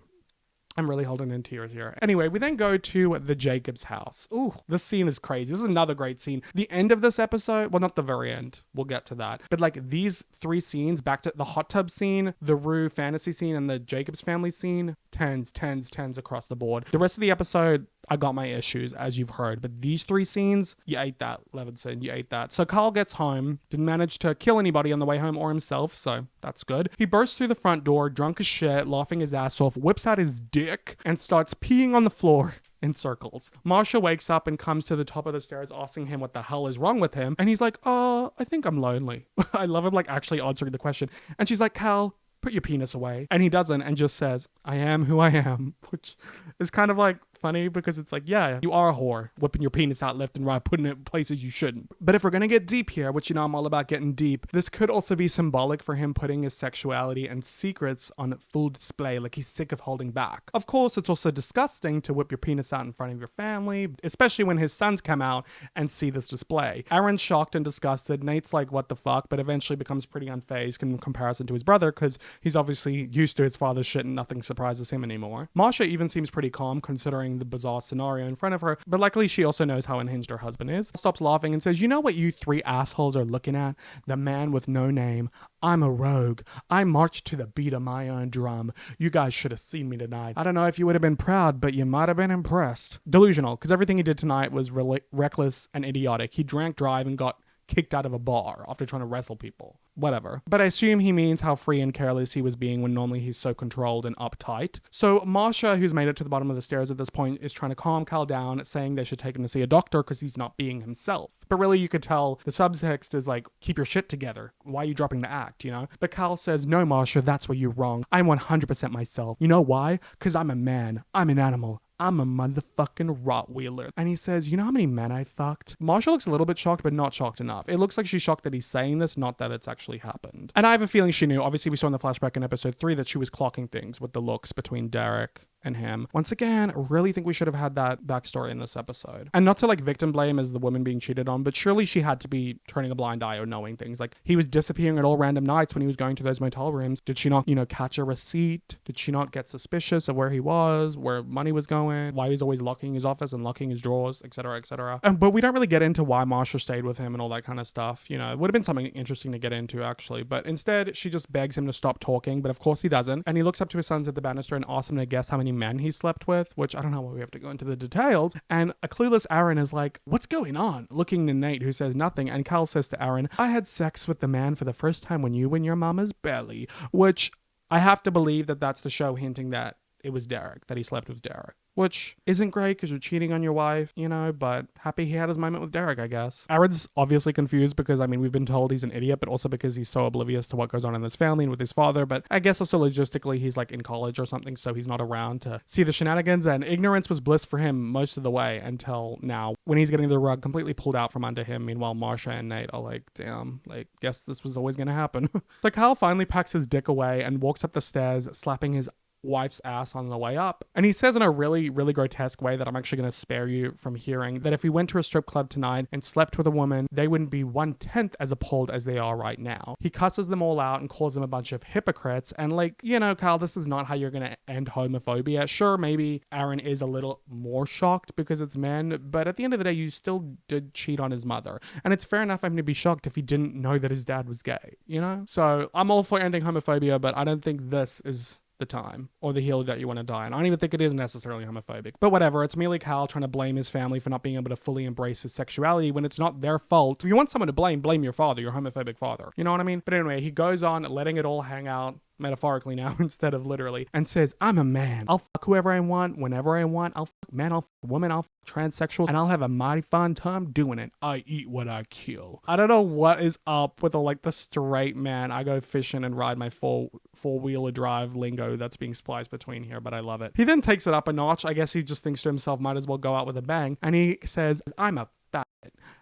I'm really holding in tears here. Anyway, we then go to the Jacobs house. Ooh, this scene is crazy. This is another great scene. The end of this episode, well, not the very end. We'll get to that. But like these 3 scenes, back to the hot tub scene, the Rue fantasy scene, and the Jacobs family scene, 10s across the board. The rest of the episode, I got my issues, as you've heard. But these 3 scenes, you ate that, Levinson. You ate that. So Carl gets home, didn't manage to kill anybody on the way home or himself, so that's good. He bursts through the front door, drunk as shit, laughing his ass off, whips out his dick, and starts peeing on the floor in circles. Marsha wakes up and comes to the top of the stairs asking him what the hell is wrong with him. And he's like, I think I'm lonely. I love him like actually answering the question. And she's like, Cal, put your penis away. And he doesn't and just says, I am who I am, which is kind of like funny because it's like, yeah, you are a whore, whipping your penis out left and right, putting it in places you shouldn't. But if we're gonna get deep here, which I'm all about getting deep, this could also be symbolic for him putting his sexuality and secrets on full display, like he's sick of holding back. Of course, it's also disgusting to whip your penis out in front of your family, especially when his sons come out and see this display. Aaron's shocked and disgusted. Nate's like, what the fuck? But eventually becomes pretty unfazed in comparison to his brother because he's obviously used to his father's shit and nothing surprises him anymore. Marsha even seems pretty calm considering the bizarre scenario in front of her, but luckily she also knows how unhinged her husband is. Stops laughing and says, you know what you 3 assholes are looking at? The man with no name. I'm a rogue. I marched to the beat of my own drum. You guys should have seen me tonight. I don't know if you would have been proud, but you might have been impressed. Delusional, because everything he did tonight was really reckless and idiotic. He drank, drive, and got kicked out of a bar after trying to wrestle people. Whatever. But I assume he means how free and careless he was being when normally he's so controlled and uptight. So Marsha, who's made it to the bottom of the stairs at this point, is trying to calm Cal down, saying they should take him to see a doctor because he's not being himself. But really you could tell the subtext is like, keep your shit together. Why are you dropping the act, you know? But Cal says, no Marsha, that's where you're wrong. I'm 100% myself. You know why? Because I'm a man. I'm an animal. I'm a motherfucking Rottweiler. And he says, you know how many men I fucked? Marsha looks a little bit shocked, but not shocked enough. It looks like she's shocked that he's saying this, not that it's actually happened. And I have a feeling she knew. Obviously, we saw in the flashback in episode 3 that she was clocking things with the looks between Derek and him. Once again, I really think we should have had that backstory in this episode. And not to like victim blame as the woman being cheated on, but surely she had to be turning a blind eye or knowing things. Like he was disappearing at all random nights when he was going to those motel rooms. Did she not, catch a receipt? Did she not get suspicious of where he was, where money was going, why he's always locking his office and locking his drawers, etc., etc. But we don't really get into why Marsha stayed with him and all that kind of stuff. It would have been something interesting to get into actually, but instead she just begs him to stop talking, but of course he doesn't. And he looks up to his sons at the banister and asks him to guess how many men he slept with, which I don't know why we have to go into the details. And a clueless Aaron is like, what's going on? Looking to Nate, who says nothing. And Cal says to Aaron, I had sex with the man for the first time when you were in your mama's belly, which I have to believe that that's the show hinting that it was Derek, that he slept with Derek. Which isn't great because you're cheating on your wife, you know, but happy he had his moment with Derek, I guess. Aaron's obviously confused because, I mean, we've been told he's an idiot, but also because he's so oblivious to what goes on in his family and with his father. But I guess also logistically, he's like in college or something, so he's not around to see the shenanigans. And ignorance was bliss for him most of the way until now, when he's getting the rug completely pulled out from under him. Meanwhile, Marsha and Nate are like, damn, like, guess this was always going to happen. So Kyle finally packs his dick away and walks up the stairs, slapping his wife's ass on the way up. And he says in a really, really grotesque way that I'm actually going to spare you from hearing, that if he went to a strip club tonight and slept with a woman, they wouldn't be 1/10 as appalled as they are right now. He cusses them all out and calls them a bunch of hypocrites. And like, you know, Kyle, this is not how you're going to end homophobia. Sure, maybe Aaron is a little more shocked because it's men, but at the end of the day, you still did cheat on his mother. And it's fair enough for him to be shocked if he didn't know that his dad was gay, you know? So I'm all for ending homophobia, but I don't think this is the time or the hill that you want to die. And I don't even think it is necessarily homophobic. But whatever, it's merely Kyle trying to blame his family for not being able to fully embrace his sexuality when it's not their fault. If you want someone to blame your father, your homophobic father. You know what I mean? But anyway, he goes on letting it all hang out, metaphorically now instead of literally, and says, I'm a man. I'll fuck whoever I want, whenever I want. I'll fuck men, I'll fuck women, I'll fuck transsexual, and I'll have a mighty fun time doing it. I eat what I kill. I don't know what is up with the straight man, I go fishing and ride my four-wheeler drive lingo that's being spliced between here, but I love it. He then takes it up a notch. I guess he just thinks to himself, might as well go out with a bang. And he says, I'm a fat,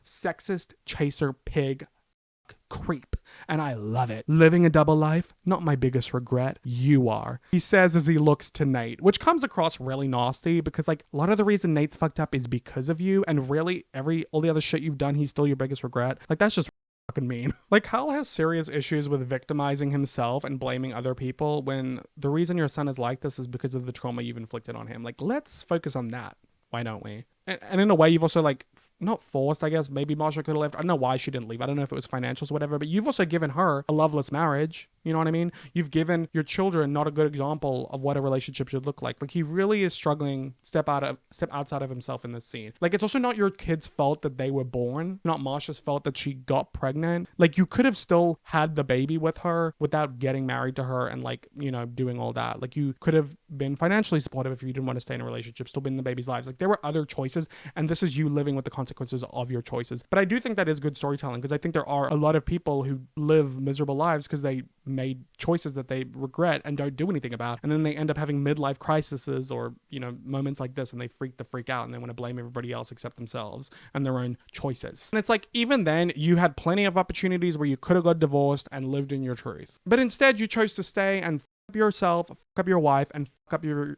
sexist, chaser, pig, creep, and I love it. Living a double life, not my biggest regret. You are. He says as he looks to Nate, which comes across really nasty because like a lot of the reason Nate's fucked up is because of you, and really all the other shit you've done, he's still your biggest regret. Like that's just fucking mean. Like Kyle has serious issues with victimizing himself and blaming other people when the reason your son is like this is because of the trauma you've inflicted on him. Like let's focus on that. Why don't we? And in a way, you've also like, not forced, I guess, maybe Marsha could have left. I don't know why she didn't leave. I don't know if it was financials or whatever, but you've also given her a loveless marriage. You know what I mean? You've given your children not a good example of what a relationship should look like. Like he really is struggling step outside of himself in this scene. Like it's also not your kid's fault that they were born. Not Marsha's fault that she got pregnant. Like you could have still had the baby with her without getting married to her and like, you know, doing all that. Like you could have been financially supportive if you didn't want to stay in a relationship, still been in the baby's lives. Like there were other choices, and this is you living with the consequences of your choices. But I do think that is good storytelling because I think there are a lot of people who live miserable lives because they made choices that they regret and don't do anything about, and then they end up having midlife crises or, you know, moments like this, and they freak out and they want to blame everybody else except themselves and their own choices. And it's like, even then you had plenty of opportunities where you could have got divorced and lived in your truth, but instead you chose to stay and fuck up yourself, fuck up your wife, and fuck up your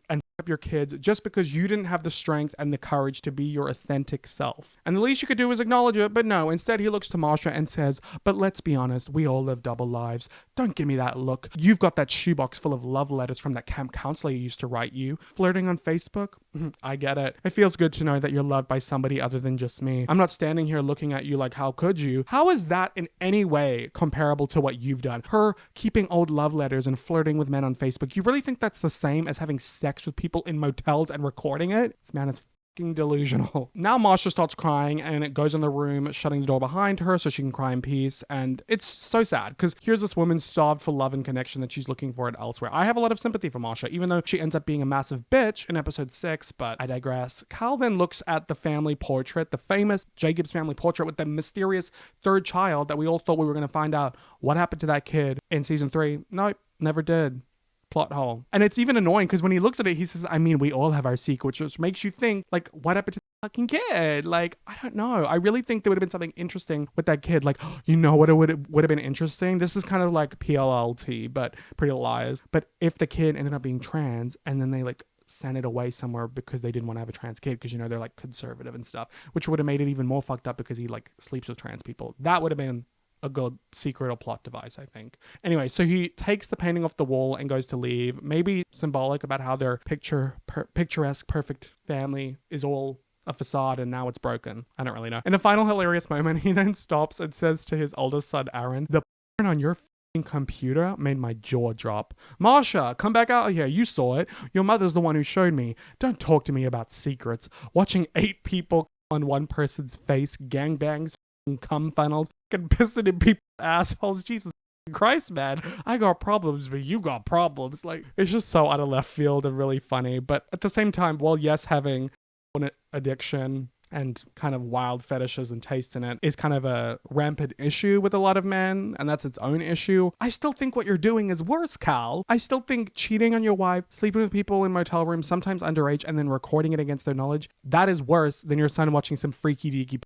kids just because you didn't have the strength and the courage to be your authentic self. And the least you could do is acknowledge it, but no, instead he looks to Marsha and says, but let's be honest, we all live double lives. Don't give me that look. You've got that shoebox full of love letters from that camp counselor you used to write you. Flirting on Facebook? I get it. It feels good to know that you're loved by somebody other than just me. I'm not standing here looking at you like, how could you? How is that in any way comparable to what you've done? Her keeping old love letters and flirting with men on Facebook. You really think that's the same as having sex with people in motels and recording it? This man is fucking delusional. Now Marsha starts crying and it goes in the room, shutting the door behind her so she can cry in peace. And it's so sad because here's this woman starved for love and connection that she's looking for it elsewhere. I have a lot of sympathy for Marsha, even though she ends up being a massive bitch in episode 6, but I digress. Kyle then looks at the family portrait, the famous Jacobs family portrait with the mysterious third child that we all thought we were going to find out what happened to that kid in season 3. Nope, never did. Plot hole. And it's even annoying because when he looks at it, he says, I mean, we all have our secrets, which makes you think, like, what happened to the fucking kid? Like, I don't know. I really think there would have been something interesting with that kid. Like, you know what would have been interesting? This is kind of like PLLT, but Pretty Little Liars. But if the kid ended up being trans and then they like sent it away somewhere because they didn't want to have a trans kid because, you know, they're like conservative and stuff, which would have made it even more fucked up because he like sleeps with trans people. That would have been a good secret or plot device, I think. Anyway, so he takes the painting off the wall and goes to leave. Maybe symbolic about how their picturesque, perfect family is all a facade and now it's broken. I don't really know. In a final hilarious moment, he then stops and says to his oldest son, Aaron, the on your computer made my jaw drop. Marsha, come back out here. You saw it. Your mother's the one who showed me. Don't talk to me about secrets. Watching 8 people on one person's face, gangbangs, cum funnels, and pissing in people's assholes. Jesus Christ, man, I got problems, but you got problems. Like, it's just so out of left field and really funny. But at the same time, while yes, having an addiction and kind of wild fetishes and taste in it is kind of a rampant issue with a lot of men, and that's its own issue, I still think what you're doing is worse, Cal. I still think cheating on your wife, sleeping with people in motel rooms, sometimes underage, and then recording it against their knowledge, that is worse than your son watching some freaky deaky.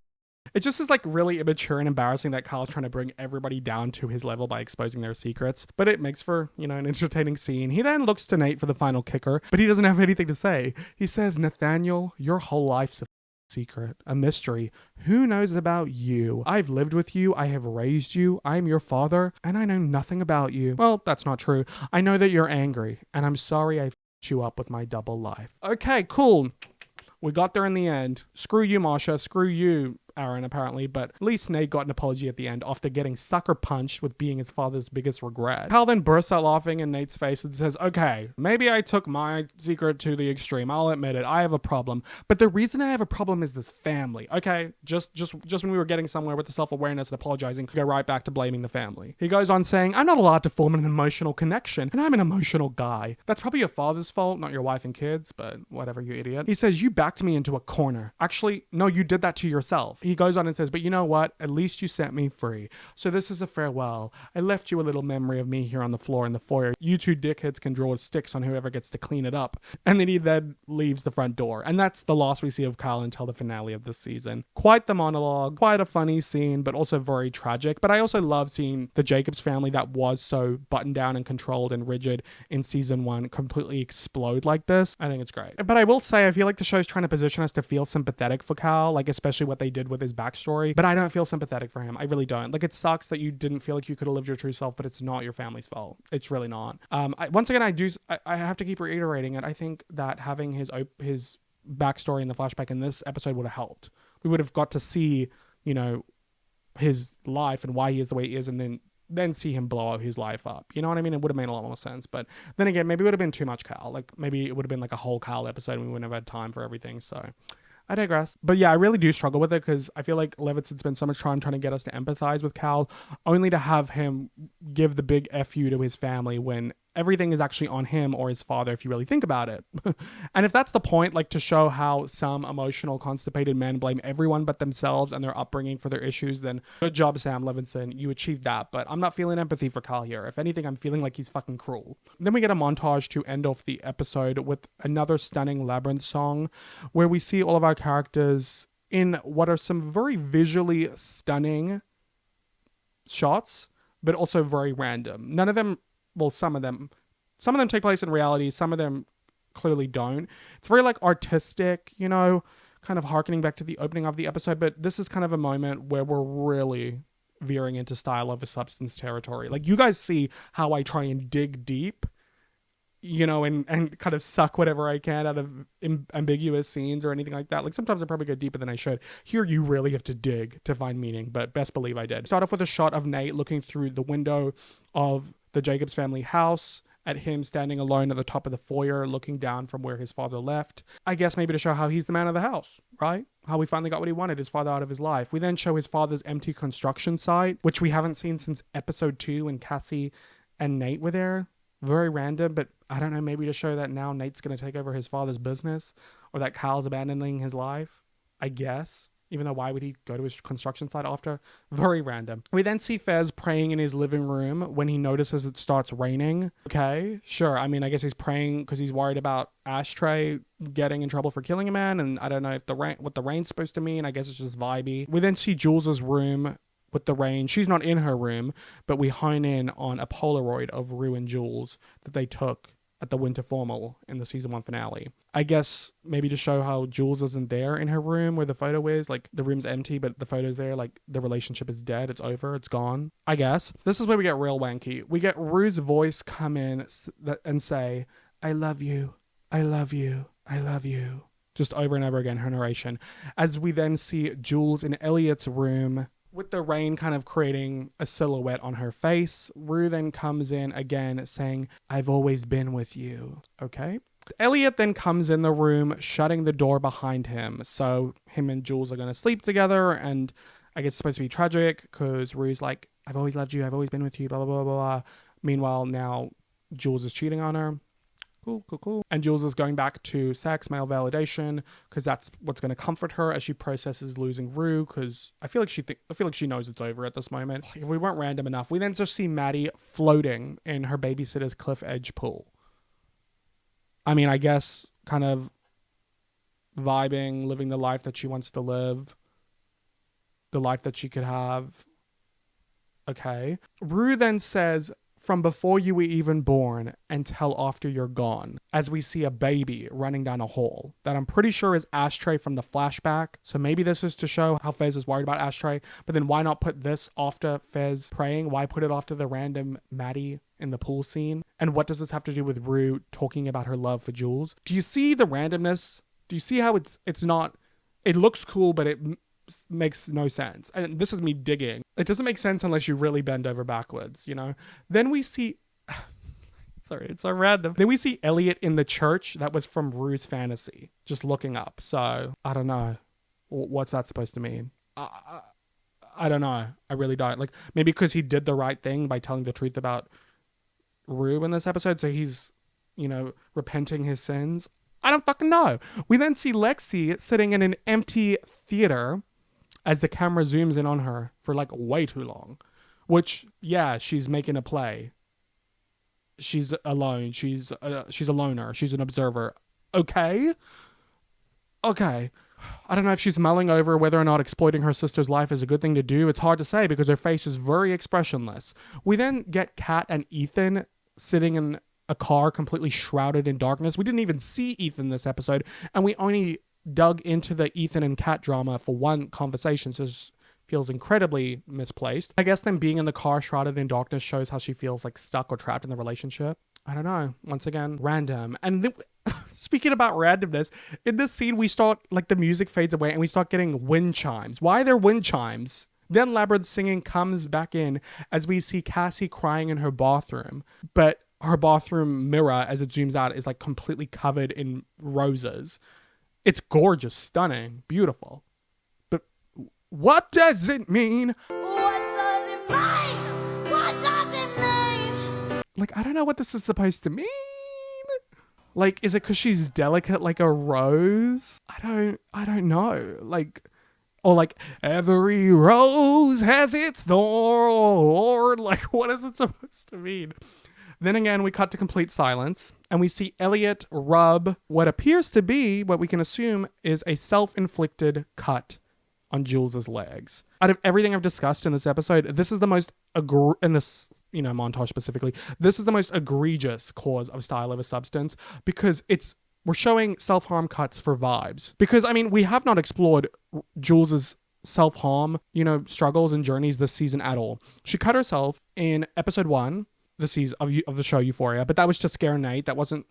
It just is like really immature and embarrassing that Kyle's trying to bring everybody down to his level by exposing their secrets. But it makes for, an entertaining scene. He then looks to Nate for the final kicker, but he doesn't have anything to say. He says, Nathaniel, your whole life's a secret, a mystery. Who knows about you? I've lived with you. I have raised you. I'm your father, and I know nothing about you. Well, that's not true. I know that you're angry, and I'm sorry I f***ed you up with my double life. Okay, cool. We got there in the end. Screw you, Marsha. Screw you, Aaron, apparently, but at least Nate got an apology at the end after getting sucker punched with being his father's biggest regret. Hal then bursts out laughing in Nate's face and says, okay, maybe I took my secret to the extreme. I'll admit it. I have a problem. But the reason I have a problem is this family. Okay, just when we were getting somewhere with the self-awareness and apologizing, go right back to blaming the family. He goes on saying, I'm not allowed to form an emotional connection, and I'm an emotional guy. That's probably your father's fault, not your wife and kids, but whatever, you idiot. He says, you backed me into a corner. Actually, no, you did that to yourself. He goes on and says, but you know what? At least you set me free. So this is a farewell. I left you a little memory of me here on the floor in the foyer. You two dickheads can draw sticks on whoever gets to clean it up. And then he then leaves the front door. And that's the last we see of Kyle until the finale of this season. Quite the monologue, quite a funny scene, but also very tragic. But I also love seeing the Jacobs family that was so buttoned down and controlled and rigid in season 1 completely explode like this. I think it's great. But I will say, I feel like the show's trying to position us to feel sympathetic for Kyle, like especially what they did with his backstory. But I don't feel sympathetic for him. I really don't. Like, it sucks that you didn't feel like you could have lived your true self, but it's not your family's fault. It's really not. Once again, I have to keep reiterating it. I think that having his backstory in the flashback in this episode would have helped. We would have got to see, his life and why he is the way he is, and then see him blow his life up. You know what I mean? It would have made a lot more sense. But then again, maybe it would have been too much Cal. Like, maybe it would have been like a whole Cal episode and we wouldn't have had time for everything. So I digress. But yeah, I really do struggle with it because I feel like Levinson spent so much time trying to get us to empathize with Cal, only to have him give the big F you to his family when everything is actually on him or his father, if you really think about it. And if that's the point, like to show how some emotional, constipated men blame everyone but themselves and their upbringing for their issues, then good job, Sam Levinson. You achieved that. But I'm not feeling empathy for Cal here. If anything, I'm feeling like he's fucking cruel. Then we get a montage to end off the episode with another stunning Labyrinth song where we see all of our characters in what are some very visually stunning shots, but also very random. None of them, well, some of them take place in reality. Some of them clearly don't. It's very like artistic, kind of harkening back to the opening of the episode. But this is kind of a moment where we're really veering into style over substance territory. Like, you guys see how I try and dig deep, and kind of suck whatever I can out of ambiguous scenes or anything like that. Like, sometimes I probably go deeper than I should. Here, you really have to dig to find meaning, but best believe I did. Start off with a shot of Nate looking through the window of the Jacobs family house at him standing alone at the top of the foyer, looking down from where his father left. I guess maybe to show how he's the man of the house, right? How we finally got what he wanted, his father out of his life. We then show his father's empty construction site, which we haven't seen since episode 2 when Cassie and Nate were there. Very random, but I don't know, maybe to show that now Nate's going to take over his father's business, or that Kyle's abandoning his life, I guess. Even though, why would he go to his construction site after? Very random. We then see Fez praying in his living room when he notices it starts raining. Okay, sure. I mean, I guess he's praying because he's worried about Ashtray getting in trouble for killing a man, and I don't know if what the rain's supposed to mean. I guess it's just vibey. We then see Jules's room with the rain. She's not in her room, but we hone in on a Polaroid of Rue and Jules that they took at the winter formal in the season 1 finale. I guess maybe to show how Jules isn't there in her room where the photo is. Like, the room's empty, but the photo's there. Like, the relationship is dead. It's over. It's gone. I guess. This is where we get real wanky. We get Rue's voice come in and say, I love you. I love you. I love you. Just over and over again, her narration. As we then see Jules in Elliott's room with the rain kind of creating a silhouette on her face. Rue then comes in again saying, I've always been with you. Okay. Elliot then comes in the room, shutting the door behind him. So him and Jules are going to sleep together, and I guess it's supposed to be tragic because Rue's like, I've always loved you, I've always been with you, blah, blah, blah, blah, blah. Meanwhile, now Jules is cheating on her. Cool. And Jules is going back to sex, male validation, because that's what's going to comfort her as she processes losing Rue. Because I feel like she knows it's over at this moment. If we weren't random enough, we then just see Maddy floating in her babysitter's cliff edge pool. I mean, I guess kind of vibing, living the life that she wants to live, the life that she could have. Okay. Rue then says, from before you were even born until after you're gone, as we see a baby running down a hall that I'm pretty sure is Ashtray from the flashback. So maybe this is to show how Fez is worried about Ashtray, but then why not put this after Fez praying? Why put it after the random Maddy in the pool scene? And what does this have to do with Rue talking about her love for Jules? Do you see the randomness? Do you see how it looks cool, but it makes no sense? And this is me digging. It doesn't make sense unless you really bend over backwards, you know? Then we see... Sorry, it's so random. Then we see Elliot in the church that was from Rue's fantasy, just looking up. So, I don't know. What's that supposed to mean? I don't know. I really don't. Like, maybe because he did the right thing by telling the truth about Rue in this episode, so he's, repenting his sins. I don't fucking know. We then see Lexi sitting in an empty theater as the camera zooms in on her for like way too long. Which, yeah, she's making a play. She's alone. She's a loner. She's an observer. Okay. I don't know if she's mulling over whether or not exploiting her sister's life is a good thing to do. It's hard to say because her face is very expressionless. We then get Kat and Ethan sitting in a car completely shrouded in darkness. We didn't even see Ethan this episode, and we only dug into the Ethan and Kat drama for one conversation, so this feels incredibly misplaced. I guess them being in the car shrouded in darkness shows how she feels like stuck or trapped in the relationship. I don't know. Once again, random. And then, speaking about randomness, in this scene we start, like, the music fades away and we start getting wind chimes. Why are there wind chimes? Then Labyrinth singing comes back in as we see Cassie crying in her bathroom, but her bathroom mirror, as it zooms out, is like completely covered in roses. It's gorgeous, stunning, beautiful. But what does it mean? What does it mean? What does it mean? Like, I don't know what this is supposed to mean. Like, is it because she's delicate like a rose? I don't know. Like, or like, every rose has its thorn. Like, what is it supposed to mean? Then again, we cut to complete silence, and we see Elliot rub what appears to be, what we can assume, is a self-inflicted cut on Jules's legs. Out of everything I've discussed in this episode, this is the most, in this, montage specifically, this is the most egregious cause of style over substance, because we're showing self-harm cuts for vibes. Because, I mean, we have not explored Jules's self-harm, struggles and journeys this season at all. She cut herself in episode 1, the season of the show Euphoria, but that was just scare Nate. That wasn't,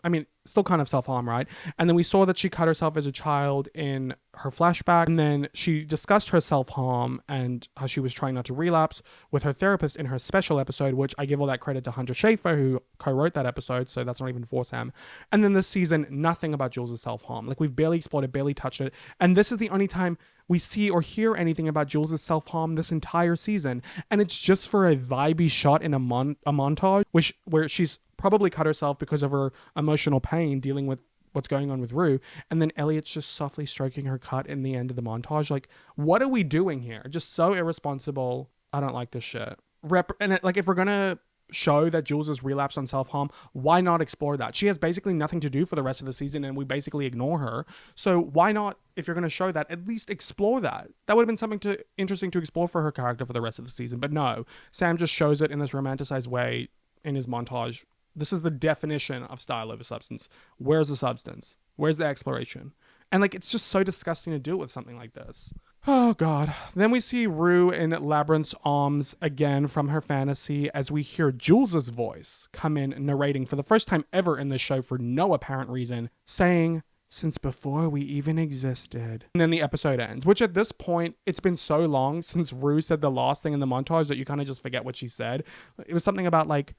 still kind of self-harm, right? And then we saw that she cut herself as a child in her flashback, and then she discussed her self-harm and how she was trying not to relapse with her therapist in her special episode, which I give all that credit to Hunter Schafer, who co-wrote that episode, so that's not even for Sam. And then this season, nothing about Jules' self-harm. Like, we've barely explored it, barely touched it, and this is the only time we see or hear anything about Jules' self-harm this entire season. And it's just for a vibey shot in a montage, where she's probably cut herself because of her emotional pain dealing with what's going on with Rue. And then Elliot's just softly stroking her cut in the end of the montage. Like, what are we doing here? Just so irresponsible. I don't like this shit. If we're going to show that Jules is relapsed on self-harm, why not explore that? She has basically nothing to do for the rest of the season and we basically ignore her. So why not, if you're going to show that, at least explore that? That would have been something interesting to explore for her character for the rest of the season. But no, Sam just shows it in this romanticized way in his montage. This is the definition of style over substance. Where's the substance? Where's the exploration? And it's just so disgusting to deal with something like this. Oh, God. Then we see Rue in Labyrinth's arms again from her fantasy as we hear Jules's voice come in narrating for the first time ever in this show for no apparent reason, saying, "Since before we even existed." And then the episode ends, which at this point, it's been so long since Rue said the last thing in the montage that you kind of just forget what she said. It was something about like,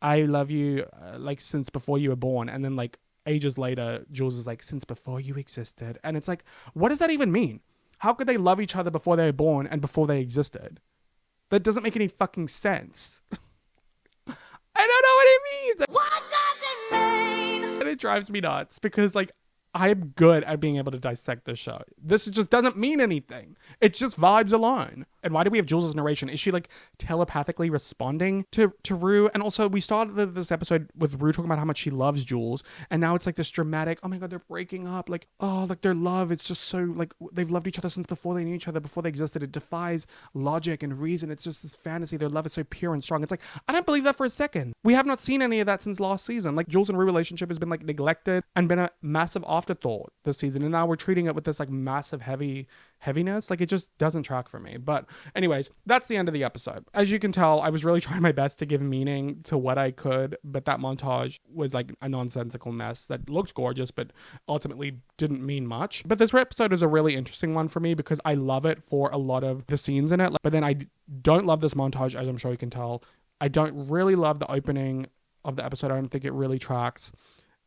I love you, since before you were born. And then ages later, Jules is like, since before you existed. And it's like, what does that even mean? How could they love each other before they were born and before they existed? That doesn't make any fucking sense. I don't know what it means. What does it mean? And it drives me nuts because, like, I'm good at being able to dissect this show. This just doesn't mean anything. It's just vibes alone. And why do we have Jules' narration? Is she like telepathically responding to Rue? And also we started this episode with Rue talking about how much she loves Jules. And now it's like this dramatic, oh my God, they're breaking up. Like, oh, like their love. It's just so like they've loved each other since before they knew each other, before they existed. It defies logic and reason. It's just this fantasy. Their love is so pure and strong. It's like, I don't believe that for a second. We have not seen any of that since last season. Like Jules and Rue relationship has been like neglected and been a massive afterthought this season. And now we're treating it with this like massive heaviness. Like it just doesn't track for me. But anyways, that's the end of the episode. As you can tell, I was really trying my best to give meaning to what I could, but that montage was like a nonsensical mess that looked gorgeous, but ultimately didn't mean much. But this episode is a really interesting one for me because I love it for a lot of the scenes in it. But then I don't love this montage, as I'm sure you can tell. I don't really love the opening of the episode. I don't think it really tracks.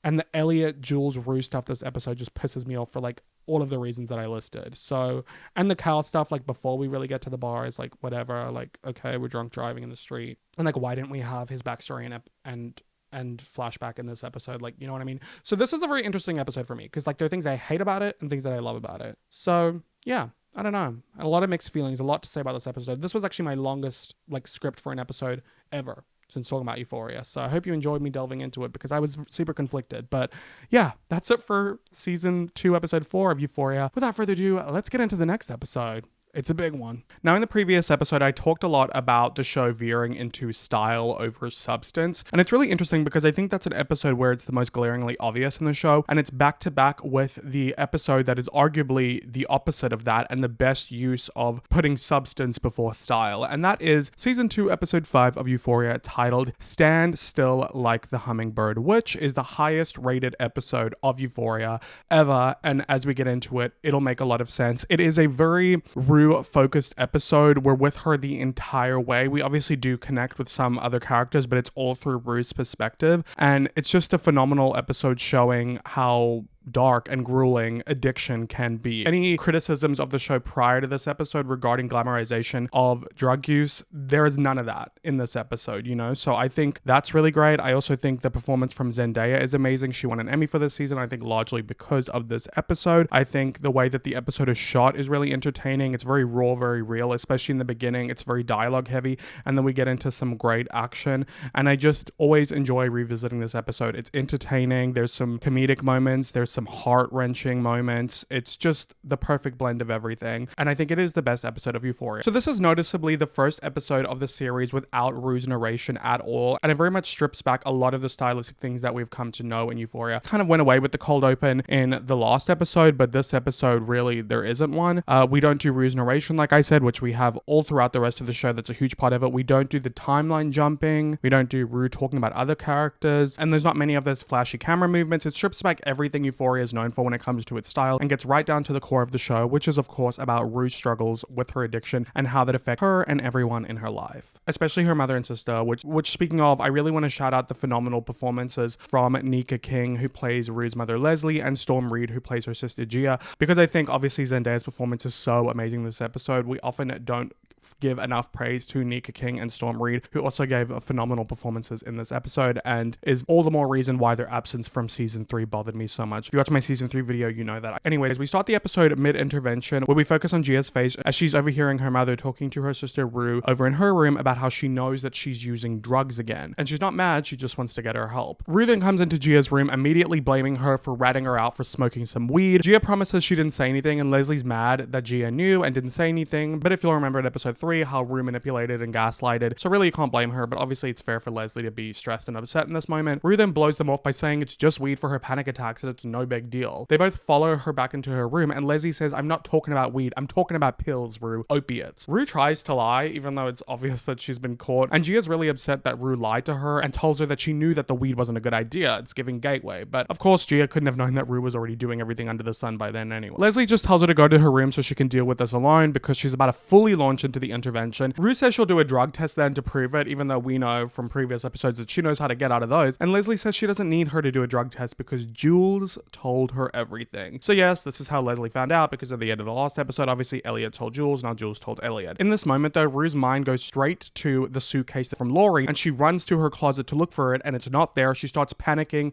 And the Elliot, Jules, Rue stuff this episode just pisses me off for like all of the reasons that I listed. So, and the Cal stuff, like before we really get to the bar is like, whatever, like, okay, we're drunk driving in the street. And like, why didn't we have his backstory and flashback in this episode? Like, you know what I mean? So this is a very interesting episode for me because like there are things I hate about it and things that I love about it. So yeah, I don't know. A lot of mixed feelings, a lot to say about this episode. This was actually my longest like script for an episode ever since talking about Euphoria. So I hope you enjoyed me delving into it because I was super conflicted. But yeah, that's it for season 2, episode 4 of Euphoria. Without further ado, let's get into the next episode. It's a big one. Now, in the previous episode, I talked a lot about the show veering into style over substance. And it's really interesting because I think that's an episode where it's the most glaringly obvious in the show. And it's back to back with the episode that is arguably the opposite of that and the best use of putting substance before style. And that is season 2, episode 5 of Euphoria, titled Stand Still Like the Hummingbird, which is the highest rated episode of Euphoria ever. And as we get into it, it'll make a lot of sense. It is a very Rue-focused episode. We're with her the entire way. We obviously do connect with some other characters, but it's all through Rue's perspective. And it's just a phenomenal episode showing how dark and grueling addiction can be. Any criticisms of the show prior to this episode regarding glamorization of drug use, there is none of that in this episode, you know? So I think that's really great. I also think the performance from Zendaya is amazing. She won an Emmy for this season, I think largely because of this episode. I think the way that the episode is shot is really entertaining. It's very raw, very real, especially in the beginning. It's very dialogue heavy, and then we get into some great action. And I just always enjoy revisiting this episode. It's entertaining. There's some comedic moments. There's some heart-wrenching moments. It's just the perfect blend of everything. And I think it is the best episode of Euphoria. So this is noticeably the first episode of the series without Rue's narration at all. And it very much strips back a lot of the stylistic things that we've come to know in Euphoria. Kind of went away with the cold open in the last episode, but this episode, really, there isn't one. We don't do Rue's narration, like I said, which we have all throughout the rest of the show. That's a huge part of it. We don't do the timeline jumping. We don't do Rue talking about other characters. And there's not many of those flashy camera movements. It strips back everything Euphoria is known for when it comes to its style and gets right down to the core of the show, which is of course about Rue's struggles with her addiction and how that affects her and everyone in her life, especially her mother and sister, which speaking of, I really want to shout out the phenomenal performances from Nika King, who plays Rue's mother Leslie, and Storm Reed, who plays her sister Gia, because I think obviously Zendaya's performance is so amazing this episode. We often don't give enough praise to Nika King and Storm Reed, who also gave phenomenal performances in this episode, and is all the more reason why their absence from season 3 bothered me so much. If you watch my season 3 video, you know that. Anyways, we start the episode mid-intervention where we focus on Gia's face as she's overhearing her mother talking to her sister Rue over in her room about how she knows that she's using drugs again. And she's not mad, she just wants to get her help. Rue then comes into Gia's room, immediately blaming her for ratting her out for smoking some weed. Gia promises she didn't say anything, and Leslie's mad that Gia knew and didn't say anything. But if you'll remember in episode 3, how Rue manipulated and gaslighted, so really you can't blame her, but obviously it's fair for Leslie to be stressed and upset in this moment. Rue then blows them off by saying it's just weed for her panic attacks and it's no big deal. They both follow her back into her room, and Leslie says, I'm not talking about weed, I'm talking about pills, Rue, opiates. Rue tries to lie, even though it's obvious that she's been caught, and Gia's really upset that Rue lied to her and tells her that she knew that the weed wasn't a good idea, it's giving gateway, but of course Gia couldn't have known that Rue was already doing everything under the sun by then anyway. Leslie just tells her to go to her room so she can deal with this alone because she's about to fully launch into the the intervention. Rue says she'll do a drug test then to prove it, even though we know from previous episodes that she knows how to get out of those. And Leslie says she doesn't need her to do a drug test because Jules told her everything. So yes, this is how Leslie found out, because at the end of the last episode, obviously Elliot told Jules, now Jules told Elliot. In this moment though, Rue's mind goes straight to the suitcase from Laurie, and she runs to her closet to look for it, and it's not there. She starts panicking,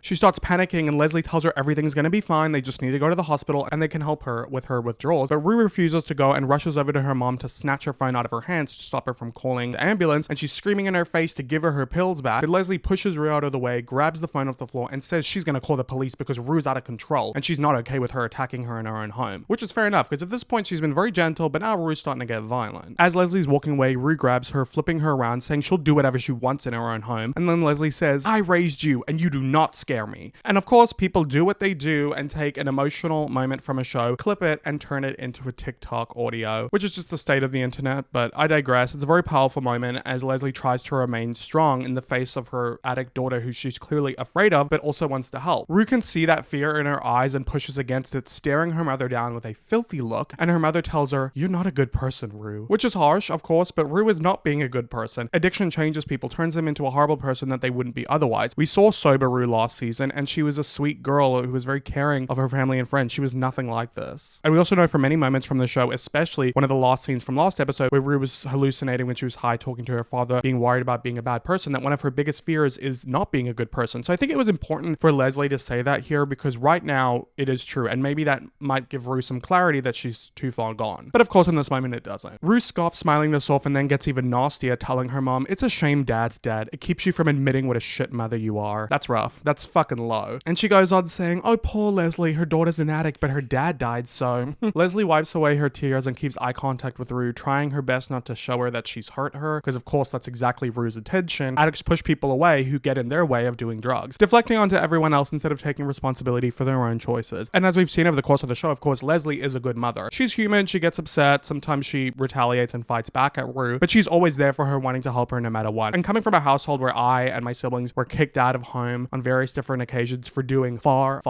and Leslie tells her everything's gonna be fine, they just need to go to the hospital and they can help her with her withdrawals. But Rue refuses to go and rushes over to her mom to snatch her phone out of her hands to stop her from calling the ambulance, and she's screaming in her face to give her pills back. But Leslie pushes Rue out of the way, grabs the phone off the floor, and says she's gonna call the police because Rue's out of control, and she's not okay with her attacking her in her own home. Which is fair enough, because at this point she's been very gentle, but now Rue's starting to get violent. As Leslie's walking away, Rue grabs her, flipping her around, saying she'll do whatever she wants in her own home, and then Leslie says, I raised you, and you do not scare me. And of course, people do what they do and take an emotional moment from a show, clip it, and turn it into a TikTok audio, which is just the state of the internet, but I digress. It's a very powerful moment as Leslie tries to remain strong in the face of her addict daughter who she's clearly afraid of, but also wants to help. Rue can see that fear in her eyes and pushes against it, staring her mother down with a filthy look, and her mother tells her, you're not a good person, Rue. Which is harsh, of course, but Rue is not being a good person. Addiction changes people, turns them into a horrible person that they wouldn't be otherwise. We saw sober Rue last season, and she was a sweet girl who was very caring of her family and friends. She was nothing like this. And we also know from many moments from the show, especially one of the last scenes from last episode where Rue was hallucinating when she was high, talking to her father, being worried about being a bad person, that one of her biggest fears is not being a good person. So I think it was important for Leslie to say that here, because right now it is true, and maybe that might give Rue some clarity that she's too far gone. But of course in this moment it doesn't. Rue scoffs, smiling this off, and then gets even nastier, telling her mom, it's a shame Dad's dead. It keeps you from admitting what a shit mother you are. That's rough. That's fucking low. And she goes on saying, oh poor Leslie, her daughter's an addict, but her dad died, so. Leslie wipes away her tears and keeps eye contact with Rue, trying her best not to show her that she's hurt her, because of course that's exactly Rue's intention. Addicts push people away who get in their way of doing drugs, deflecting onto everyone else instead of taking responsibility for their own choices. And as we've seen over the course of the show, of course, Leslie is a good mother. She's human, she gets upset, sometimes she retaliates and fights back at Rue, but she's always there for her, wanting to help her no matter what. And coming from a household where I and my siblings were kicked out of home on various different occasions for doing far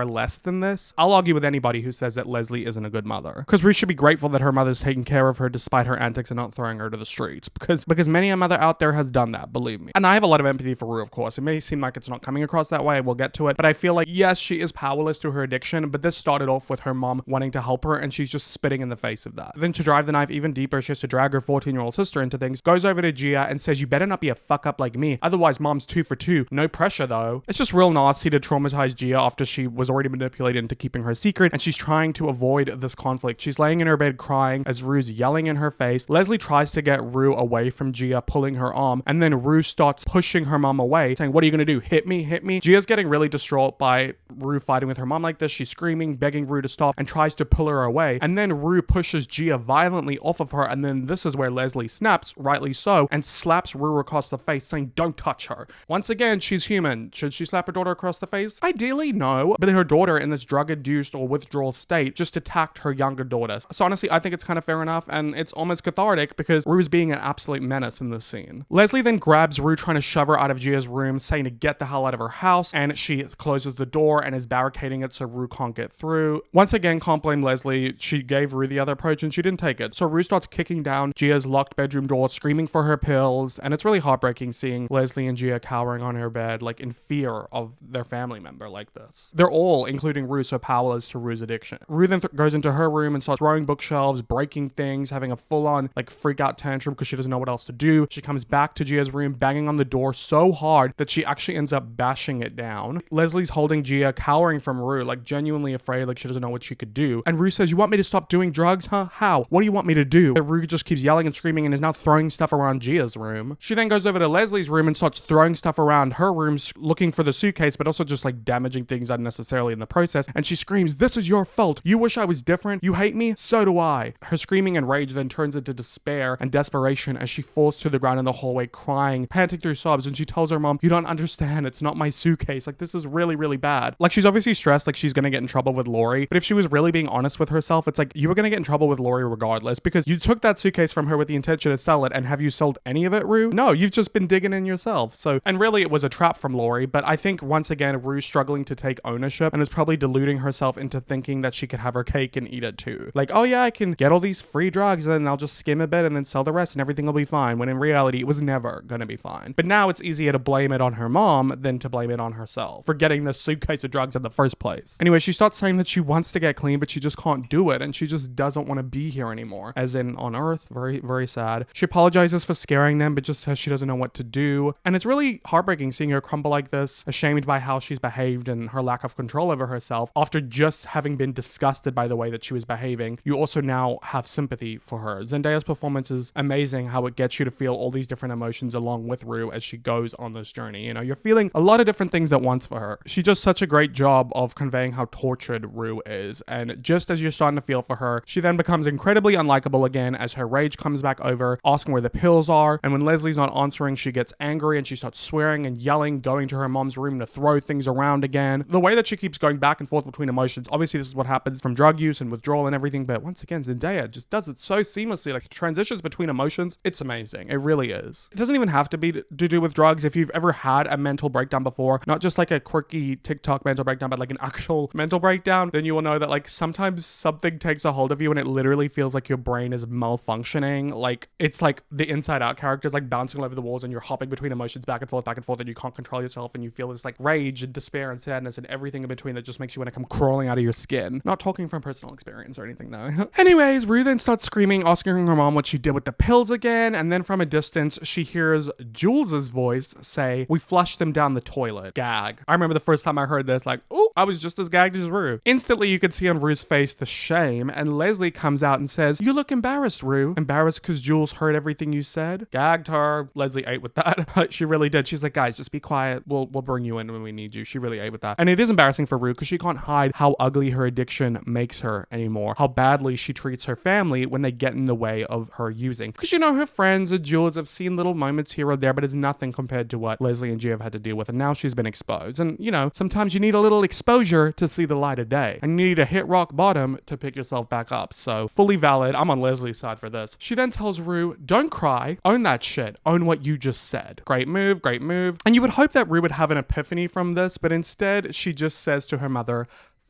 less than this, I'll argue with anybody who says that Leslie isn't a good mother. Because Rue should be grateful that her mother's taking care of her despite her antics and not throwing her to the streets. Because many a mother out there has done that, believe me. And I have a lot of empathy for Rue, of course. It may seem like it's not coming across that way, we'll get to it, but I feel like, yes, she is powerless to her addiction, but this started off with her mom wanting to help her, and she's just spitting in the face of that. Then to drive the knife even deeper, she has to drag her 14-year-old sister into things, goes over to Gia and says, you better not be a fuck up like me, otherwise mom's 2 for 2. No pressure though. It's just real nasty to traumatize Gia after she was already manipulated into keeping her secret, and she's trying to avoid this conflict. She's laying in her bed crying as Rue's yelling in her face. Leslie tries to get Rue away from Gia, pulling her arm, and then Rue starts pushing her mom away, saying, what are you gonna do? Hit me? Hit me? Gia's getting really distraught by Rue fighting with her mom like this. She's screaming, begging Rue to stop, and tries to pull her away. And then Rue pushes Gia violently off of her, and then this is where Leslie snaps, rightly so, and slaps Rue across the face, saying, don't touch her. Once again, she's human. Should she slap her daughter across the face? Ideally, no. But her daughter, in this drug-induced or withdrawal state, just attacked her younger daughter. So honestly, I think it's kind of fair enough, and it's almost cathartic because Rue's being an absolute menace in this scene. Leslie then grabs Rue, trying to shove her out of Gia's room, saying to get the hell out of her house, and she closes the door and is barricading it so Rue can't get through. Once again, can't blame Leslie. She gave Rue the other approach and she didn't take it. So Rue starts kicking down Gia's locked bedroom door, screaming for her pills, and it's really heartbreaking seeing Leslie and Gia cowering on her bed, like in fear of their family member like this. They're all, including Rue, so powerless to Rue's addiction. Rue then goes into her room and starts throwing bookshelves, breaking things, having a full-on like freak out tantrum because she doesn't know what else to do. She comes back to Gia's room, banging on the door so hard that she actually ends up bashing it down. Leslie's holding Gia, cowering from Rue, like genuinely afraid, like she doesn't know what she could do. And Rue says, you want me to stop doing drugs, huh? How? What do you want me to do? And Rue just keeps yelling and screaming and is now throwing stuff around Gia's room. She then goes over to Leslie's room and starts throwing stuff around her room, looking for the suitcase, but also just like damaging things unnecessarily in the process. And she screams, this is your fault. You wish I was different? You hate me? So do I. Her screaming and rage then turns into despair and desperation as she falls to the ground in the hallway, crying, panting through sobs, and she tells her mom, you don't understand, it's not my suitcase. Like, this is really, really bad. Like, she's obviously stressed, like she's gonna get in trouble with Laurie, but if she was really being honest with herself, it's like, you were gonna get in trouble with Laurie regardless, because you took that suitcase from her with the intention to sell it, and have you sold any of it, Rue? No, you've just been digging in yourself. So, and really it was a trap from Laurie, but I think once again, Rue's struggling to take ownership and is probably deluding herself into thinking that she could have her cake and eat it too. Like, oh yeah, I can get all these free drugs and then I'll just skim a bit and then sell the rest and everything will be fine, when in reality it was never gonna be fine. But now it's easier to blame it on her mom than to blame it on herself for getting the suitcase of drugs in the first place. Anyway, she starts saying that she wants to get clean, but she just can't do it, and she just doesn't want to be here anymore, as in on Earth. Very, very sad. She apologizes for scaring them, but just says she doesn't know what to do. And it's really heartbreaking seeing her crumble like this, ashamed by how she's behaved and her lack of control over herself. After just having been disgusted by the way that she was behaving, you also now have sympathy for her. Zendaya's performance is amazing, how it gets you to feel all these different emotions along with Rue as she goes on this journey. You know, you're feeling a lot of different things at once for her. She does such a great job of conveying how tortured Rue is, and just as you're starting to feel for her, she then becomes incredibly unlikable again as her rage comes back over, asking where the pills are, and when Leslie's not answering, she gets angry and she starts swearing and yelling, going to her mom's room to throw things around again. The way that she keeps going back and forth between emotions, obviously this is what happens from drug use and withdrawal and everything, but once again, Zendaya just does it so seamlessly, like transitions between emotions. It's amazing. It really is. It doesn't even have to be to do with drugs. If you've ever had a mental breakdown before, not just like a quirky TikTok mental breakdown, but like an actual mental breakdown, then you will know that like sometimes something takes a hold of you and it literally feels like your brain is malfunctioning. Like it's like the Inside Out characters like bouncing all over the walls and you're hopping between emotions back and forth, and you can't control yourself and you feel this like rage and despair and sadness and everything in between that just makes you want to come crawling out of your skin. Not talking from personal experience or anything though. Anyways, Rue then starts screaming, asking her mom what she did with the pills again, and then from a distance she hears Jules's voice say, "We flushed them down the toilet." Gag. I remember the first time I heard this, like, oh, I was just as gagged as Rue. Instantly you could see on Rue's face the shame, and Leslie comes out and says, "You look embarrassed, Rue." Embarrassed because Jules heard everything you said? Gagged her. Leslie ate with that. She really did. She's like, guys, just be quiet. We'll bring you in when we need you. She really ate with that. And it is embarrassing for Rue because she can't hide how ugly her addiction makes her anymore. How badly she treats her family when they get in the way of her using. Because, you know, her friends and Jules have seen little moments here or there, but it's nothing compared to what Leslie and Gia have had to deal with. And now she's been exposed. And, you know, sometimes you need a little exposure to see the light of day. And you need to hit rock bottom to pick yourself back up. So, fully valid. I'm on Leslie's side for this. She then tells Rue, don't cry. Own that shit. Own what you just said. Great move. Great move. And you would hope that Rue would have an epiphany from this, but instead she just says to her mother,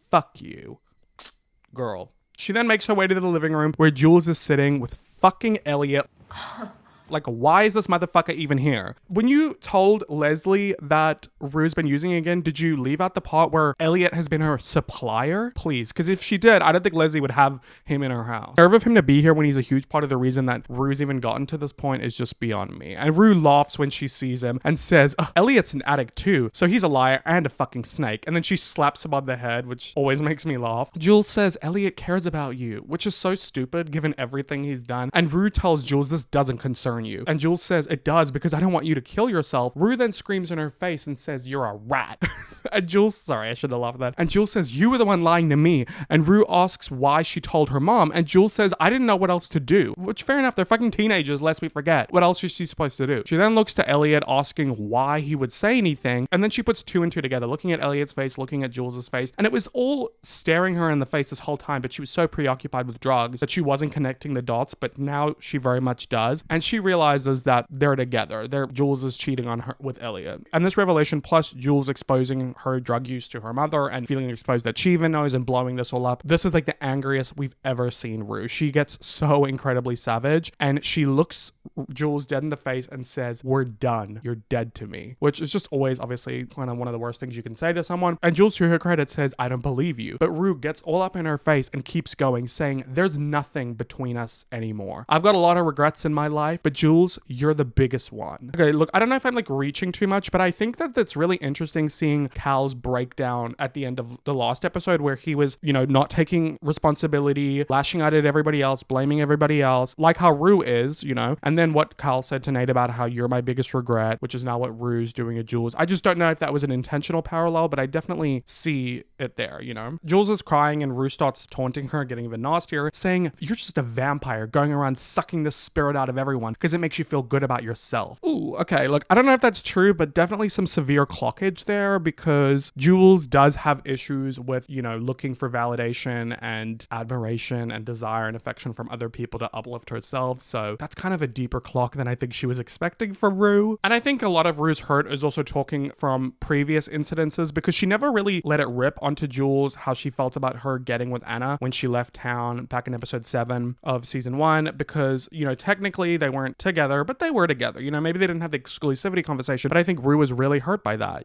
fuck you, girl. She then makes her way to the living room where Jules is sitting with fucking Elliot. Like, why is this motherfucker even here? When you told Leslie that Rue's been using it again, did you leave out the part where Elliot has been her supplier? Please, because if she did, I don't think Leslie would have him in her house. The nerve of him to be here when he's a huge part of the reason that Rue's even gotten to this point is just beyond me. And Rue laughs when she sees him and says, Elliot's an addict too, so he's a liar and a fucking snake. And then she slaps him on the head, which always makes me laugh. Jules says, Elliot cares about you, which is so stupid given everything he's done. And Rue tells Jules this doesn't concern you. And Jules says, it does, because I don't want you to kill yourself. Rue then screams in her face and says, you're a rat. And Jules, sorry, I should have laughed at that. And Jules says, you were the one lying to me. And Rue asks why she told her mom. And Jules says, I didn't know what else to do. Which, fair enough, they're fucking teenagers, lest we forget. What else is she supposed to do? She then looks to Elliot, asking why he would say anything. And then she puts two and two together, looking at Elliot's face, looking at Jules's face. And it was all staring her in the face this whole time, but she was so preoccupied with drugs that she wasn't connecting the dots, but now she very much does. And she realizes that they're together. Jules is cheating on her with Elliot. And this revelation, plus Jules exposing her drug use to her mother and feeling exposed that she even knows and blowing this all up. This is like the angriest we've ever seen Rue. She gets so incredibly savage and she looks Jules dead in the face and says, we're done. You're dead to me. Which is just always obviously kind of one of the worst things you can say to someone. And Jules, to her credit, says, I don't believe you. But Rue gets all up in her face and keeps going, saying, there's nothing between us anymore. I've got a lot of regrets in my life, but Jules, you're the biggest one. Okay, look, I don't know if I'm like reaching too much, but I think that that's really interesting seeing Cal's breakdown at the end of the last episode where he was, you know, not taking responsibility, lashing out at everybody else, blaming everybody else, like how Rue is, you know, and then what Cal said to Nate about how you're my biggest regret, which is now what Rue's doing to Jules. I just don't know if that was an intentional parallel, but I definitely see it there, you know. Jules is crying and Rue starts taunting her, getting even nastier, saying, you're just a vampire going around sucking the spirit out of everyone. because it makes you feel good about yourself. Ooh, okay. Look, I don't know if that's true, but definitely some severe clockage there, because Jules does have issues with, looking for validation and admiration and desire and affection from other people to uplift herself. So that's kind of a deeper clock than I think she was expecting from Rue. And I think a lot of Rue's hurt is also talking from previous incidences, because she never really let it rip onto Jules how she felt about her getting with Anna when she left town back in episode 7 of season 1, because, technically they weren't together, but they were together. Maybe they didn't have the exclusivity conversation, but I think Rue was really hurt by that.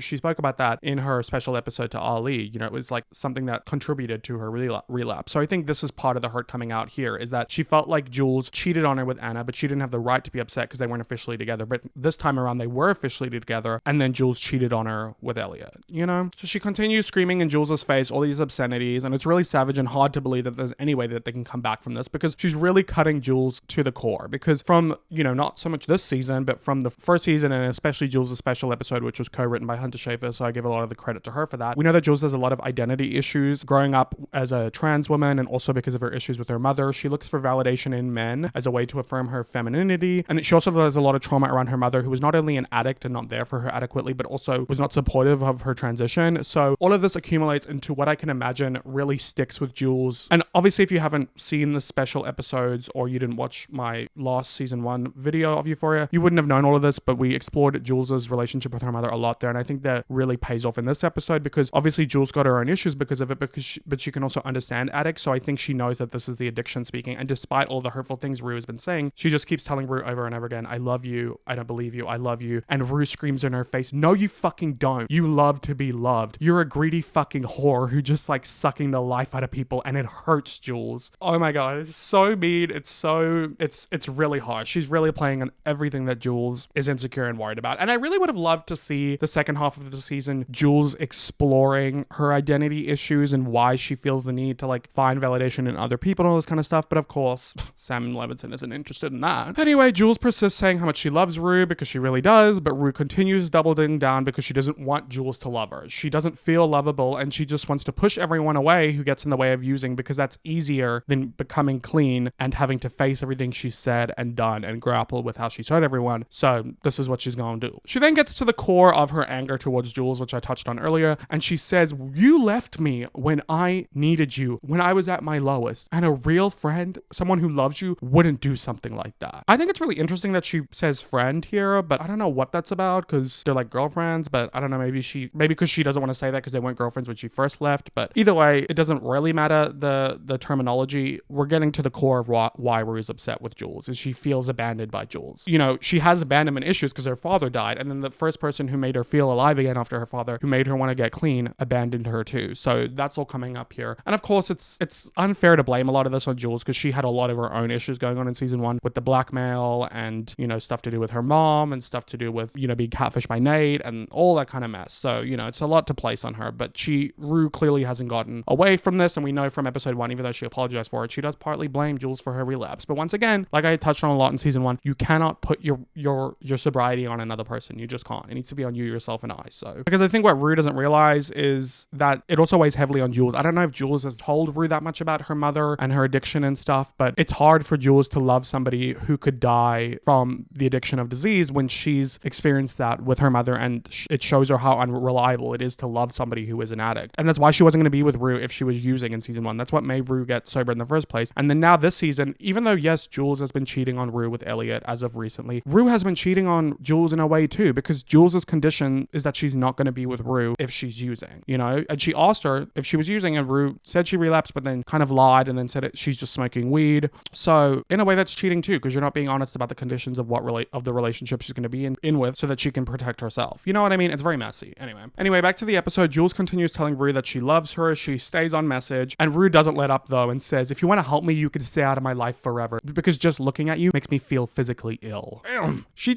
She spoke about that in her special episode to Ali. It was like something that contributed to her relapse. So I think this is part of the hurt coming out here, is that she felt like Jules cheated on her with Anna, but she didn't have the right to be upset because they weren't officially together. But this time around, they were officially together, and then Jules cheated on her with Elliot, So she continues screaming in Jules's face all these obscenities, and it's really savage and hard to believe that there's any way that they can come back from this, because she's really cutting Jules to the core. Because from, not so much this season, but from the first season, and especially Jules' special episode, which was co-written by Hunter Schafer, so I give a lot of the credit to her for that. We know that Jules has a lot of identity issues growing up as a trans woman, and also because of her issues with her mother. She looks for validation in men as a way to affirm her femininity, and she also has a lot of trauma around her mother, who was not only an addict and not there for her adequately, but also was not supportive of her transition. So all of this accumulates into what I can imagine really sticks with Jules. And obviously, if you haven't seen the special episodes, or you didn't watch my last season 1 video of Euphoria, you wouldn't have known all of this, but we explored Jules's relationship with her mother a lot there, and I think that really pays off in this episode, because obviously Jules got her own issues because of it, but she can also understand addicts, so I think she knows that this is the addiction speaking, and despite all the hurtful things Rue has been saying, she just keeps telling Rue over and over again, I love you, I don't believe you, I love you, and Rue screams in her face, no you fucking don't, you love to be loved, you're a greedy fucking whore who just like sucking the life out of people, and it hurts Jules. Oh my god, it's so mean, it's really harsh. She's really playing on everything that Jules is insecure and worried about, and I really would have loved to see the second half of the season Jules exploring her identity issues and why she feels the need to like find validation in other people and all this kind of stuff, but of course Sam Levinson isn't interested in that. Anyway, Jules persists saying how much she loves Rue, because she really does, but Rue continues doubling down because she doesn't want Jules to love her. She doesn't feel lovable, and she just wants to push everyone away who gets in the way of using, because that's easier than becoming clean and having to face everything she's said and done and grapple with how she's hurt everyone. So this is what she's going to do. She then gets to the core of her anger towards Jules, which I touched on earlier, and she says, you left me when I needed you, when I was at my lowest, and a real friend, someone who loves you, wouldn't do something like that. I think it's really interesting that she says friend here, but I don't know what that's about, because they're like girlfriends, but I don't know, maybe because she doesn't want to say that because they weren't girlfriends when she first left, but either way, it doesn't really matter the terminology. We're getting to the core of why Rue is upset with Jules, is she feels abandoned by Jules. She has abandonment issues because her father died, and then the first person who made her feel alive again after her father, who made her want to get clean, abandoned her too. So that's all coming up here. And of course, it's unfair to blame a lot of this on Jules, because she had a lot of her own issues going on in season 1 with the blackmail and, stuff to do with her mom and stuff to do with, being catfished by Nate and all that kind of mess. So, it's a lot to place on her, but Rue clearly hasn't gotten away from this. And we know from episode 1, even though she apologized for it, she does partly blame Jules for her relapse. But once again, like I touched on a lot in season 1, you cannot put your sobriety on another person. You just can't. It needs to be on you, yourself, and I. So, because I think what Rue doesn't realize is that it also weighs heavily on Jules. I don't know if Jules has told Rue that much about her mother and her addiction and stuff, but it's hard for Jules to love somebody who could die from the addiction of disease when she's experienced that with her mother, and it shows her how unreliable it is to love somebody who is an addict. And that's why she wasn't going to be with Rue if she was using in season 1. That's what made Rue get sober in the first place. And then now this season, even though yes, Jules has been cheating on Rue with Elliot as of recently, Rue has been cheating on Jules in a way too, because Jules's condition is that she's not going to be with Rue if she's using, and she asked her if she was using, and Rue said she relapsed, but then kind of lied and then said she's just smoking weed. So in a way, that's cheating too, because you're not being honest about the conditions of of the relationship she's going to be in with, so that she can protect herself. You know what I mean? It's very messy. Anyway, back to the episode. Jules continues telling Rue that she loves her. She stays on message, and Rue doesn't let up though, and says, if you want to help me, you can stay out of my life forever, because just looking at you makes me feel physically ill.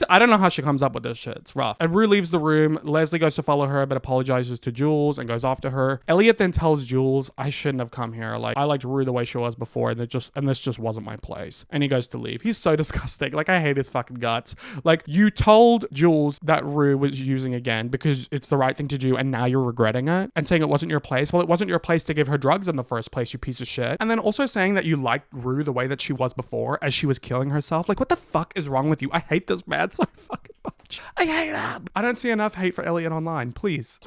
I don't know how she comes up with this shit. It's rough. And Rue leaves the room. Leslie goes to follow her, but apologizes to Jules and goes off to her. Elliot then tells Jules, I shouldn't have come here. Like, I liked Rue the way she was before, and this just wasn't my place. And he goes to leave. He's so disgusting. Like, I hate his fucking guts. Like, you told Jules that Rue was using again because it's the right thing to do, and now you're regretting it and saying it wasn't your place. Well, it wasn't your place to give her drugs in the first place, you piece of shit. And then also saying that you liked Rue the way that she was before, as she was killing herself. Like, what the fuck is wrong with you? I hate this man so fucking much. I hate him. I don't see enough hate for Elliot online. Please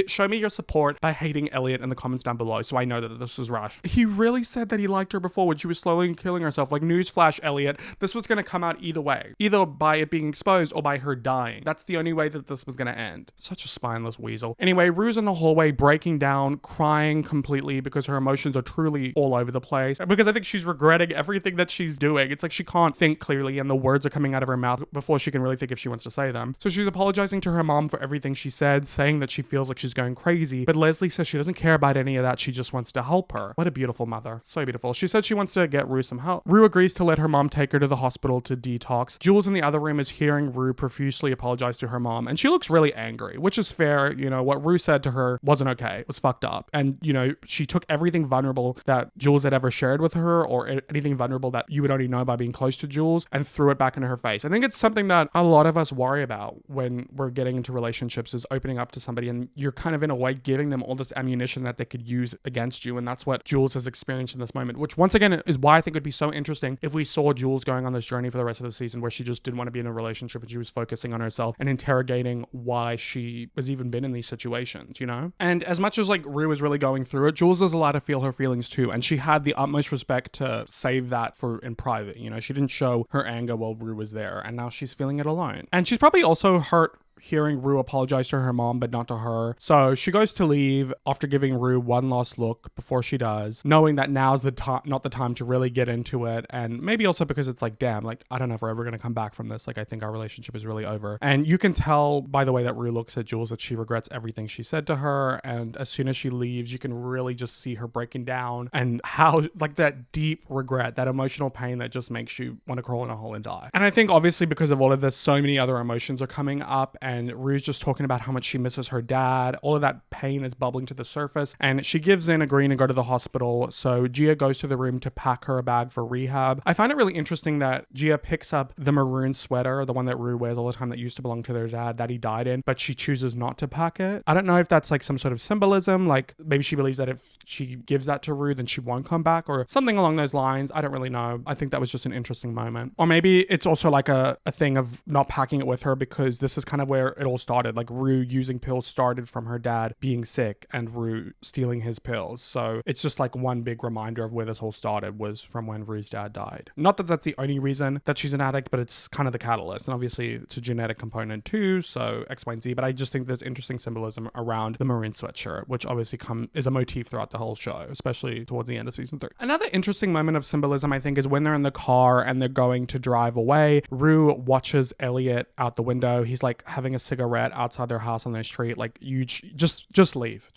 show me your support by hating Elliot in the comments down below so I know that this is rash. He really said that he liked her before when she was slowly killing herself. Like, newsflash, Elliot, this was going to come out either way. Either by it being exposed or by her dying. That's the only way that this was going to end. Such a spineless weasel. Anyway, Rue's in the hallway breaking down, crying completely because her emotions are truly all over the place. Because I think she's regretting everything that she's doing. It's like she can't think clearly and the words are coming out of her mouth before she can really think if she wants to say them. So she's apologizing to her mom for everything she said, saying that she feels like she's going crazy. But Leslie says she doesn't care about any of that. She just wants to help her. What a beautiful mother. So beautiful. She said she wants to get Rue some help. Rue agrees to let her mom take her to the hospital to detox. Jules in the other room is hearing Rue profusely apologize to her mom, and she looks really angry, which is fair. You know, what Rue said to her wasn't okay. It was fucked up. And, you know, she took everything vulnerable that Jules had ever shared with her, or anything vulnerable that you would only know by being close to Jules, and threw it back into her face. I think it's something that a lot of us worry about when we're getting into relationships, is opening up to somebody and you're kind of in a way giving them all this ammunition that they could use against you. And that's what Jules has experienced in this moment, which once again is why I think it would be so interesting if we saw Jules going on this journey for the rest of the season where she just didn't want to be in a relationship and she was focusing on herself and interrogating why she has even been in these situations, you know? And as much as like Rue is really going through it, Jules is allowed to feel her feelings too. And she had the utmost respect to save that for in private. You know, she didn't show her anger while Rue was there, and now she's feeling it alone. And she's probably also hurt hearing Rue apologize to her mom, but not to her. So she goes to leave after giving Rue one last look before she does, knowing that now's the time, not the time to really get into it. And maybe also because it's like, damn, like, I don't know if we're ever going to come back from this. Like, I think our relationship is really over. And you can tell by the way that Rue looks at Jules that she regrets everything she said to her. And as soon as she leaves, you can really just see her breaking down, and how like that deep regret, that emotional pain that just makes you want to crawl in a hole and die. And I think obviously because of all of this, so many other emotions are coming up, and Rue's just talking about how much she misses her dad. All of that pain is bubbling to the surface, and she gives in, agreeing to go to the hospital. So Gia goes to the room to pack her a bag for rehab. I find it really interesting that Gia picks up the maroon sweater, the one that Rue wears all the time that used to belong to their dad that he died in, but she chooses not to pack it. I don't know if that's like some sort of symbolism, like maybe she believes that if she gives that to Rue, then she won't come back, or something along those lines. I don't really know. I think that was just an interesting moment. Or maybe it's also like a thing of not packing it with her because this is kind of where it all started. Like Rue using pills started from her dad being sick and Rue stealing his pills. So it's just like one big reminder of where this all started was from when Rue's dad died. Not that that's the only reason that she's an addict, but it's kind of the catalyst. And obviously it's a genetic component too, so X, Y, and Z. But I just think there's interesting symbolism around the maroon sweatshirt, which obviously is a motif throughout the whole show, especially towards the end of season 3. Another interesting moment of symbolism, I think, is when they're in the car and they're going to drive away. Rue watches Elliot out the window. He's like having a cigarette outside their house on their street. Like, you just leave.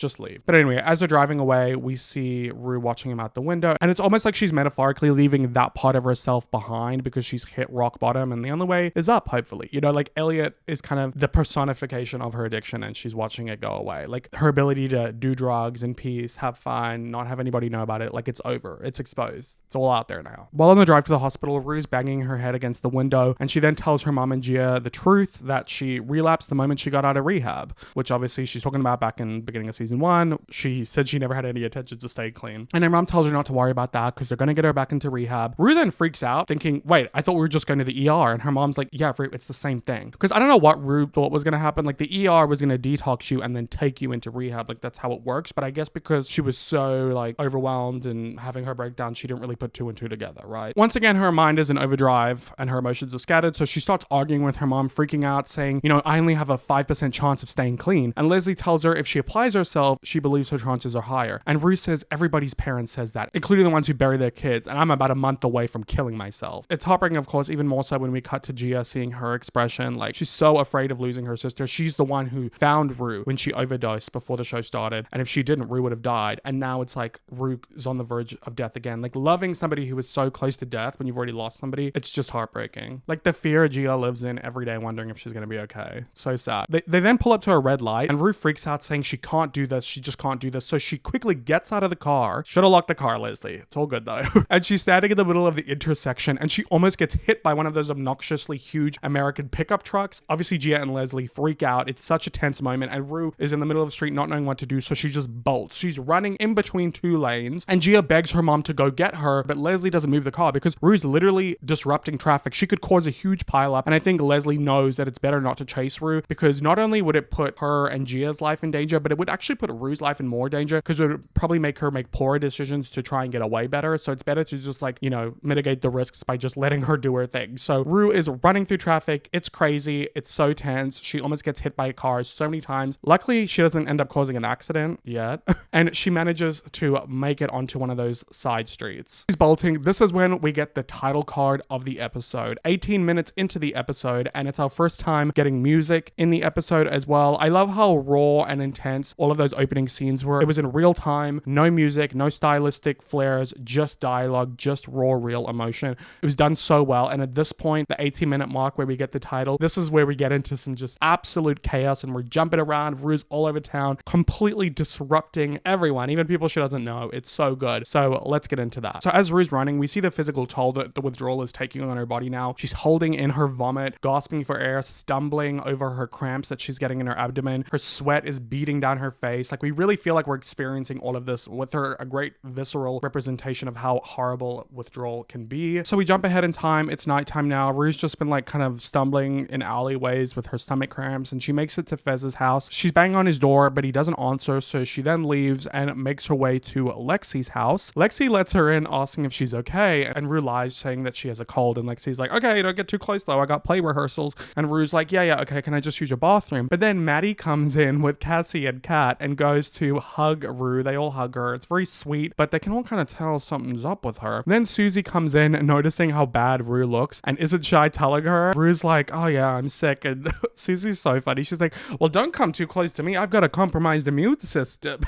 But anyway, as they're driving away, we see Rue watching him out the window, and it's almost like she's metaphorically leaving that part of herself behind because she's hit rock bottom and the only way is up, hopefully. You know, like Elliot is kind of the personification of her addiction, and she's watching it go away. Like her ability to do drugs in peace, have fun, not have anybody know about it, like it's over. It's exposed. It's all out there now. While on the drive to the hospital, Rue's banging her head against the window, and she then tells her mom and Gia the truth that she relapsed the moment she got out of rehab, which obviously she's talking about back in the beginning of season 1. She said she never had any intention to stay clean. And her mom tells her not to worry about that because they're going to get her back into rehab. Rue then freaks out thinking, wait, I thought we were just going to the ER. And her mom's like, yeah, Rue, it's the same thing. Because I don't know what Rue thought was going to happen. Like the ER was going to detox you and then take you into rehab. Like that's how it works. But I guess because she was so like overwhelmed and having her breakdown, she didn't really put 2 and 2 together, right? Once again, her mind is in overdrive and her emotions are scattered. So she starts arguing with her mom, freaking out, saying, you know, I only have a 5% chance of staying clean. And Leslie tells her if she applies herself, she believes her chances are higher. And Rue says everybody's parents says that, including the ones who bury their kids. And I'm about a month away from killing myself. It's heartbreaking, of course, even more so when we cut to Gia seeing her expression. Like she's so afraid of losing her sister. She's the one who found Rue when she overdosed before the show started. And if she didn't, Rue would have died. And now it's like Rue is on the verge of death again. Like loving somebody who is so close to death when you've already lost somebody, it's just heartbreaking. Like the fear Gia lives in every day, wondering if she's going to be okay. day. So sad. They then pull up to a red light and Rue freaks out saying she can't do this. She just can't do this. So she quickly gets out of the car. Should have locked the car, Leslie. It's all good though. And she's standing in the middle of the intersection and she almost gets hit by one of those obnoxiously huge American pickup trucks. Obviously, Gia and Leslie freak out. It's such a tense moment and Rue is in the middle of the street not knowing what to do. So she just bolts. She's running in between two lanes and Gia begs her mom to go get her, but Leslie doesn't move the car because Rue's literally disrupting traffic. She could cause a huge pileup. And I think Leslie knows that it's better not to chase Rue because not only would it put her and Gia's life in danger, but it would actually put Rue's life in more danger because it would probably make her make poorer decisions to try and get away better. So it's better to just like, mitigate the risks by just letting her do her thing. So Rue is running through traffic. It's crazy. It's so tense. She almost gets hit by cars so many times. Luckily, she doesn't end up causing an accident yet. And she manages to make it onto one of those side streets. She's bolting. This is when we get the title card of the episode. 18 minutes into the episode, and it's our first time getting music in the episode as well. I love how raw and intense all of those opening scenes were. It was in real time, no music, no stylistic flares, just dialogue, just raw, real emotion. It was done so well. And at this point, the 18-minute mark where we get the title, this is where we get into some just absolute chaos and we're jumping around, Rue's all over town, completely disrupting everyone, even people she doesn't know. It's so good. So let's get into that. So as Rue's running, we see the physical toll that the withdrawal is taking on her body now. She's holding in her vomit, gasping for air, stumbling over her cramps that she's getting in her abdomen. Her sweat is beating down her face. Like we really feel like we're experiencing all of this with her, a great visceral representation of how horrible withdrawal can be. So we jump ahead in time. It's nighttime now. Rue's just been like kind of stumbling in alleyways with her stomach cramps and she makes it to Fez's house. She's banging on his door, but he doesn't answer. So she then leaves and makes her way to Lexi's house. Lexi lets her in asking if she's okay. And Rue lies saying that she has a cold. And Lexi's like, okay, don't get too close though. I got play rehearsals. And Rue's like, yeah, okay. Can I just use your bathroom? But then Maddy comes in with Cassie and Kat and goes to hug Rue. They all hug her. It's very sweet, but they can all kind of tell something's up with her. Then Susie comes in noticing how bad Rue looks and isn't shy telling her. Rue's like, oh yeah, I'm sick. And Susie's so funny. She's like, well, don't come too close to me. I've got a compromised immune system.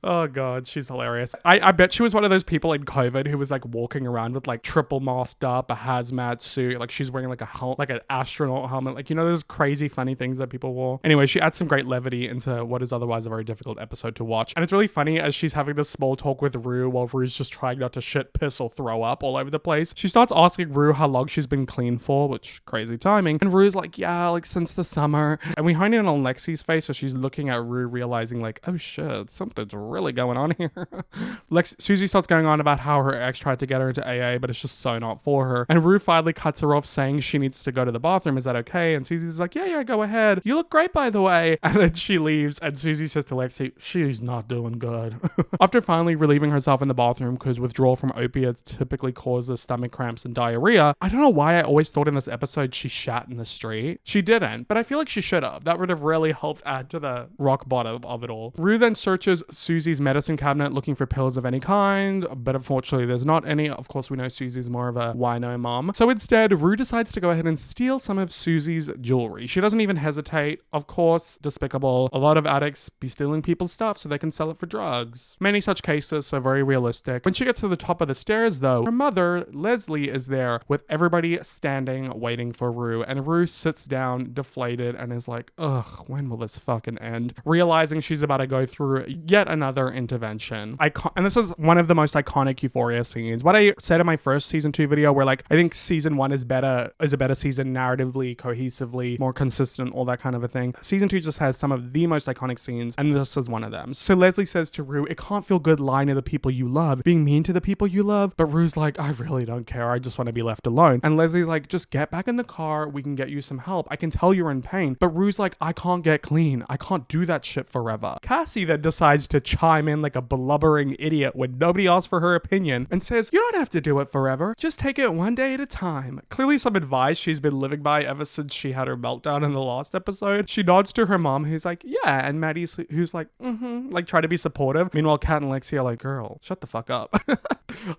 Oh God, she's hilarious. I bet she was one of those people in COVID who was like walking around with like triple masked up, a hazmat suit. Like she's wearing like a helmet, like an astronaut helmet. Like, those crazy funny things that people wore. Anyway, she adds some great levity into what is otherwise a very difficult episode to watch. And it's really funny as she's having this small talk with Rue while Rue's just trying not to shit, piss, or throw up all over the place. She starts asking Rue how long she's been clean for, which crazy timing. And Rue's like, yeah, like since the summer. And we hone in on Lexi's face as she's looking at Rue, realizing like, oh shit, something's really going on here. Susie starts going on about how her ex tried to get her into AA, but it's just so not for her. And Rue finally cuts her off saying she needs to go to the bathroom. Is that okay? And Susie's like, yeah, go ahead. You look great, by the way. And then she leaves and Susie says to Lexi, she's not doing good. After finally relieving herself in the bathroom because withdrawal from opiates typically causes stomach cramps and diarrhea, I don't know why I always thought in this episode she shat in the street. She didn't, but I feel like she should have. That would have really helped add to the rock bottom of it all. Rue then searches Susie's medicine cabinet looking for pills of any kind, but unfortunately there's not any. Of course, we know Susie's more of a wino mom. So instead, Rue decides to go ahead and steal some of Susie's jewelry. She doesn't even hesitate. Of course, despicable. A lot of addicts be stealing people's stuff so they can sell it for drugs. Many such cases, so very realistic. When she gets to the top of the stairs though, her mother, Leslie, is there with everybody standing waiting for Rue. And Rue sits down deflated and is like, ugh, when will this fucking end? Realizing she's about to go through yet another intervention. And this is one of the most iconic Euphoria scenes. What I said in my first season 2 video where like, I think season 1 is a better season narratively, cohesively, more consistent, all that kind of a thing. Season 2 just has some of the most iconic scenes and this is one of them. So Leslie says to Rue, it can't feel good lying to the people you love, being mean to the people you love. But Rue's like, I really don't care. I just want to be left alone. And Leslie's like, just get back in the car. We can get you some help. I can tell you're in pain. But Rue's like, I can't get clean. I can't do that shit forever. Cassie then decides to chime in like a blubbering idiot when nobody asked for her opinion and says, you don't have to do it forever. Just take it one day at a time. Clearly some advice she's been living by ever since she had her meltdown in the last episode. She nods to her mom who's like, yeah. And Maddie's who's like, like try to be supportive. Meanwhile, Kat and Lexi are like, girl, shut the fuck up.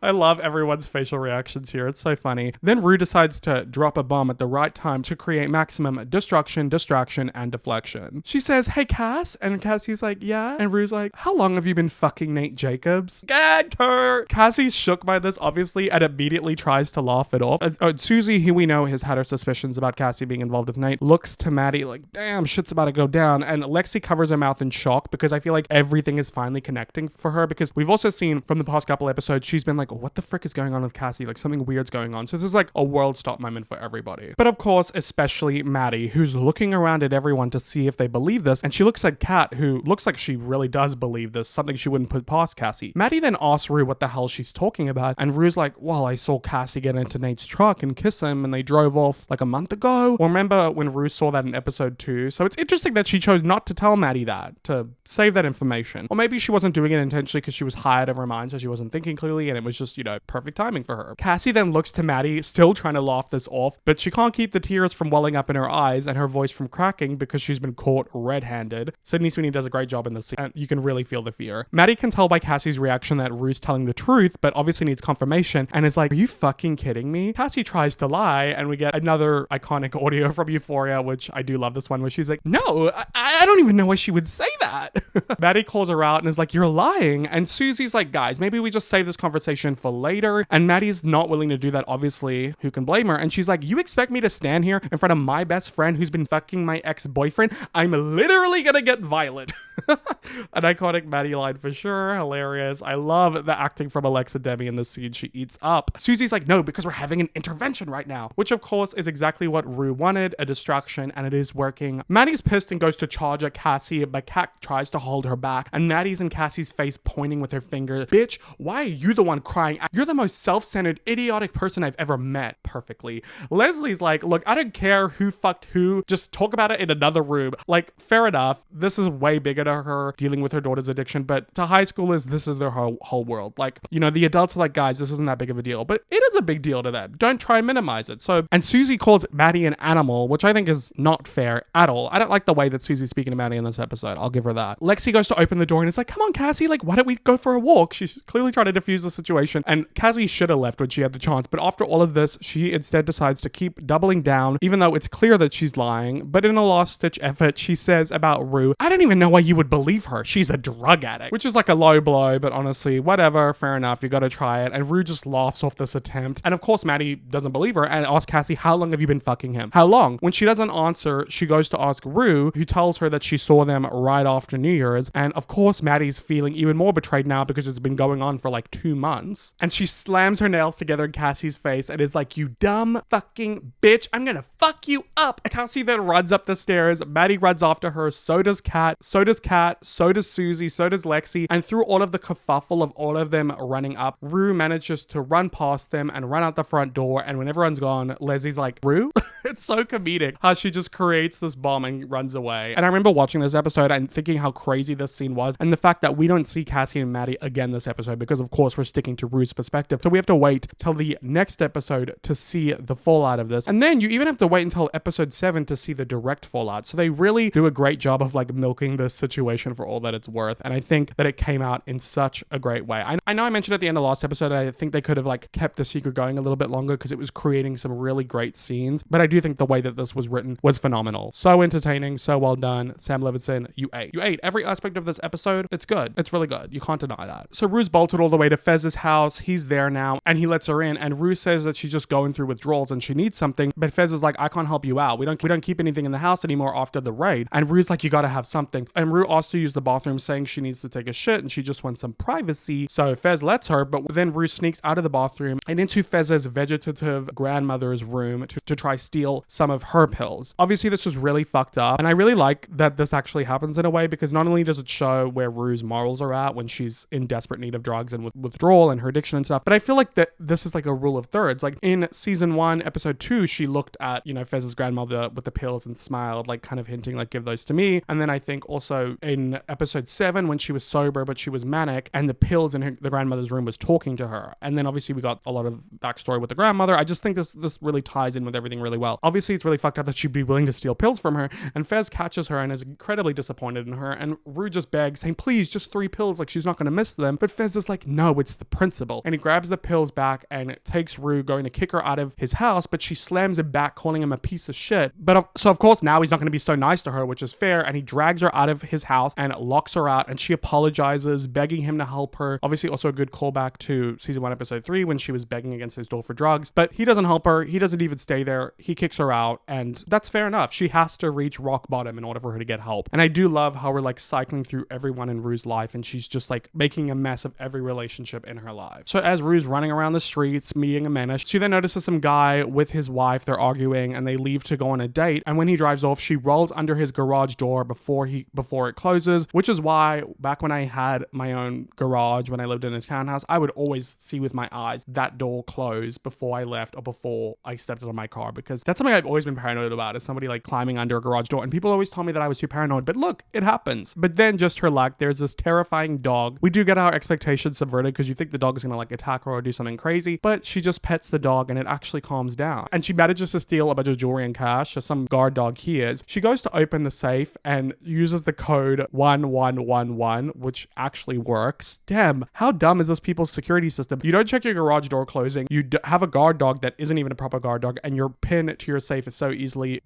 I love everyone's facial reactions here. It's so funny. Then Rue decides to drop a bomb at the right time to create maximum destruction, distraction, and deflection. She says, hey, Cass. And Cassie's like, yeah. And Rue's like, how long have you been fucking Nate Jacobs? Gagged her. Cassie's shook by this, obviously, and immediately tries to laugh it off. Susie, who we know has had her suspicions about Cassie being involved with Nate, looks to Maddy like, damn, shit's about to go down. And Lexi covers her mouth in shock because I feel like everything is finally connecting for her, because we've also seen from the past couple episodes, she's been like, what the frick is going on with Cassie? Like something weird's going on. So this is like a world stop moment for everybody. But of course, especially Maddy, who's looking around at everyone to see if they believe this. And she looks at Kat, who looks like she really does believe this, something she wouldn't put past Cassie. Maddy then asks Rue what the hell she's talking about. And Rue's like, well, I saw Cassie get into Nate's truck and kiss him and they drove off like a month ago. Well, remember when Rue saw that in episode 2? So it's interesting that she chose not to tell Maddy that, to save that information. Or maybe she wasn't doing it intentionally because she was high out of her mind, so she wasn't thinking clearly, and it was just, perfect timing for her. Cassie then looks to Maddy, still trying to laugh this off, but she can't keep the tears from welling up in her eyes and her voice from cracking because she's been caught red-handed. Sydney Sweeney does a great job in this scene, and you can really feel the fear. Maddy can tell by Cassie's reaction that Rue's telling the truth, but obviously needs confirmation, and is like, are you fucking kidding me? Cassie tries to lie, and we get another iconic audio from Euphoria, which I do love this one, where she's like, no, I don't even know why she would say that. Maddy calls her out and is like, you're lying. And Susie's like, guys, maybe we just save this conversation for later. And Maddie's not willing to do that, obviously. Who can blame her? And she's like, you expect me to stand here in front of my best friend who's been fucking my ex-boyfriend? I'm literally gonna get violent. An iconic Maddy line for sure. Hilarious. I love the acting from Alexa Demi in this scene. She eats up. Susie's like, no, because we're having an intervention right now. Which of course is exactly what Rue wanted, a distraction, and it is working. Maddie's pissed and goes to charge at Cassie, but Kat tries to hold her back, and Maddie's in Cassie's face pointing with her finger. Bitch, why are you the one crying? You're the most self-centered, idiotic person I've ever met. Perfectly. Leslie's like, look, I don't care who fucked who. Just talk about it in another room. Like, fair enough. This is way bigger to her, dealing with her daughter's addiction, but to high schoolers, this is their whole world. Like, the adults are like, guys, this isn't that big of a deal, but it is a big deal to them. Don't try and minimize it. So, and Susie calls Maddy an animal, which I think is not fair at all. I don't like the way that Susie's speaking to Maddy in this episode. I'll give her that. Lexi goes to open the door and is like, come on, Cassie, like, why don't we go for a walk? She's clearly trying to defuse the situation, and Cassie should have left when she had the chance, but after all of this, she instead decides to keep doubling down, even though it's clear that she's lying. But in a last-ditch effort, she says about Rue, I don't even know why you would believe her. She's a drug addict, which is like a low blow, but honestly, whatever, fair enough, you gotta try it. And Rue just laughs off this attempt. And of course, Maddy doesn't believe her and asks Cassie, how long have you been fucking him? How long? When she doesn't answer, she goes to ask Rue, who tells her that she saw them right after New Year's. And of course, Maddie's feeling even more betrayed now because it's been going on for like 2 months. And she slams her nails together in Cassie's face and is like, you dumb fucking bitch, I'm gonna fuck you up. Cassie then runs up the stairs. Maddy runs after her. So does Kat. So does Susie. So does Lexi. And through all of the kerfuffle of all of them running up, Rue manages to run past them and run out the front door. And when everyone's gone, Leslie's like, Rue? It's so comedic how she just creates this bomb and runs away. And I remember watching this episode and thinking how crazy this scene was, and the fact that we don't see Cassie and Maddy again this episode because of course we're sticking to Rue's perspective. So we have to wait till the next episode to see the fallout of this. And then you even have to wait until episode 7 to see the direct fallout. So they really do a great job of like milking this situation for all that it's worth. And I think that it came out in such a great way. I know I mentioned at the end of last episode, I think they could have like kept the secret going a little bit longer because it was creating some really great scenes. But I do think the way that this was written was phenomenal. So entertaining, so well done. Sam Levinson, you ate. You ate every aspect of this episode. It's good. It's really good. You can't deny that. So Rue's bolted all the way to Fez's house. He's there now and he lets her in, and Rue says that she's just going through withdrawals and she needs something, but Fez is like, I can't help you out. We don't keep anything in the house anymore after the raid. And Rue's like, you gotta have something. And Rue asks to use the bathroom, saying she needs to take a shit and she just wants some privacy. So Fez lets her, but then Rue sneaks out of the bathroom and into Fez's vegetative grandmother's room to try steal some of her pills. Obviously this was really fucked up, and I really like that this actually happens in a way, because not only does it show where Rue's morals are at when she's in desperate need of drugs and with withdrawal and her addiction and stuff, but I feel like that this is like a rule of thirds. Like in season 1 episode 2, she looked at Fez's grandmother with the pills and smiled, like kind of hinting like, give those to me. And then I think also in episode 7 when she was sober but she was manic and the pills in the grandmother's room was talking to her. And then obviously we got a lot of backstory with the grandmother. I just think this really ties in with everything really well. Obviously it's really fucked up that she'd be willing to steal pills from her, and Fez catches her and is incredibly disappointed in her, and Rue just begs, saying, please, just 3 pills, like she's not going to miss them. But Fez is like, no, it's the principle. And he grabs the pills back and takes Rue, going to kick her out of his house, but she slams him back, calling him a piece of shit. But so of course now he's not going to be so nice to her, which is fair, and he drags her out of his house and locks her out, and she apologizes, begging him to help her. Obviously also a good callback to season 1 episode 3 when she was begging against his door for drugs, but he doesn't help her. He doesn't even stay there. He kicks her out, and that's fair enough. She has to reach rock bottom in order for her to get help. And I do love how we're like cycling through everyone in Rue's life, and she's just like making a mess of every relationship in her life. So as Rue's running around the streets, meeting a menace, she then notices some guy with his wife. They're arguing and they leave to go on a date. And when he drives off, she rolls under his garage door before it closes, which is why back when I had my own garage, when I lived in a townhouse, I would always see with my eyes that door close before I left or before I stepped out of my car, because that's something I've always been paranoid about, is somebody like climbing under a garage door. And people always told me that I was too paranoid, but look, it happens. But then just her luck, there's this terrifying dog. We do get our expectations subverted because you think the dog is gonna like attack her or do something crazy, but she just pets the dog and it actually calms down. And she manages to steal a bunch of jewelry and cash, so some guard dog he is. She goes to open the safe and uses the code 1111, which actually works. Damn, how dumb is this people's security system? You don't check your garage door closing, you have a guard dog that isn't even a proper guard dog, and your pin to your safe is so easily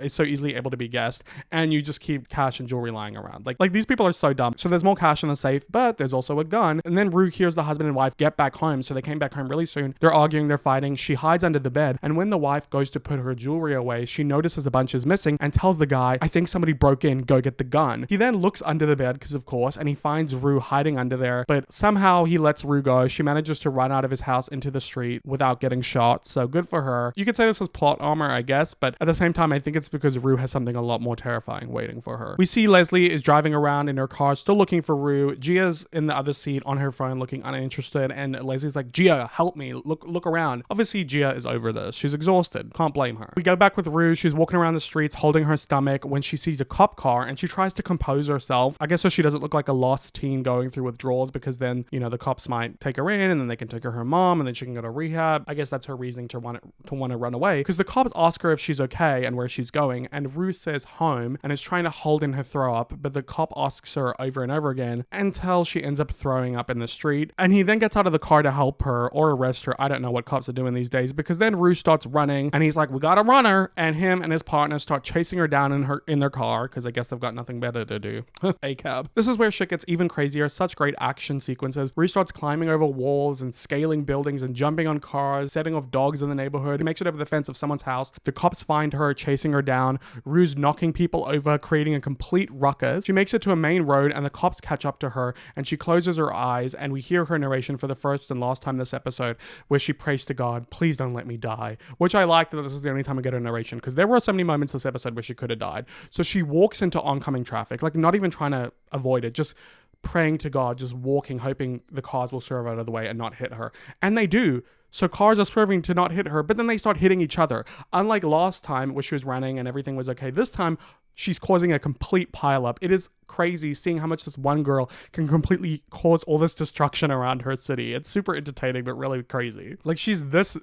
able to be guessed, and you just keep cash and jewelry lying around. Like these people are so dumb. So there's more cash in the safe, but there's also a gun. And then Rue hears the husband and wife get back home, so they came back home really soon. They're arguing, they're fighting. She hides under the bed, and when the wife goes to put her jewelry away, she notices a bunch is missing and tells the guy, I think somebody broke in, go get the gun. He then looks under the bed, because of course, and he finds Rue hiding under there, but somehow he lets Rue go. She manages to run out of his house into the street without getting shot, so good for her. You could say this was plot armor, I guess, but at the same time, I think it's because Rue has something a lot more terrifying waiting for her. We see Leslie is driving around in her car, still looking for Rue. Gia's in the other seat on her phone looking uninterested, and Leslie's like, Gia, help me, look around. Obviously, Gia is over this. She's exhausted. Can't blame her. We go back with Rue. She's walking around the streets holding her stomach when she sees a cop car, and she tries to compose herself, I guess so she doesn't look like a lost teen going through withdrawals, because then, you know, the cops might take her in and then they can take her mom and then she can go to rehab. I guess that's her reasoning to want to run away, because the cops ask her if she's okay and where she's going, and Rue says home and is trying to hold in her throw up, but the cop asks her over and over again until she ends up throwing up in the street. And he then gets out of the car to help her or arrest her. I don't know what cops are doing these days, because then Rue starts running and he's like, we gotta run her, and him and his partner start chasing her down in their car, because I guess they've got nothing better to do. A cab. This is where shit gets even crazier. Such great action sequences. Rue starts climbing over walls and scaling buildings and jumping on cars, setting off dogs in the neighborhood. He makes it over the fence of someone's house. The cops find her, chasing her down. Rue's knocking people over, creating a complete ruckus. She makes it to a main road and the cops catch up to her, and she closes her eyes, and we hear her narration for the first and last time this episode, where she prays to God, please don't let me die, which I like that this is the only time I get a narration, because there were so many moments this episode where she could have died. So she walks into oncoming traffic, like not even trying to avoid it, just praying to God, just walking, hoping the cars will swerve out of the way and not hit her. And they do. So cars are swerving to not hit her, but then they start hitting each other. Unlike last time where she was running and everything was okay, this time she's causing a complete pileup. It is crazy seeing how much this one girl can completely cause all this destruction around her city. It's super entertaining, but really crazy. Like she's this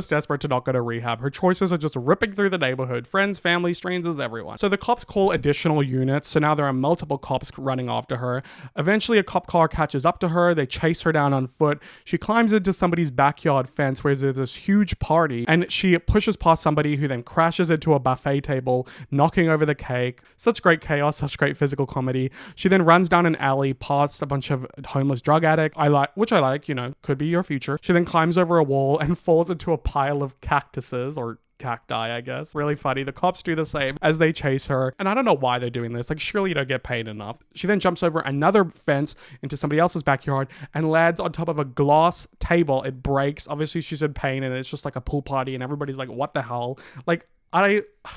desperate to not go to rehab. Her choices are just ripping through the neighborhood. Friends, family, strangers, everyone. So the cops call additional units. So now there are multiple cops running after her. Eventually a cop car catches up to her. They chase her down on foot. She climbs into somebody's backyard fence where there's this huge party, and she pushes past somebody who then crashes into a buffet table, knocking over the cake. Such great chaos, such great physical comedy. She then runs down an alley past a bunch of homeless drug addicts, which I like, you know, could be your future. She then climbs over a wall and falls into a pile of cactuses, or cacti, I guess. Really funny. The cops do the same as they chase her, and I don't know why they're doing this. Like, surely you don't get paid enough. She then jumps over another fence into somebody else's backyard and lands on top of a glass table. It breaks. Obviously she's in pain, and it's just like a pool party, and everybody's like, what the hell? Like,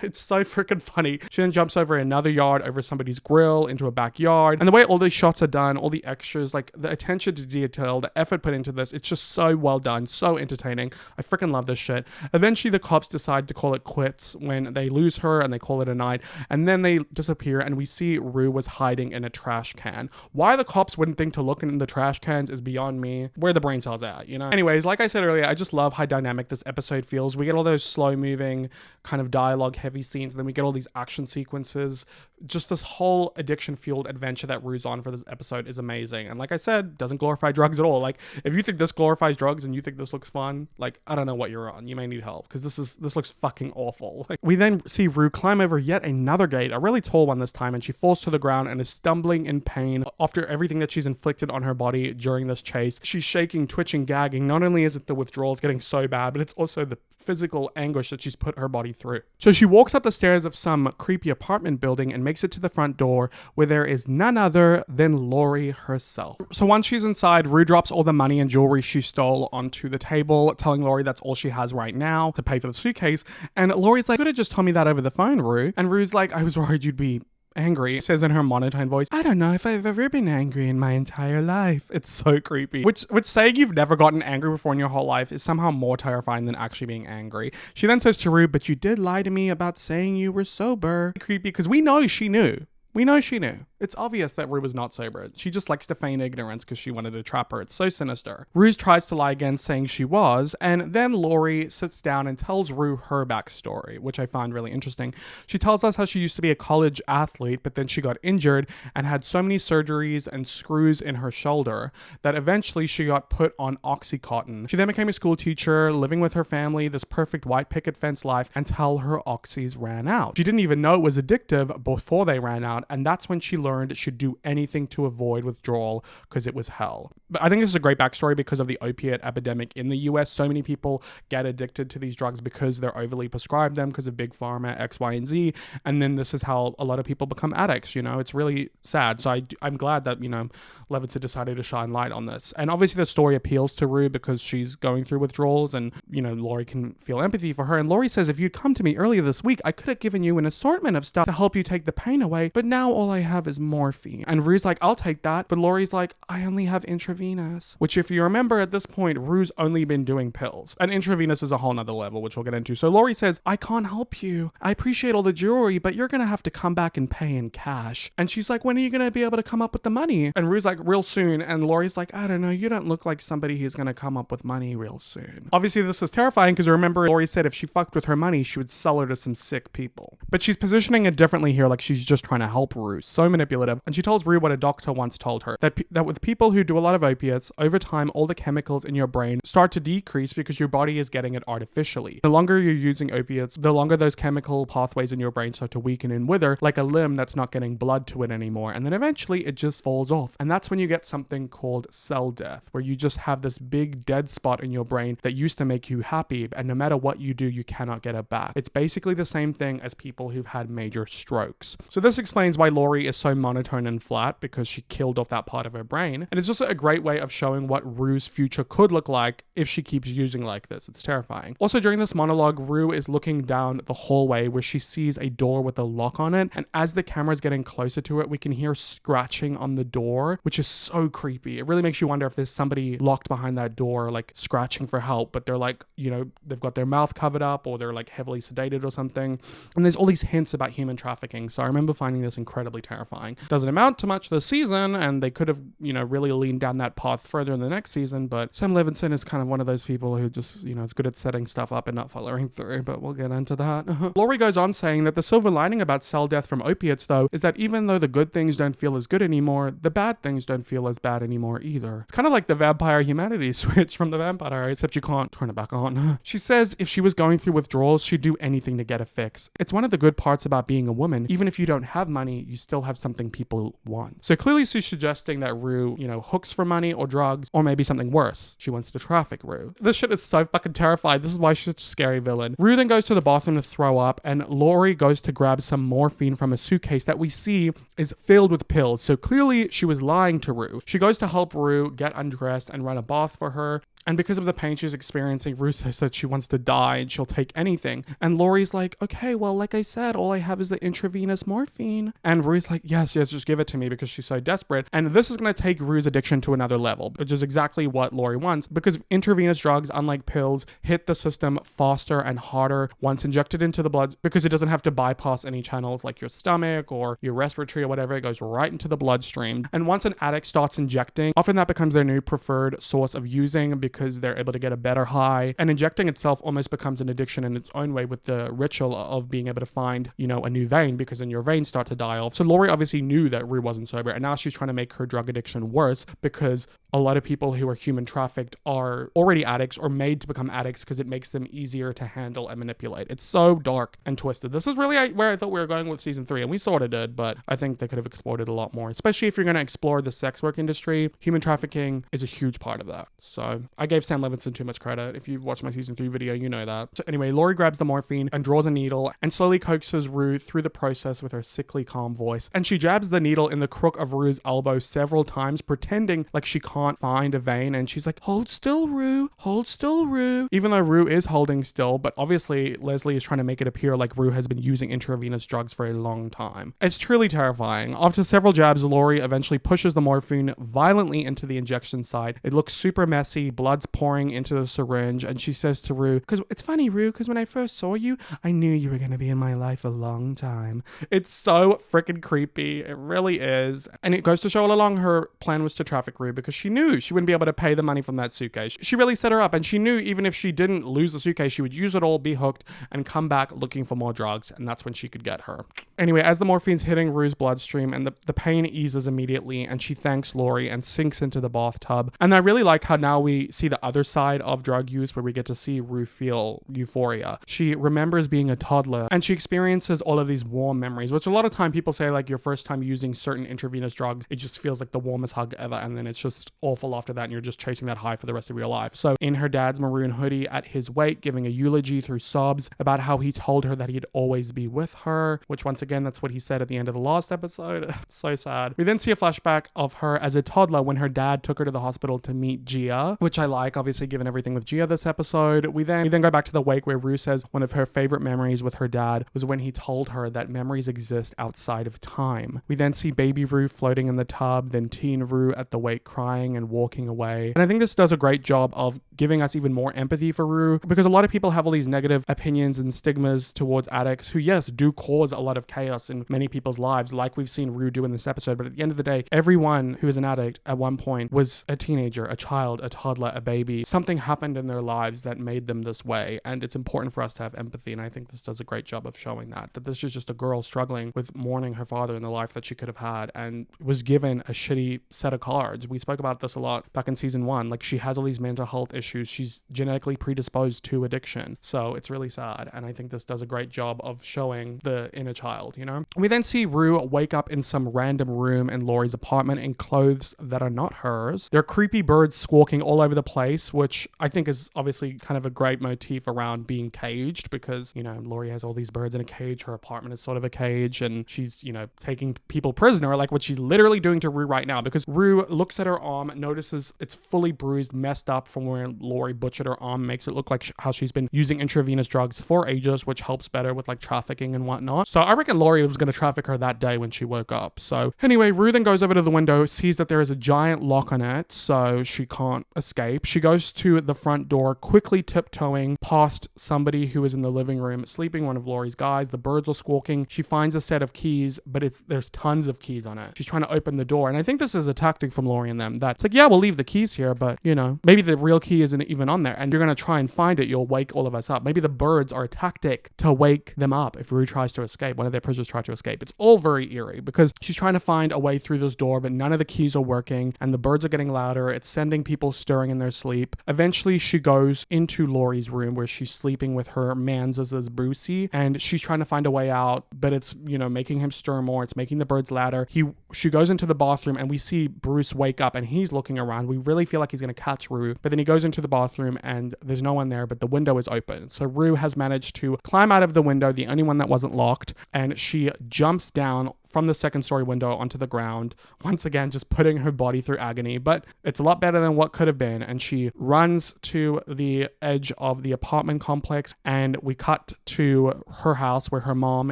it's so freaking funny. She then jumps over another yard, over somebody's grill, into a backyard. And the way all these shots are done, all the extras, like the attention to detail, the effort put into this, it's just so well done, so entertaining. I freaking love this shit. Eventually the cops decide to call it quits when they lose her, and they call it a night. And then they disappear, and we see Rue was hiding in a trash can. Why the cops wouldn't think to look in the trash cans is beyond me. Where the brain cells at, you know? Anyways, like I said earlier, I just love how dynamic this episode feels. We get all those slow moving, kind of dialogue heavy scenes, and then we get all these action sequences. Just this whole addiction fueled adventure that Rue's on for this episode is amazing. And like I said, doesn't glorify drugs at all. Like, if you think this glorifies drugs and you think this looks fun, like, I don't know what you're on. You may need help, because this looks fucking awful. Like, we then see Rue climb over yet another gate, a really tall one this time, and she falls to the ground and is stumbling in pain after everything that she's inflicted on her body during this chase. She's shaking, twitching, gagging. Not only is it the withdrawals getting so bad, but it's also the physical anguish that she's put her body through. Rue. So she walks up the stairs of some creepy apartment building and makes it to the front door, where there is none other than Laurie herself. So once she's inside, Rue drops all the money and jewelry she stole onto the table, telling Laurie that's all she has right now to pay for the suitcase. And Laurie's like, "You could have just told me that over the phone, Rue." And Rue's like, "I was worried you'd be angry." Says in her monotone voice, "I don't know if I've ever been angry in my entire life." It's so creepy. Which saying you've never gotten angry before in your whole life is somehow more terrifying than actually being angry. She then says to Rue, "But you did lie to me about saying you were sober." Creepy, because we know she knew. We know she knew. It's obvious that Rue was not sober. She just likes to feign ignorance because she wanted to trap her. It's so sinister. Rue tries to lie again, saying she was, and then Laurie sits down and tells Rue her backstory, which I find really interesting. She tells us how she used to be a college athlete, but then she got injured and had so many surgeries and screws in her shoulder that eventually she got put on Oxycontin. She then became a school teacher, living with her family, this perfect white picket fence life, until her oxys ran out. She didn't even know it was addictive before they ran out, and that's when she learned she'd do anything to avoid withdrawal because it was hell. But I think this is a great backstory because of the opiate epidemic in the US. So many people get addicted to these drugs because they're overly prescribed them because of big pharma, X, Y, and Z. And then this is how a lot of people become addicts, you know? It's really sad. So I'm glad that, you know, Levinson decided to shine light on this. And obviously the story appeals to Rue because she's going through withdrawals and, you know, Laurie can feel empathy for her. And Laurie says, "If you'd come to me earlier this week, I could have given you an assortment of stuff to help you take the pain away, but now all I have is morphine." And Rue's like, "I'll take that." But Laurie's like, "I only have intravenous." Which, if you remember at this point, Rue's only been doing pills. And intravenous is a whole nother level, which we'll get into. So Laurie says, "I can't help you. I appreciate all the jewelry, but you're going to have to come back and pay in cash." And she's like, "When are you going to be able to come up with the money?" And Rue's like, "Real soon." And Laurie's like, "I don't know. You don't look like somebody who's going to come up with money real soon." Obviously, this is terrifying because remember, Laurie said if she fucked with her money, she would sell her to some sick people. But she's positioning it differently here, like she's just trying to help Rue. So manipulative. And she tells Rue what a doctor once told her, that with people who do a lot of opiates, over time, all the chemicals in your brain start to decrease because your body is getting it artificially. The longer you're using opiates, the longer those chemical pathways in your brain start to weaken and wither, like a limb that's not getting blood to it anymore. And then eventually it just falls off. And that's when you get something called cell death, where you just have this big dead spot in your brain that used to make you happy, and no matter what you do, you cannot get it back. It's basically the same thing as people who've had major strokes. So this explains why Laurie is so monotone and flat, because she killed off that part of her brain. And it's just a great way of showing what Rue's future could look like if she keeps using like this. It's terrifying. Also, during this monologue, Rue is looking down the hallway where she sees a door with a lock on it. And as the camera's getting closer to it, we can hear scratching on the door, which is so creepy. It really makes you wonder if there's somebody locked behind that door, like scratching for help, but they're like, you know, they've got their mouth covered up or they're like heavily sedated or something. And there's all these hints about human trafficking. So I remember finding this incredibly terrifying. Doesn't amount to much this season, and they could have, you know, really leaned down that path further in the next season, but Sam Levinson is kind of one of those people who just, you know, is good at setting stuff up and not following through, but we'll get into that. Laurie goes on saying that the silver lining about cell death from opiates, though, is that even though the good things don't feel as good anymore, the bad things don't feel as bad anymore either. It's kind of like the vampire humanity switch from the vampire, except you can't turn it back on. She says if she was going through withdrawals, she'd do anything to get a fix. It's one of the good parts about being a woman. Even if you don't have money, you still have something people want. So clearly she's suggesting that Rue, you know, hooks for money or drugs, or maybe something worse. She wants to traffic Rue. This shit is so fucking terrifying. This is why she's such a scary villain. Rue then goes to the bathroom to throw up, and Laurie goes to grab some morphine from a suitcase that we see is filled with pills. So clearly she was lying to Rue. She goes to help Rue get undressed and run a bath for her. And because of the pain she's experiencing, Rue says that she wants to die and she'll take anything. And Laurie's like, okay, well, like I said, all I have is the intravenous morphine. And Rue's like, yes, just give it to me, because she's so desperate. And this is going to take Rue's addiction to another level, which is exactly what Laurie wants, because intravenous drugs, unlike pills, hit the system faster and harder once injected into the blood, because it doesn't have to bypass any channels like your stomach or your respiratory or whatever. It goes right into the bloodstream. And once an addict starts injecting, often that becomes their new preferred source of using, because they're able to get a better high. And injecting itself almost becomes an addiction in its own way, with the ritual of being able to find, you know, a new vein, because then your veins start to die off. So Laurie obviously knew that Rue wasn't sober, and now she's trying to make her drug addiction worse, because a lot of people who are human trafficked are already addicts or made to become addicts because it makes them easier to handle and manipulate. It's so dark and twisted. This is really where I thought we were going with season 3, and we sort of did, but I think they could have explored it a lot more, especially if you're going to explore the sex work industry. Human trafficking is a huge part of that. So I gave Sam Levinson too much credit. If you've watched my season 3 video, you know that. So anyway, Laurie grabs the morphine and draws a needle and slowly coaxes Rue through the process with her sickly calm voice. And she jabs the needle in the crook of Rue's elbow several times, pretending like she can't find a vein. And she's like, hold still, Rue. Hold still, Rue. Even though Rue is holding still, but obviously Leslie is trying to make it appear like Rue has been using intravenous drugs for a long time. It's truly terrifying. After several jabs, Laurie eventually pushes the morphine violently into the injection site. It looks super messy. Blood's pouring into the syringe. And she says to Rue, because it's funny, Rue, because when I first saw you, I knew you were going to be in my life a long time. It's so freaking creepy. It really is. And it goes to show all along her plan was to traffic Rue because she knew she wouldn't be able to pay the money from that suitcase. She really set her up, and she knew even if she didn't lose the suitcase, she would use it all, be hooked, and come back looking for more drugs, and that's when she could get her. Anyway, as the morphine's hitting Rue's bloodstream and the pain eases immediately, and she thanks Laurie and sinks into the bathtub. And I really like how now we see the other side of drug use where we get to see Rue feel euphoria. She remembers being a toddler, and she experiences all of these warm memories, which a lot of time people say like your first time using certain intravenous drugs, it just feels like the warmest hug ever, and then it's just awful after that, and you're just chasing that high for the rest of your life. So in her dad's maroon hoodie at his wake, giving a eulogy through sobs about how he told her that he'd always be with her, which once again, that's what he said at the end of the last episode. So sad. We then see a flashback of her as a toddler when her dad took her to the hospital to meet Gia, which I like, obviously, given everything with Gia this episode. We then go back to the wake where Rue says one of her favorite memories with her dad was when he told her that memories exist outside of time. We then see baby Rue floating in the tub, then teen Rue at the wake crying and walking away. And I think this does a great job of giving us even more empathy for Rue, because a lot of people have all these negative opinions and stigmas towards addicts who, yes, do cause a lot of chaos in many people's lives, like we've seen Rue do in this episode. But at the end of the day, everyone who is an addict at one point was a teenager, a child, a toddler, a baby. Something happened in their lives that made them this way, and it's important for us to have empathy. And I think this does a great job of showing that this is just a girl struggling with mourning her father in the life that she could have had and was given a shitty set of cards. We spoke about this a lot back in season 1. Like, she has all these mental health issues. She's genetically predisposed to addiction. So it's really sad. And I think this does a great job of showing the inner child, you know? We then see Rue wake up in some random room in Laurie's apartment in clothes that are not hers. There are creepy birds squawking all over the place, which I think is obviously kind of a great motif around being caged, because, you know, Laurie has all these birds in a cage. Her apartment is sort of a cage, and she's, you know, taking people prisoner, like what she's literally doing to Rue right now, because Rue looks at her arm, notices it's fully bruised, messed up from where Laurie butchered her arm, makes it look like how she's been using intravenous drugs for ages, which helps better with like trafficking and whatnot. So I reckon Laurie was going to traffic her that day when she woke up. So anyway, Rue then goes over to the window, sees that there is a giant lock on it, so she can't escape. She goes to the front door, quickly tiptoeing past somebody who is in the living room sleeping, one of Laurie's guys. The birds are squawking. She finds a set of keys, but there's tons of keys on it. She's trying to open the door, and I think this is a tactic from Laurie and them that it's like, yeah, we'll leave the keys here, but, you know, maybe the real key isn't even on there, and you're going to try and find it. You'll wake all of us up. Maybe the birds are a tactic to wake them up if Rue tries to escape, one of their prisoners try to escape. It's all very eerie because she's trying to find a way through this door, but none of the keys are working, and the birds are getting louder. It's sending people stirring in their sleep. Eventually, she goes into Laurie's room where she's sleeping with her Manzas Brucey, and she's trying to find a way out, but it's, you know, making him stir more. It's making the birds louder. She goes into the bathroom, and we see Bruce wake up, and he's looking around. We really feel like he's going to catch Rue, but then he goes into the bathroom, and there's no one there, but the window is open. So Rue has managed to climb out of the window, the only one that wasn't locked, and she jumps down from the second story window onto the ground, once again just putting her body through agony, but it's a lot better than what could have been. And she runs to the edge of the apartment complex, and we cut to her house where her mom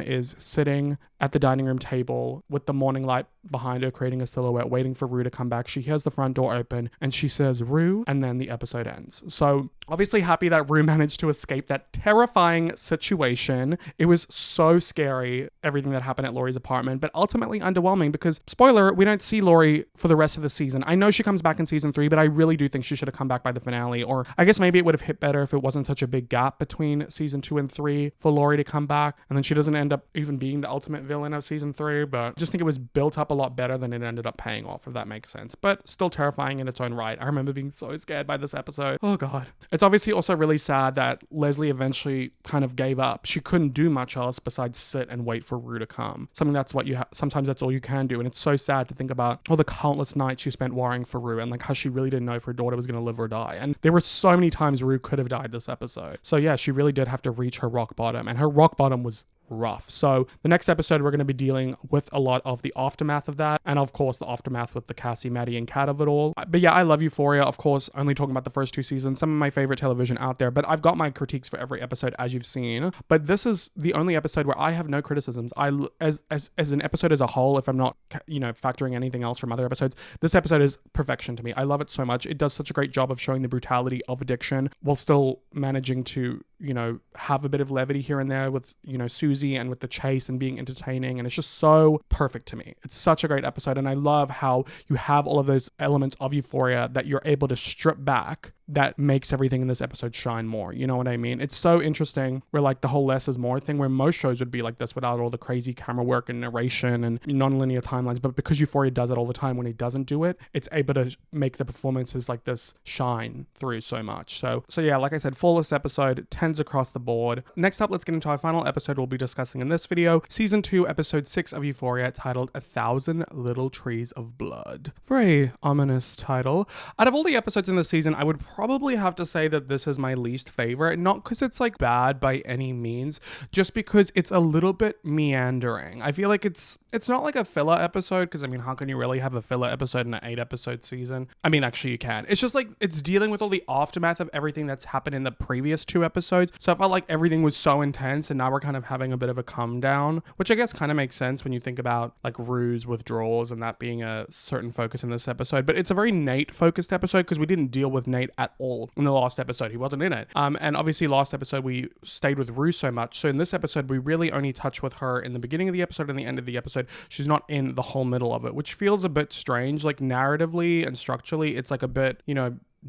is sitting at the dining room table with the morning light behind her, creating a silhouette, waiting for Rue to come back. She hears the front door open, and she says, "Rue," and then the episode ends. So Obviously happy that Rue managed to escape that terrifying situation. It was so scary, everything that happened at Laurie's apartment, but ultimately underwhelming because, spoiler, we don't see Laurie for the rest of the season. I know she comes back in season 3, but I really do think she should have come back by the finale, or I guess maybe it would have hit better if it wasn't such a big gap between season 2 and 3 for Laurie to come back, and then she doesn't end up even being the ultimate villain of season 3, but I just think it was built up a lot better than it ended up paying off, if that makes sense. But still terrifying in its own right. I remember being so scared by this episode. Oh god. It's obviously also really sad that Leslie eventually kind of gave up. She couldn't do much else besides sit and wait for Rue to come. Something that's what sometimes that's all you can do. And it's so sad to think about all the countless nights she spent worrying for Rue and like how she really didn't know if her daughter was going to live or die. And there were so many times Rue could have died this episode. So yeah, she really did have to reach her rock bottom, and her rock bottom was rough. So the next episode, we're going to be dealing with a lot of the aftermath of that, and of course the aftermath with the Cassie, Maddy, and Kat of it all. But yeah, I love Euphoria, of course, only talking about the first 2 seasons, some of my favorite television out there, but I've got my critiques for every episode, as you've seen. But this is the only episode where I have no criticisms. As an episode as a whole, if I'm not factoring anything else from other episodes, this episode is perfection to me. I love it so much. It does such a great job of showing the brutality of addiction while still managing to have a bit of levity here and there with Susie and with the chase and being entertaining, and it's just so perfect to me. It's such a great episode, and I love how you have all of those elements of Euphoria that you're able to strip back that makes everything in this episode shine more. You know what I mean? It's so interesting where like the whole less is more thing, where most shows would be like this without all the crazy camera work and narration and non-linear timelines, but because Euphoria does it all the time, when it doesn't do it, it's able to make the performances like this shine through so much. So yeah, like I said, flawless episode, 10s across the board. Next up, let's get into our final episode we'll be discussing in this video, season 2, episode 6 of Euphoria, titled 1,000 Little Trees of Blood. Very ominous title. Out of all the episodes in the season, I would probably have to say that this is my least favorite, not because it's like bad by any means, just because it's a little bit meandering. I feel like it's not like a filler episode, because I mean, how can you really have a filler episode in an 8-episode season? I mean, actually you can. It's just like it's dealing with all the aftermath of everything that's happened in the previous 2 episodes, so I felt like everything was so intense, and now we're kind of having a bit of a come down, which I guess kind of makes sense when you think about like Rue's withdrawals and that being a certain focus in this episode. But it's a very Nate focused episode because we didn't deal with Nate at all in the last episode. He wasn't in it. And obviously last episode we stayed with Rue so much. So in this episode, we really only touch with her in the beginning of the episode and the end of the episode. She's not in the whole middle of it, which feels a bit strange. Like narratively and structurally, it's like a bit,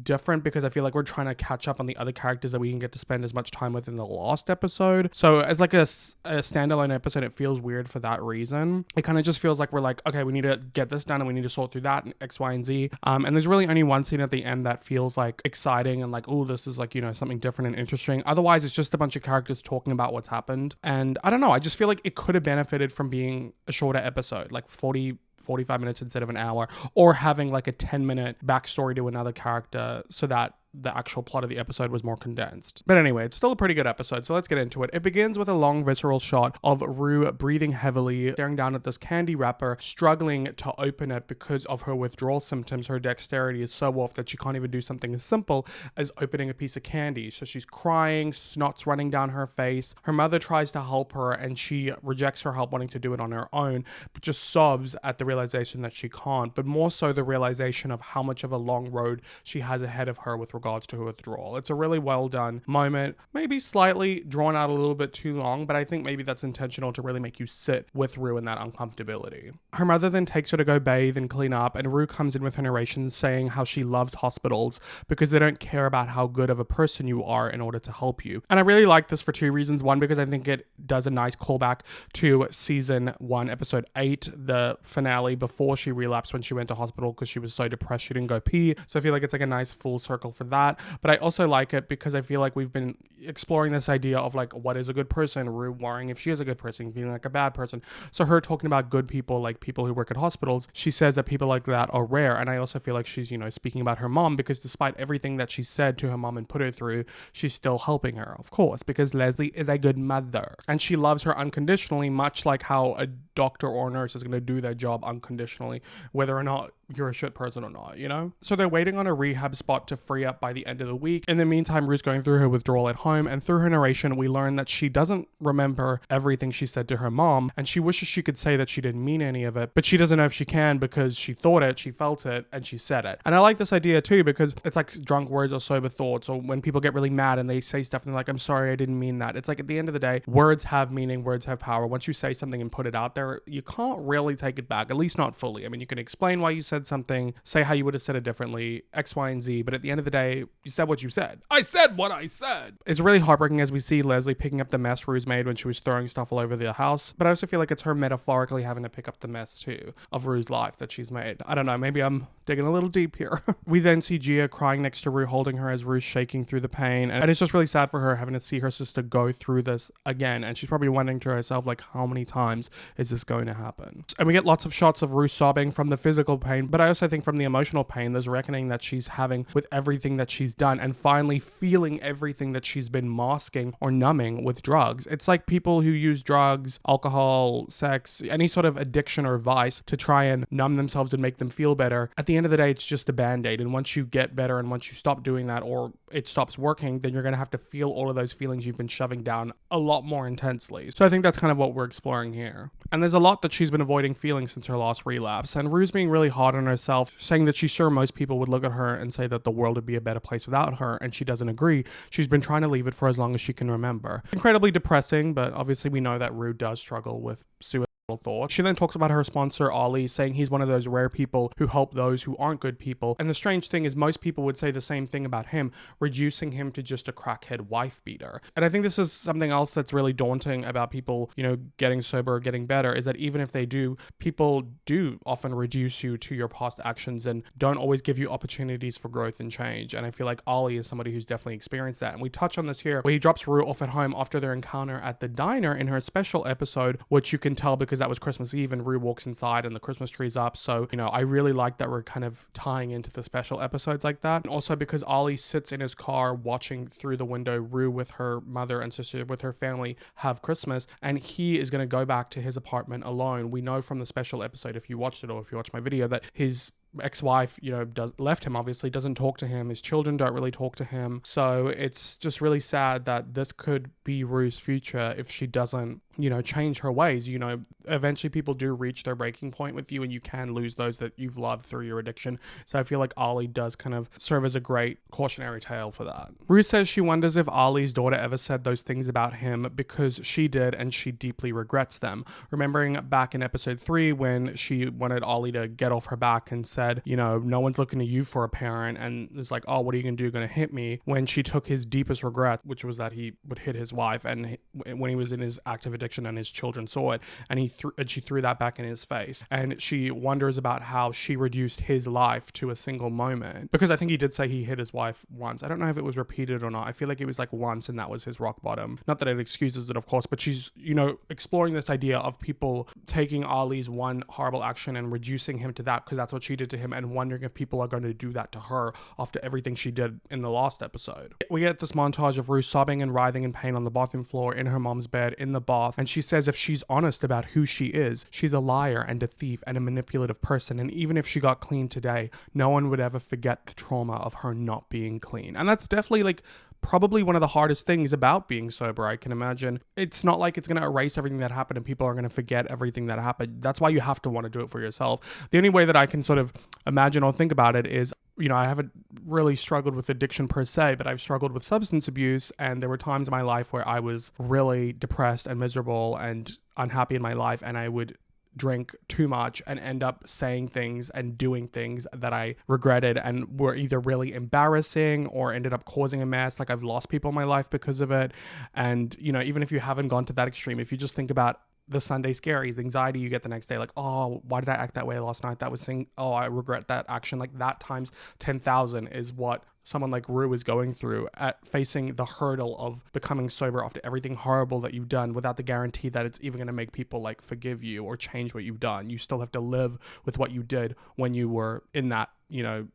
different, because I feel like we're trying to catch up on the other characters that we can get to spend as much time with in the last episode. So as like a standalone episode, it feels weird for that reason. It kind of just feels like we're like, okay, we need to get this done and we need to sort through that and X, Y, and Z. And there's really only one scene at the end that feels like exciting and like, oh, this is like, something different and interesting. Otherwise, it's just a bunch of characters talking about what's happened. And I don't know, I just feel like it could have benefited from being a shorter episode, like 45 minutes instead of an hour, or having like a 10-minute backstory to another character so that the actual plot of the episode was more condensed. But anyway, it's still a pretty good episode, so let's get into it. It begins with a long visceral shot of Rue breathing heavily, staring down at this candy wrapper, struggling to open it because of her withdrawal symptoms. Her dexterity is so off that she can't even do something as simple as opening a piece of candy. So she's crying, snot's running down her face. Her mother tries to help her and she rejects her help, wanting to do it on her own, but just sobs at the realization that she can't, but more so the realization of how much of a long road she has ahead of her with regards to her withdrawal. It's a really well done moment, maybe slightly drawn out a little bit too long, but I think maybe that's intentional to really make you sit with Rue in that uncomfortability. Her mother then takes her to go bathe and clean up, and Rue comes in with her narration saying how she loves hospitals because they don't care about how good of a person you are in order to help you. And I really like this for 2 reasons. One, because I think it does a nice callback to season 1, episode 8, the finale, before she relapsed when she went to hospital because she was so depressed she didn't go pee. So I feel like it's like a nice full circle for that. But I also like it because I feel like we've been exploring this idea of like, what is a good person? Rue worrying if she is a good person, feeling like a bad person. So her talking about good people, like people who work at hospitals, she says that people like that are rare. And I also feel like she's, speaking about her mom, because despite everything that she said to her mom and put her through, she's still helping her, of course, because Leslie is a good mother and she loves her unconditionally, much like how a doctor or nurse is going to do their job unconditionally, whether or not you're a shit person or not, So they're waiting on a rehab spot to free up by the end of the week. In the meantime, Rue's going through her withdrawal at home, and through her narration, we learn that she doesn't remember everything she said to her mom, and she wishes she could say that she didn't mean any of it, but she doesn't know if she can because she thought it, she felt it, and she said it. And I like this idea too, because it's like drunk words or sober thoughts, or when people get really mad and they say stuff and they're like, I'm sorry, I didn't mean that. It's like at the end of the day, words have meaning, words have power. Once you say something and put it out there, you can't really take it back, at least not fully. I mean, you can explain why you said something, say how you would have said it differently, X, Y, and Z, but at the end of the day, you said what you said. I said what I said. It's really heartbreaking as we see Leslie picking up the mess Rue's made when she was throwing stuff all over the house, but I also feel like it's her metaphorically having to pick up the mess too of Rue's life that she's made. I don't know, maybe I'm digging a little deep here. We then see Gia crying next to Rue, holding her as Rue's shaking through the pain, and it's just really sad for her having to see her sister go through this again, and she's probably wondering to herself, like, how many times is this going to happen? And we get lots of shots of Rue sobbing from the physical pain, but I also think from the emotional pain, there's reckoning that she's having with everything that she's done, and finally feeling everything that she's been masking or numbing with drugs. It's like people who use drugs, alcohol, sex, any sort of addiction or vice to try and numb themselves and make them feel better. At the end of the day, it's just a band-aid, and once you get better and once you stop doing that or it stops working, then you're going to have to feel all of those feelings you've been shoving down a lot more intensely. So I think that's kind of what we're exploring here. And there's a lot that she's been avoiding feeling since her last relapse, and Rue's being really hard on herself, saying that she's sure most people would look at her and say that the world would be a better place without her, and she doesn't agree. She's been trying to leave it for as long as she can remember. Incredibly depressing, but obviously we know that Rue does struggle with suicide thought. She then talks about her sponsor Ollie, saying he's one of those rare people who help those who aren't good people. And the strange thing is most people would say the same thing about him, reducing him to just a crackhead wife beater. And I think this is something else that's really daunting about people, you know, getting sober or getting better, is that even if they do, people do often reduce you to your past actions and don't always give you opportunities for growth and change. And I feel like Ollie is somebody who's definitely experienced that. And we touch on this here, where he drops Rue off at home after their encounter at the diner in her special episode, which you can tell because that was Christmas Eve and Rue walks inside and the Christmas tree's up. So, you know, I really like that we're kind of tying into the special episodes like that. And also because Ollie sits in his car watching through the window Rue with her mother and sister, with her family, have Christmas, and he is going to go back to his apartment alone. We know from the special episode, if you watched it or if you watched my video, that his ex-wife, you know, left him, obviously, doesn't talk to him. His children don't really talk to him. So it's just really sad that this could be Rue's future if she doesn't, you know, change her ways. You know, eventually people do reach their breaking point with you and you can lose those that you've loved through your addiction. So I feel like Ollie does kind of serve as a great cautionary tale for that. Rue says she wonders if Ollie's daughter ever said those things about him because she did and she deeply regrets them. Remembering back in episode 3 when she wanted Ollie to get off her back and said, you know, no one's looking to you for a parent, and it's like, oh, what are you gonna do, gonna hit me? When she took his deepest regret, which was that he would hit his wife, and when he was in his active addiction and his children saw it, and she threw that back in his face. And she wonders about how she reduced his life to a single moment, because I think he did say he hit his wife once. I don't know if it was repeated or not. I feel like it was like once and that was his rock bottom. Not that it excuses it, of course, but she's, you know, exploring this idea of people taking Ollie's one horrible action and reducing him to that because that's what she did to him, and wondering if people are going to do that to her after everything she did in the last episode. We get this montage of Rue sobbing and writhing in pain on the bathroom floor in her mom's bed in the bath, and she says if she's honest about who she is, she's a liar and a thief and a manipulative person, and even if she got clean today, no one would ever forget the trauma of her not being clean. And that's definitely like probably one of the hardest things about being sober, I can imagine. It's not like it's going to erase everything that happened and people are going to forget everything that happened. That's why you have to want to do it for yourself. The only way that I can sort of imagine or think about it is, you know, I haven't really struggled with addiction per se, but I've struggled with substance abuse, and there were times in my life where I was really depressed and miserable and unhappy in my life, and I would drink too much and end up saying things and doing things that I regretted and were either really embarrassing or ended up causing a mess. Like I've lost people in my life because of it. And, you know, even if you haven't gone to that extreme, if you just think about the Sunday scaries, the anxiety you get the next day, like, oh, why did I act that way last night? That was saying, oh, I regret that action. Like that times 10,000 is what someone like Rue is going through at facing the hurdle of becoming sober after everything horrible that you've done without the guarantee that it's even going to make people like forgive you or change what you've done. You still have to live with what you did when you were in that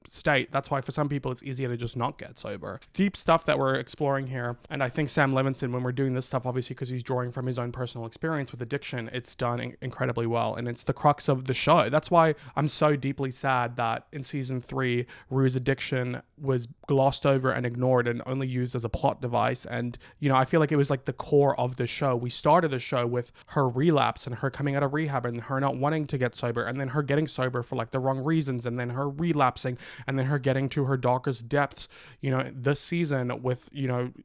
state. That's why for some people it's easier to just not get sober. It's deep stuff that we're exploring here. And I think Sam Levinson, when we're doing this stuff, obviously because he's drawing from his own personal experience with addiction, it's done incredibly well. And it's the crux of the show. That's why I'm so deeply sad that in season 3, Rue's addiction was glossed over and ignored and only used as a plot device. And, I feel like it was like the core of the show. We started the show with her relapse and her coming out of rehab and her not wanting to get sober, and then her getting sober for like the wrong reasons, and then her relapsing, and then her getting to her darkest depths, this season with,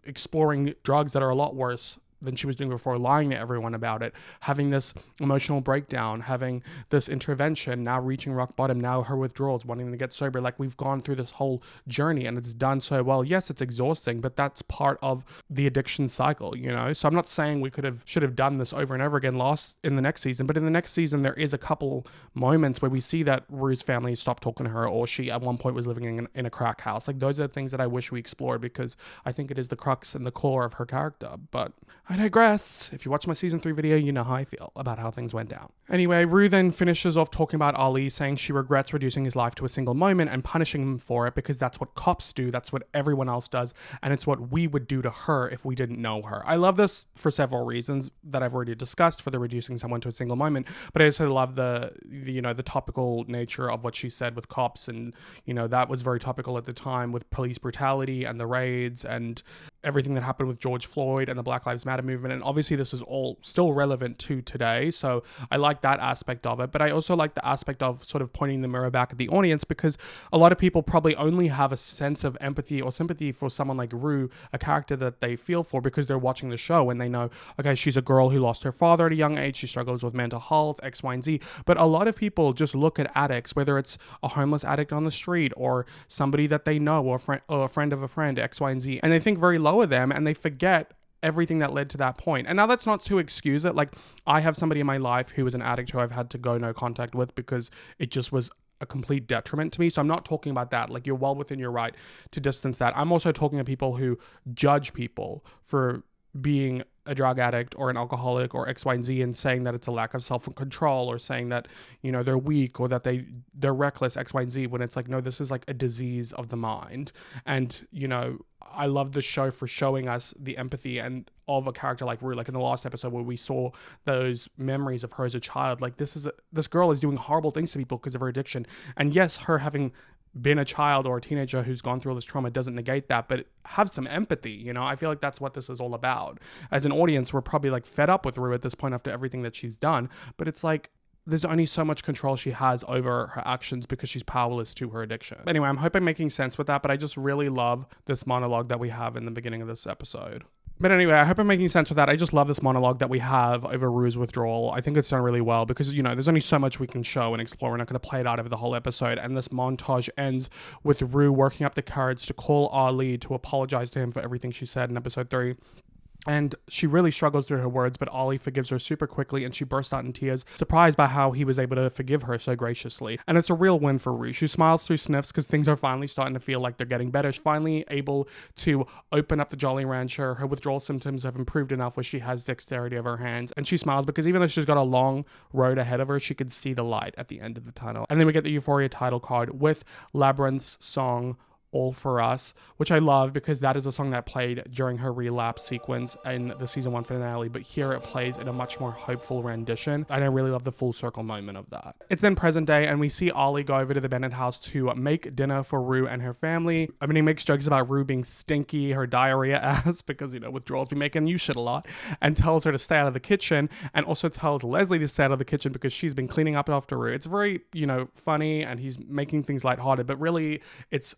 exploring drugs that are a lot worse than she was doing before, lying to everyone about it, having this emotional breakdown, having this intervention, now reaching rock bottom, now her withdrawals, wanting to get sober. Like, we've gone through this whole journey and it's done so well. Yes, it's exhausting, but that's part of the addiction cycle, So I'm not saying we should have done this over and over again in the next season, but in the next season, there is a couple moments where we see that Rue's family stopped talking to her, or she at one point was living in a crack house. Like, those are the things that I wish we explored, because I think it is the crux and the core of her character. But I digress. If you watch my season 3 video, you know how I feel about how things went down. Anyway, Rue then finishes off talking about Ali, saying she regrets reducing his life to a single moment and punishing him for it, because that's what cops do, that's what everyone else does, and it's what we would do to her if we didn't know her. I love this for several reasons that I've already discussed for the reducing someone to a single moment, but I also love the topical nature of what she said with cops, and that was very topical at the time with police brutality and the raids and everything that happened with George Floyd and the Black Lives Matter movement. And obviously this is all still relevant to today. So I like that aspect of it. But I also like the aspect of sort of pointing the mirror back at the audience, because a lot of people probably only have a sense of empathy or sympathy for someone like Rue, a character that they feel for, because they're watching the show and they know, okay, she's a girl who lost her father at a young age. She struggles with mental health, X, Y, and Z. But a lot of people just look at addicts, whether it's a homeless addict on the street or somebody that they know, or a friend of a friend, X, Y, and Z, and they think very low of them, and they forget everything that led to that point. And now that's not to excuse it. Like, I have somebody in my life who was an addict who I've had to go no contact with because it just was a complete detriment to me. So I'm not talking about that. Like, you're well within your right to distance that. I'm also talking to people who judge people for being a drug addict or an alcoholic or X, Y, and Z, and saying that it's a lack of self-control, or saying that, they're weak, or that they're reckless, X, Y, and Z, when it's like, no, this is like a disease of the mind. And, I love the show for showing us the empathy and of a character like Rue, like in the last episode where we saw those memories of her as a child. Like, this girl is doing horrible things to people because of her addiction. And yes, her having been a child or a teenager who's gone through all this trauma doesn't negate that, but have some empathy. I feel like that's what this is all about. As an audience, we're probably like fed up with Rue at this point after everything that she's done, but it's like, there's only so much control she has over her actions because she's powerless to her addiction. Anyway, I'm hoping I'm making sense with that, but I just really love this monologue that we have in the beginning of this episode. But anyway, I hope I'm making sense with that. I just love this monologue that we have over Rue's withdrawal. I think it's done really well because, there's only so much we can show and explore. We're not going to play it out over the whole episode. And this montage ends with Rue working up the courage to call Ali to apologize to him for everything she said in episode 3. And she really struggles through her words, but Ollie forgives her super quickly, and she bursts out in tears, surprised by how he was able to forgive her so graciously. And it's a real win for Rue. She smiles through sniffs because things are finally starting to feel like they're getting better. She's finally able to open up the Jolly Rancher. Her withdrawal symptoms have improved enough where she has dexterity of her hands. And she smiles because even though she's got a long road ahead of her, she could see the light at the end of the tunnel. And then we get the Euphoria title card with Labyrinth's song, All For Us, which I love because that is a song that played during her relapse sequence in the season 1 finale, but here it plays in a much more hopeful rendition, and I really love the full circle moment of that. It's then present day, and we see Ollie go over to the Bennett house to make dinner for Rue and her family. I mean, he makes jokes about Rue being stinky, her diarrhea ass, because, withdrawals be making you shit a lot, and tells her to stay out of the kitchen, and also tells Leslie to stay out of the kitchen because she's been cleaning up after Rue. It's very, funny, and he's making things lighthearted, but really, it's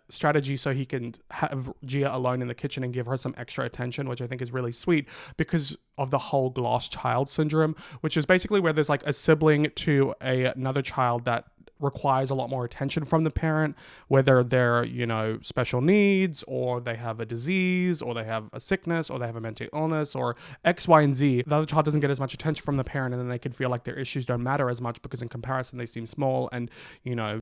strategy so he can have Gia alone in the kitchen and give her some extra attention, which I think is really sweet because of the whole glass child syndrome, which is basically where there's like a sibling to another child that requires a lot more attention from the parent, whether they're, special needs, or they have a disease, or they have a sickness, or they have a mental illness, or X, Y, and Z. The other child doesn't get as much attention from the parent, and then they can feel like their issues don't matter as much because in comparison they seem small, and,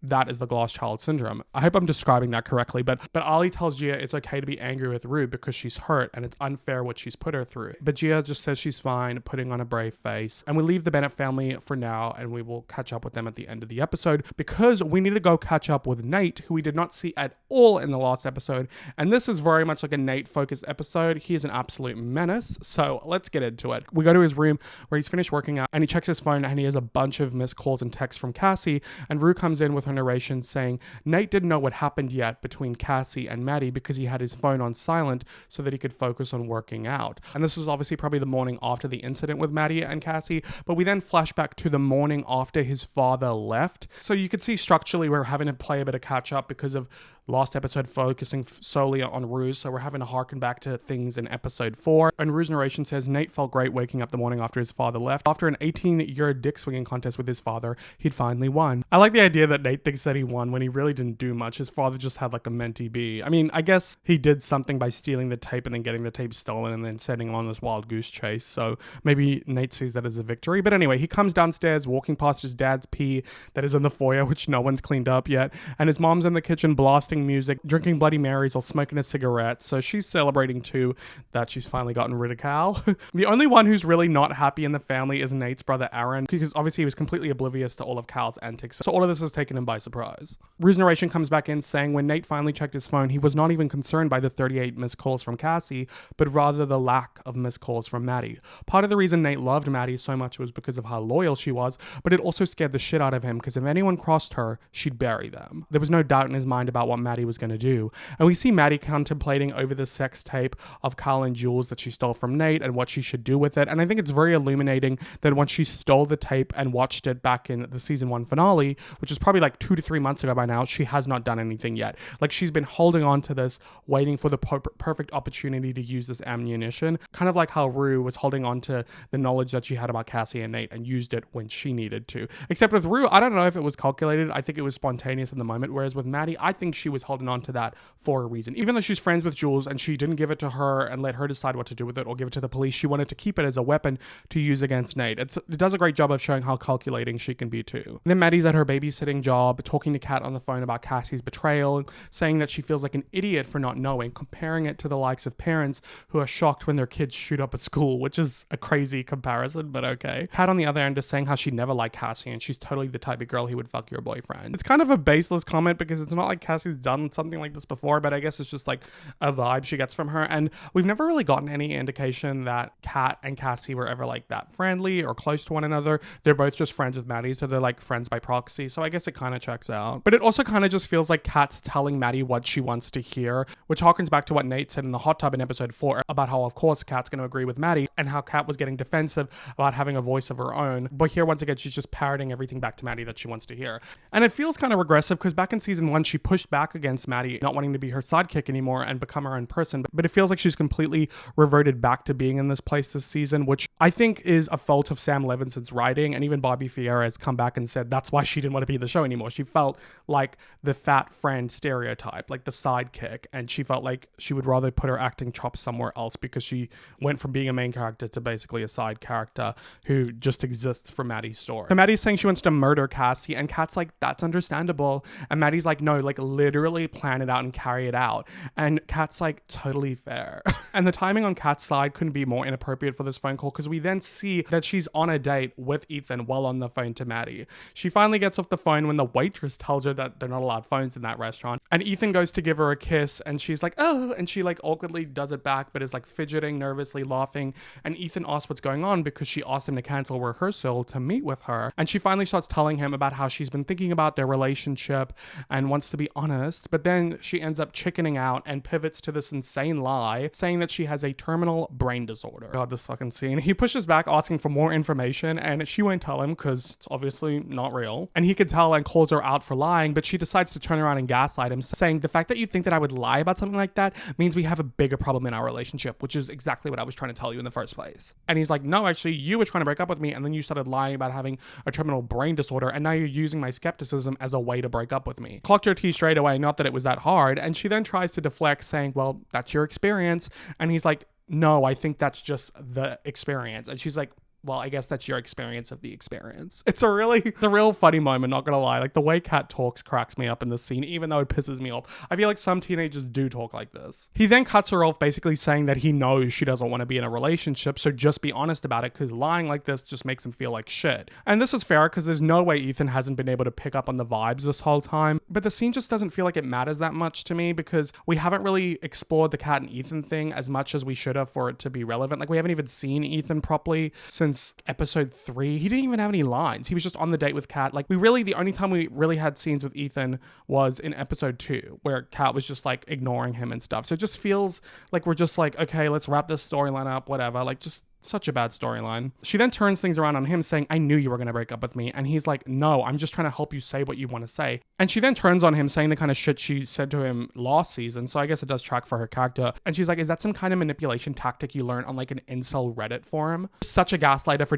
that is the glass child syndrome. I hope I'm describing that correctly, but Ollie tells Gia it's okay to be angry with Rue because she's hurt, and it's unfair what she's put her through. But Gia just says she's fine, putting on a brave face. And we leave the Bennett family for now, and we will catch up with them at the end of the episode. because we need to go catch up with Nate, who we did not see at all in the last episode. And this is very much like a Nate-focused episode. He is an absolute menace. So let's get into it. We go to his room where he's finished working out and he checks his phone and he has a bunch of missed calls and texts from Cassie. And Rue comes in with her narration saying Nate didn't know what happened yet between Cassie and Maddy because he had his phone on silent so that he could focus on working out. And this was obviously probably the morning after the incident with Maddy and Cassie, but we then flash back to the morning after his father left. So you could see structurally we're having to play a bit of catch up because of last episode focusing solely on Rue, so we're having to harken back to things in episode 4. And Rue's narration says Nate felt great waking up the morning after his father left. After an 18-year dick swinging contest with his father, he'd finally won. I like the idea that Nate thinks that he won when he really didn't do much. His father just had like a mentee bee. I mean, I guess he did something by stealing the tape and then getting the tape stolen and then setting him on this wild goose chase, so maybe Nate sees that as a victory. But anyway, he comes downstairs walking past his dad's pee that is in the foyer, which no one's cleaned up yet, and his mom's in the kitchen blasting music, drinking Bloody Marys or smoking a cigarette, so she's celebrating too that she's finally gotten rid of Cal. The only one who's really not happy in the family is Nate's brother Aaron, because obviously he was completely oblivious to all of Cal's antics, so all of this has taken him by surprise. Rue's narration comes back in saying when Nate finally checked his phone, he was not even concerned by the 38 missed calls from Cassie, but rather the lack of missed calls from Maddy. Part of the reason Nate loved Maddy so much was because of how loyal she was, but it also scared the shit out of him because if anyone crossed her, she'd bury them. There was no doubt in his mind about what Maddy was going to do. And we see Maddy contemplating over the sex tape of Kyle and Jules that she stole from Nate and what she should do with it. And I think it's very illuminating that when she stole the tape and watched it back in the season 1 finale, which is probably like 2 to 3 months ago by now, she has not done anything yet. Like she's been holding on to this, waiting for the perfect opportunity to use this ammunition. Kind of like how Rue was holding on to the knowledge that she had about Cassie and Nate and used it when she needed to. Except with Rue, I don't know if it was calculated. I think it was spontaneous in the moment. Whereas with Maddy, I think she was holding on to that for a reason. Even though she's friends with Jules and she didn't give it to her and let her decide what to do with it or give it to the police, she wanted to keep it as a weapon to use against Nate. It does a great job of showing how calculating she can be too. And then Maddy's at her babysitting job, talking to Kat on the phone about Cassie's betrayal, saying that she feels like an idiot for not knowing, comparing it to the likes of parents who are shocked when their kids shoot up a school, which is a crazy comparison, but okay. Kat on the other end is saying how she never liked Cassie and she's totally the type of girl who would fuck your boyfriend. It's kind of a baseless comment because it's not like Cassie's done something like this before, but I guess it's just like a vibe she gets from her. And we've never really gotten any indication that Kat and Cassie were ever like that friendly or close to one another. They're both just friends with Maddy, so they're like friends by proxy. So I guess it kind of checks out. But it also kind of just feels like Kat's telling Maddy what she wants to hear, which harkens back to what Nate said in the hot tub in episode 4 about how of course Kat's going to agree with Maddy and how Kat was getting defensive about having a voice of her own. But here once again, she's just parroting everything back to Maddy that she wants to hear. And it feels kind of regressive because back in season 1, she pushed back against Maddy not wanting to be her sidekick anymore and become her own person. But it feels like she's completely reverted back to being in this place this season, which I think is a fault of Sam Levinson's writing. And even Bobby Fiera has come back and said that's why she didn't want to be in the show anymore. She felt like the fat friend stereotype, like the sidekick. And she felt like she would rather put her acting chops somewhere else because she went from being a main character to basically a side character who just exists for Maddy's story. So Maddy's saying she wants to murder Cassie and Kat's like, that's understandable. And Maddy's like, no, like literally plan it out and carry it out. And Kat's like, totally fair. And the timing on Kat's side couldn't be more inappropriate for this phone call because we then see that she's on a date with Ethan while on the phone to Maddy. She finally gets off the phone when the waitress tells her that they're not allowed phones in that restaurant. And Ethan goes to give her a kiss and she's like, oh, and she like awkwardly does it back, but is like fidgeting, nervously laughing. And Ethan asks what's going on because she asked him to cancel rehearsal to meet with her. And she finally starts telling him about how she's been thinking about their relationship and wants to be honest. But then she ends up chickening out and pivots to this insane lie, saying that she has a terminal brain disorder. God, this fucking scene. He pushes back asking for more information and she won't tell him because it's obviously not real. And he could tell and calls her out for lying, but she decides to turn around and gaslight him, saying the fact that you think that I would lie about something like that means we have a bigger problem in our relationship, which is exactly what I was trying to tell you in the first place. And he's like, no, actually you were trying to break up with me and then you started lying about having a terminal brain disorder and now you're using my skepticism as a way to break up with me. Clocked her tea straight away, not that it was that hard, and she then tries to deflect saying, well, that's your experience. And he's like, no, I think that's just the experience. And she's like, well, I guess that's your experience of the experience. It's a real funny moment, not gonna lie. Like, the way Kat talks cracks me up in this scene, even though it pisses me off. I feel like some teenagers do talk like this. He then cuts her off, basically saying that he knows she doesn't want to be in a relationship, so just be honest about it, because lying like this just makes him feel like shit. And this is fair, because there's no way Ethan hasn't been able to pick up on the vibes this whole time. But the scene just doesn't feel like it matters that much to me, because we haven't really explored the Kat and Ethan thing as much as we should have for it to be relevant. Like, we haven't even seen Ethan properly since episode 3. He didn't even have any lines. He was just on the date with Kat. Like, the only time we really had scenes with Ethan was in episode 2, where Kat was just like ignoring him and stuff. So it just feels like we're just like, okay, let's wrap this storyline up, whatever. Like, just such a bad storyline. She then turns things around on him, saying, I knew you were going to break up with me. And he's like, no, I'm just trying to help you say what you want to say. And she then turns on him, saying the kind of shit she said to him last season. So I guess it does track for her character. And she's like, is that some kind of manipulation tactic you learned on like an incel Reddit forum? Such a gaslighter for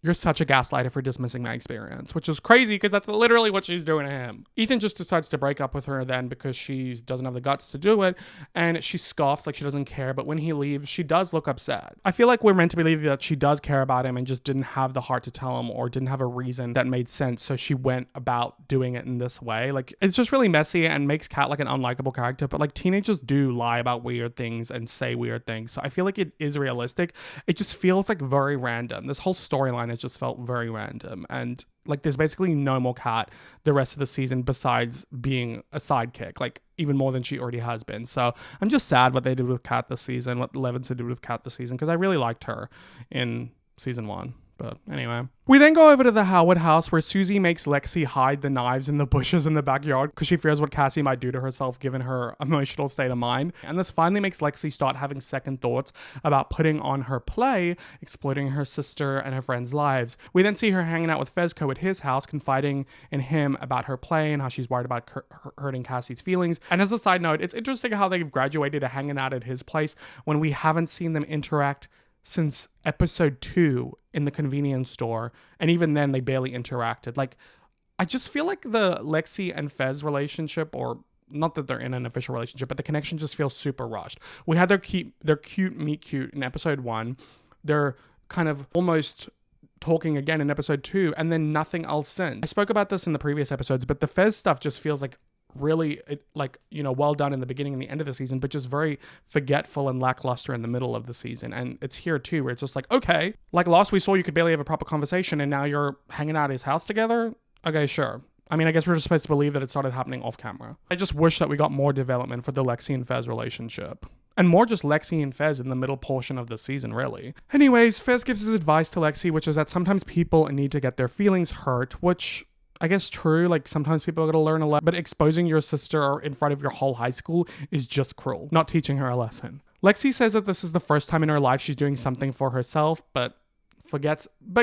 You're such a gaslighter for dismissing my experience, which is crazy because that's literally what she's doing to him. Ethan just decides to break up with her then because she doesn't have the guts to do it, and she scoffs like she doesn't care, but when he leaves, she does look upset. I feel like we're meant to believe that she does care about him and just didn't have the heart to tell him or didn't have a reason that made sense, so she went about doing it in this way. Like, it's just really messy and makes Kat like an unlikable character, but like teenagers do lie about weird things and say weird things, so I feel like it is realistic. It just feels like very random. This whole storyline has just felt very random, and like there's basically no more Kat the rest of the season besides being a sidekick, like even more than she already has been. So I'm just sad what they did with Kat this season, what Levinson did with Kat this season, because I really liked her in season 1. But anyway, we then go over to the Howard house where Susie makes Lexi hide the knives in the bushes in the backyard because she fears what Cassie might do to herself given her emotional state of mind. And this finally makes Lexi start having second thoughts about putting on her play, exploiting her sister and her friends' lives. We then see her hanging out with Fezco at his house, confiding in him about her play and how she's worried about hurting Cassie's feelings. And as a side note, it's interesting how they've graduated to hanging out at his place when we haven't seen them interact since episode 2 in the convenience store, and even then they barely interacted. Like, I just feel like the Lexi and Fez relationship, or not that they're in an official relationship, but the connection just feels super rushed. We had their cute meet cute in episode 1. They're kind of almost talking again in episode 2, and then nothing else since. I spoke about this in the previous episodes, but the Fez stuff just feels like really well done in the beginning and the end of the season, but just very forgetful and lackluster in the middle of the season. And it's here too, where it's just like, okay, like last we saw you could barely have a proper conversation and now you're hanging out at his house together. Okay, sure. I mean, I guess we're just supposed to believe that it started happening off camera. I just wish that we got more development for the Lexi and Fez relationship. And more just Lexi and Fez in the middle portion of the season, really. Anyways, Fez gives his advice to Lexi, which is that sometimes people need to get their feelings hurt, which I guess true, like sometimes people are going to learn a lot, but exposing your sister in front of your whole high school is just cruel, not teaching her a lesson. Lexi says that this is the first time in her life she's doing something for herself, but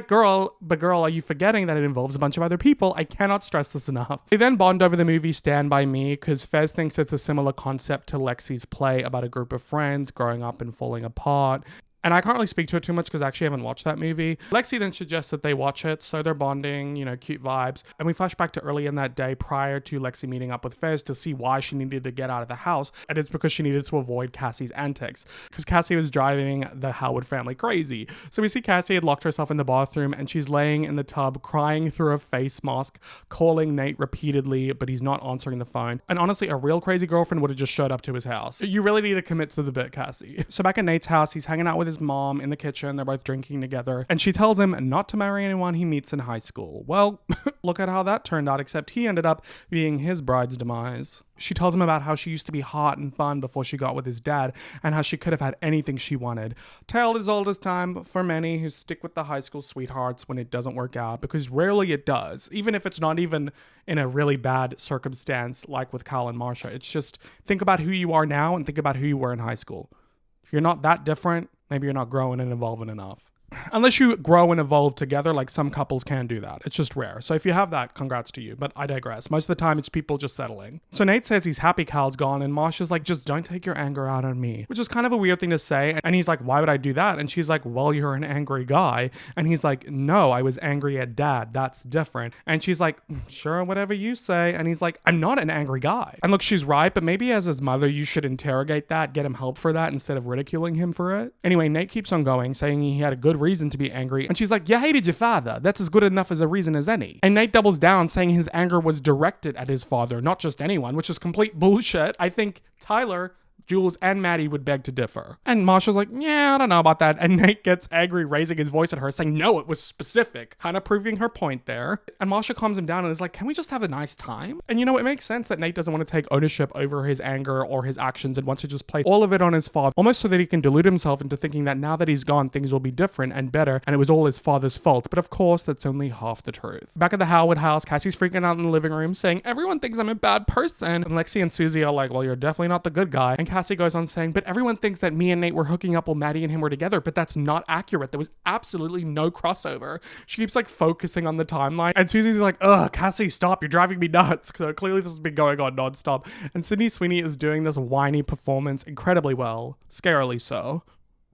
girl, are you forgetting that it involves a bunch of other people? I cannot stress this enough. They then bond over the movie Stand By Me because Fez thinks it's a similar concept to Lexi's play about a group of friends growing up and falling apart. And I can't really speak to it too much because I actually haven't watched that movie. Lexi then suggests that they watch it, so they're bonding, cute vibes. And we flash back to early in that day prior to Lexi meeting up with Fez to see why she needed to get out of the house. And it's because she needed to avoid Cassie's antics, because Cassie was driving the Howard family crazy. So we see Cassie had locked herself in the bathroom and she's laying in the tub crying through a face mask, calling Nate repeatedly, but he's not answering the phone. And honestly, a real crazy girlfriend would have just showed up to his house. You really need to commit to the bit, Cassie. So back at Nate's house, he's hanging out with his mom in the kitchen. They're both drinking together, and she tells him not to marry anyone he meets in high school. Well, look at how that turned out, except he ended up being his bride's demise. She tells him about how she used to be hot and fun before she got with his dad, and how she could have had anything she wanted. Tale as old as time for many who stick with the high school sweethearts when it doesn't work out, because rarely it does, even if it's not even in a really bad circumstance like with Kyle and Marsha. It's just, think about who you are now and think about who you were in high school. If you're not that different, maybe you're not growing and evolving enough. Unless you grow and evolve together, like some couples can do that. It's just rare. So if you have that, congrats to you. But I digress. Most of the time, it's people just settling. So Nate says he's happy Cal's gone, and Marsha's like, just don't take your anger out on me. Which is kind of a weird thing to say. And he's like, why would I do that? And she's like, well, you're an angry guy. And he's like, no, I was angry at dad. That's different. And she's like, sure, whatever you say. And he's like, I'm not an angry guy. And look, she's right, but maybe as his mother, you should interrogate that, get him help for that instead of ridiculing him for it. Anyway, Nate keeps on going, saying he had a good good reason to be angry. And she's like, you hated your father. That's as good enough as a reason as any. And Nate doubles down, saying his anger was directed at his father, not just anyone, which is complete bullshit. I think Tyler, Jules, and Maddy would beg to differ. And Marsha's like, yeah, I don't know about that. And Nate gets angry, raising his voice at her, saying, no, it was specific, kind of proving her point there. And Marsha calms him down and is like, can we just have a nice time? And it makes sense that Nate doesn't want to take ownership over his anger or his actions and wants to just place all of it on his father, almost so that he can delude himself into thinking that now that he's gone, things will be different and better, and it was all his father's fault. But of course, that's only half the truth. Back at the Howard house, Cassie's freaking out in the living room, saying, everyone thinks I'm a bad person. And Lexi and Susie are like, well, you're definitely not the good guy. And Cassie goes on saying, but everyone thinks that me and Nate were hooking up while Maddy and him were together, but that's not accurate. There was absolutely no crossover. She keeps focusing on the timeline, and Susie's like, ugh, Cassie, stop, you're driving me nuts. So clearly this has been going on nonstop. And Sydney Sweeney is doing this whiny performance incredibly well, scarily so.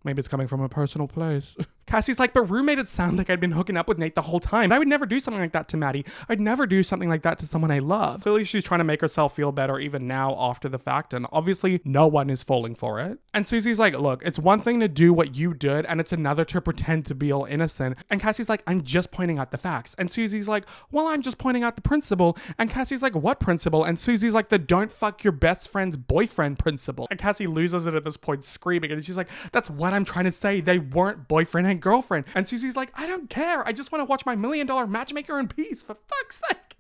Maybe it's coming from a personal place. Cassie's like, but roommate, it sounded like I'd been hooking up with Nate the whole time. I would never do something like that to Maddy. I'd never do something like that to someone I love. Clearly, she's trying to make herself feel better even now after the fact, and obviously no one is falling for it. And Susie's like, look, it's one thing to do what you did, and it's another to pretend to be all innocent. And Cassie's like, I'm just pointing out the facts. And Susie's like, well, I'm just pointing out the principle. And Cassie's like, what principle? And Susie's like, the don't fuck your best friend's boyfriend principle. And Cassie loses it at this point, screaming, and she's like, that's what I'm trying to say. They weren't boyfriend and girlfriend. And Susie's like, I don't care. I just want to watch my $1 million matchmaker in peace, for fuck's sake.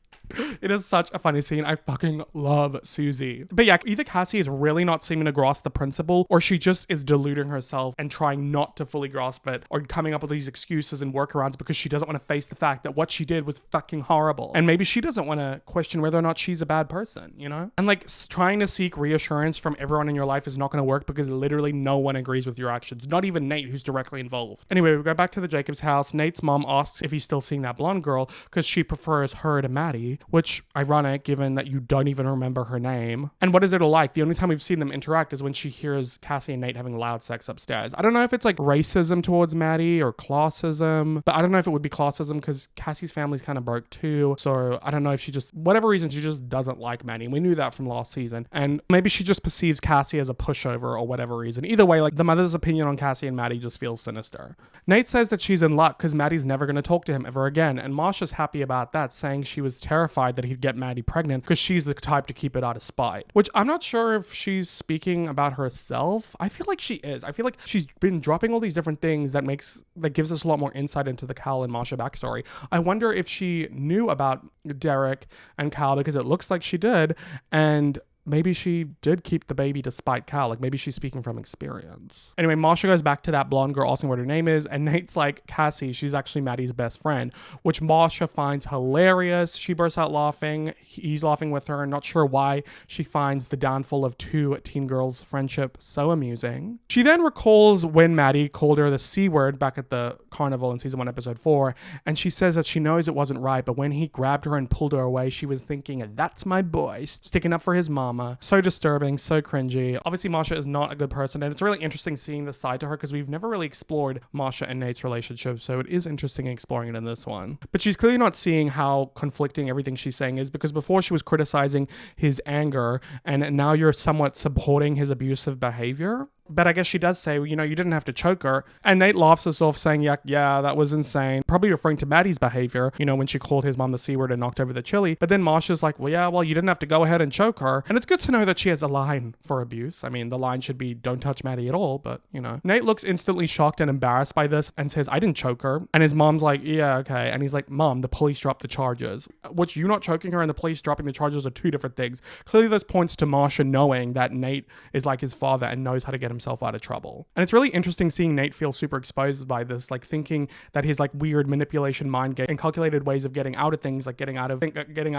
It is such a funny scene. I fucking love Susie. But yeah, either Cassie is really not seeming to grasp the principle, or she just is deluding herself and trying not to fully grasp it, or coming up with these excuses and workarounds because she doesn't want to face the fact that what she did was fucking horrible. And maybe she doesn't want to question whether or not she's a bad person, And trying to seek reassurance from everyone in your life is not going to work because literally no one agrees with your actions. Not even Nate, who's directly involved. Anyway, we go back to the Jacobs house. Nate's mom asks if he's still seeing that blonde girl because she prefers her to Maddy. Which, ironic, given that you don't even remember her name. And what is it like? The only time we've seen them interact is when she hears Cassie and Nate having loud sex upstairs. I don't know if it's racism towards Maddy or classism, but I don't know if it would be classism because Cassie's family's kind of broke too. So I don't know if she just, whatever reason, she just doesn't like Maddy. We knew that from last season. And maybe she just perceives Cassie as a pushover or whatever reason. Either way, the mother's opinion on Cassie and Maddy just feels sinister. Nate says that she's in luck because Maddy's never going to talk to him ever again. And Marsha's happy about that, saying she was terrified that he'd get Maddy pregnant because she's the type to keep it out of spite. Which I'm not sure if she's speaking about herself. I feel like she is. I feel like she's been dropping all these different things that gives us a lot more insight into the Cal and Marsha backstory. I wonder if she knew about Derek and Cal because it looks like she did, and maybe she did keep the baby despite Cal. Maybe she's speaking from experience. Anyway, Marsha goes back to that blonde girl asking what her name is, and Nate's like, Cassie, she's actually Maddy's best friend, which Marsha finds hilarious. She bursts out laughing. He's laughing with her, not sure why she finds the downfall of two teen girls' friendship so amusing. She then recalls when Maddy called her the C word back at the carnival in season 1, episode 4, and she says that she knows it wasn't right, but when he grabbed her and pulled her away, she was thinking, that's my boy, sticking up for his mom. So disturbing, so cringy. Obviously, Marsha is not a good person, and it's really interesting seeing this side to her because we've never really explored Marsha and Nate's relationship, so it is interesting exploring it in this one. But she's clearly not seeing how conflicting everything she's saying is, because before she was criticizing his anger, and now you're somewhat supporting his abusive behavior. But I guess she does say, you didn't have to choke her. And Nate laughs us off saying, yeah, that was insane. Probably referring to Maddy's behavior, when she called his mom the C word and knocked over the chili. But then Marsha's like, well, you didn't have to go ahead and choke her. And it's good to know that she has a line for abuse. I mean, the line should be, don't touch Maddy at all, but, Nate looks instantly shocked and embarrassed by this and says, I didn't choke her. And his mom's like, yeah, okay. And he's like, Mom, the police dropped the charges. Which, you not choking her and the police dropping the charges are two different things. Clearly, this points to Marsha knowing that Nate is like his father and knows how to get himself out of trouble. And it's really interesting seeing Nate feel super exposed by this, thinking that his weird manipulation mind game and calculated ways of getting out of things, getting out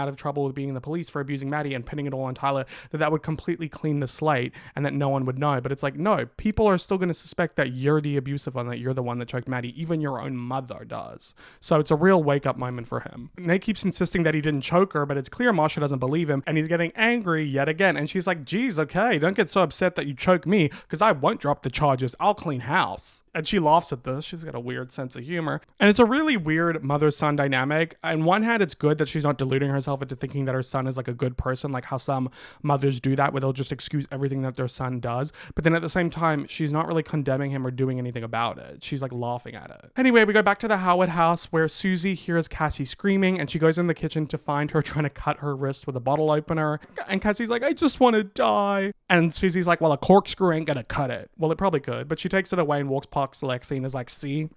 of trouble with being in the police for abusing Maddy and pinning it all on Tyler, that would completely clean the slate and that no one would know. But it's no, people are still going to suspect that you're the abusive one, that you're the one that choked Maddy. Even your own mother does. So it's a real wake up moment for him. Nate keeps insisting that he didn't choke her, but it's clear Marsha doesn't believe him, and he's getting angry yet again. And she's like, geez, okay, don't get so upset that you choked me, because I won't drop the charges. I'll clean house. And she laughs at this. She's got a weird sense of humor. And it's a really weird mother-son dynamic. On one hand, it's good that she's not deluding herself into thinking that her son is like a good person, like how some mothers do that, where they'll just excuse everything that their son does. But then at the same time, she's not really condemning him or doing anything about it. She's like laughing at it. Anyway, we go back to the Howard house where Susie hears Cassie screaming, and she goes in the kitchen to find her trying to cut her wrist with a bottle opener. And Cassie's like, I just want to die. And Susie's like, well, a corkscrew ain't gonna cut it. Well, it probably could, but she takes it away and walks past Lexi and is like, see,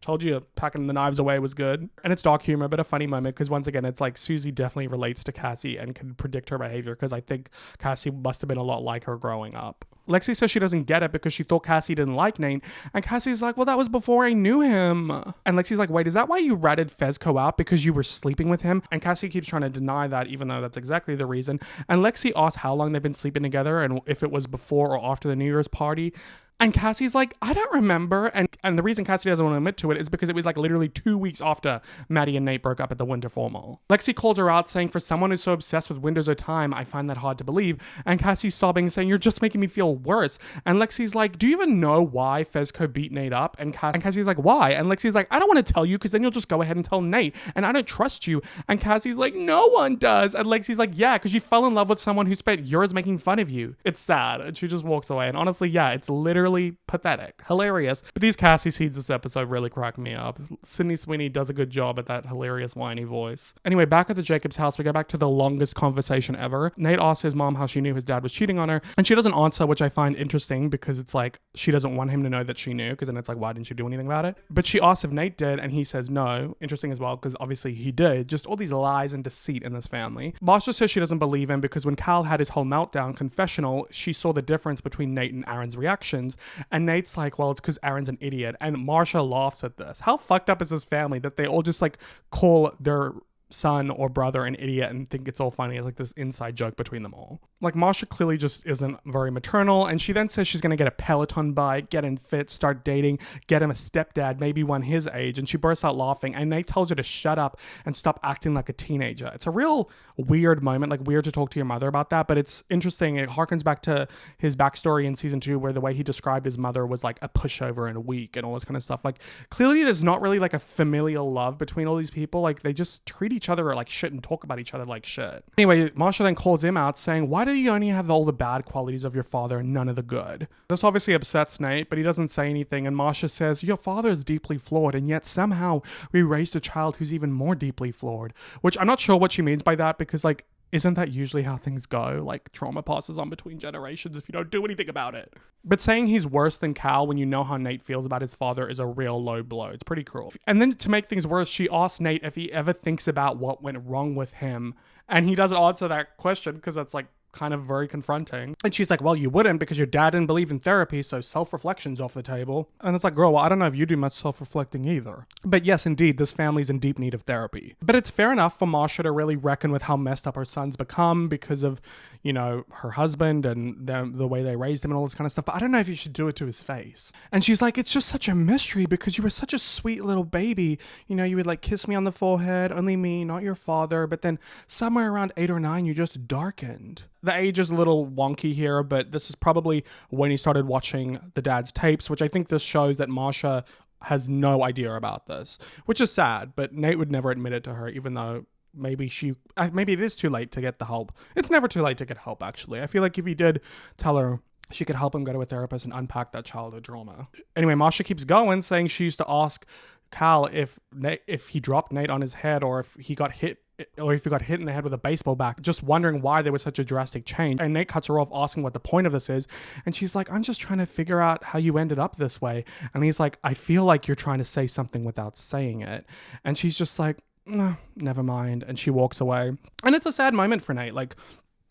told you packing the knives away was good. And it's dark humor, but a funny moment, because once again, it's like Susie definitely relates to Cassie and can predict her behavior, because I think Cassie must have been a lot like her growing up. Lexi says she doesn't get it because she thought Cassie didn't like Nate. And Cassie's like, well, that was before I knew him. And Lexi's like, wait, is that why you ratted Fezco out? Because you were sleeping with him? And Cassie keeps trying to deny that, even though that's exactly the reason. And Lexi asks how long they've been sleeping together and if it was before or after the New Year's party. And Cassie's like, I don't remember. And the reason Cassie doesn't want to admit to it is because it was like literally 2 weeks after Maddy and Nate broke up at the winter formal. Lexi calls her out, saying, for someone who's so obsessed with windows of time, I find that hard to believe. And Cassie's sobbing, saying, you're just making me feel worse. And Lexi's like, do you even know why Fezco beat Nate up? And Cassie's like, why? And Lexi's like, I don't want to tell you, because then you'll just go ahead and tell Nate. And I don't trust you. And Cassie's like, no one does. And Lexi's like, yeah, because you fell in love with someone who spent years making fun of you. It's sad. And she just walks away. And honestly, yeah, it's literally pathetic. Hilarious. But these Cassie scenes this episode really crack me up. Sydney Sweeney does a good job at that hilarious whiny voice. Anyway, back at the Jacobs house, we go back to the longest conversation ever. Nate asks his mom how she knew his dad was cheating on her, and she doesn't answer, which I find interesting, because it's like she doesn't want him to know that she knew, because then it's like, why didn't you do anything about it? But she asks if Nate did, and he says no. Interesting as well, because obviously he did. Just all these lies and deceit in this family. Marsha says she doesn't believe him because when Cal had his whole meltdown confessional, she saw the difference between Nate and Aaron's reactions, and Nate's like, well, it's because Aaron's an idiot. And Marsha laughs at this. How fucked up is this family that they all just like call their son or brother an idiot and think it's all funny? It's like this inside joke between them all. Like, Marsha clearly just isn't very maternal, and she then says she's gonna get a Peloton bike, get in fit, start dating, get him a stepdad, maybe one his age, and she bursts out laughing, and Nate tells her to shut up and stop acting like a teenager. It's a real weird moment, like weird to talk to your mother about that, but it's interesting. It harkens back to his backstory in season 2, where the way he described his mother was like a pushover and weak and all this kind of stuff. Like, clearly there's not really like a familial love between all these people. Like, they just treat each other like shit and talk about each other like shit. Anyway, Marsha then calls him out, saying, why do you only have all the bad qualities of your father and none of the good? This obviously upsets Nate, but he doesn't say anything, and Marsha says, your father is deeply flawed, and yet somehow we raised a child who's even more deeply flawed. Which I'm not sure what she means by that, because like, isn't that usually how things go? Like, trauma passes on between generations if you don't do anything about it. But saying he's worse than Cal when you know how Nate feels about his father is a real low blow. It's pretty cruel. And then to make things worse, she asks Nate if he ever thinks about what went wrong with him. And he doesn't answer that question, because that's like kind of very confronting. And she's like, well, you wouldn't, because your dad didn't believe in therapy, so self-reflection's off the table. And it's like, girl, well, I don't know if you do much self-reflecting either. But yes, indeed, this family's in deep need of therapy. But it's fair enough for Marsha to really reckon with how messed up her son's become because of, you know, her husband and the way they raised him and all this kind of stuff. But I don't know if you should do it to his face. And she's like, it's just such a mystery because you were such a sweet little baby. You know, you would like kiss me on the forehead, only me, not your father. But then somewhere around 8 or 9, you just darkened. The age is a little wonky here, but this is probably when he started watching the dad's tapes, which I think this shows that Marsha has no idea about this, which is sad, but Nate would never admit it to her, even though maybe it is too late to get the help. It's never too late to get help, actually. I feel like if he did tell her, she could help him go to a therapist and unpack that childhood trauma. Anyway, Marsha keeps going, saying she used to ask Cal if he dropped Nate on his head or if he got hit in the head with a baseball bat, just wondering why there was such a drastic change. And Nate cuts her off, asking what the point of this is. And she's like, I'm just trying to figure out how you ended up this way. And he's like, I feel like you're trying to say something without saying it. And she's just like, no, never mind. And she walks away. And it's a sad moment for Nate. Like,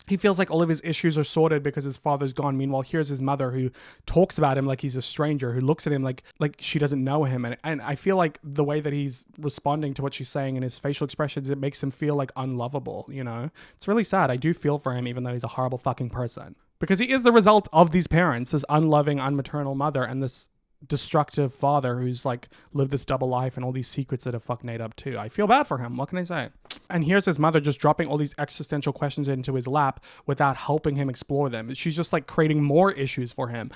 he feels like all of his issues are sorted because his father's gone. Meanwhile, here's his mother who talks about him like he's a stranger, who looks at him like she doesn't know him. And I feel like the way that he's responding to what she's saying and his facial expressions, it makes him feel like unlovable, you know? It's really sad. I do feel for him, even though he's a horrible fucking person. Because he is the result of these parents, this unloving, unmaternal mother, and this destructive father who's like lived this double life and all these secrets that have fucked Nate up too. I feel bad for him. What can I say? And here's his mother just dropping all these existential questions into his lap without helping him explore them. She's just like creating more issues for him.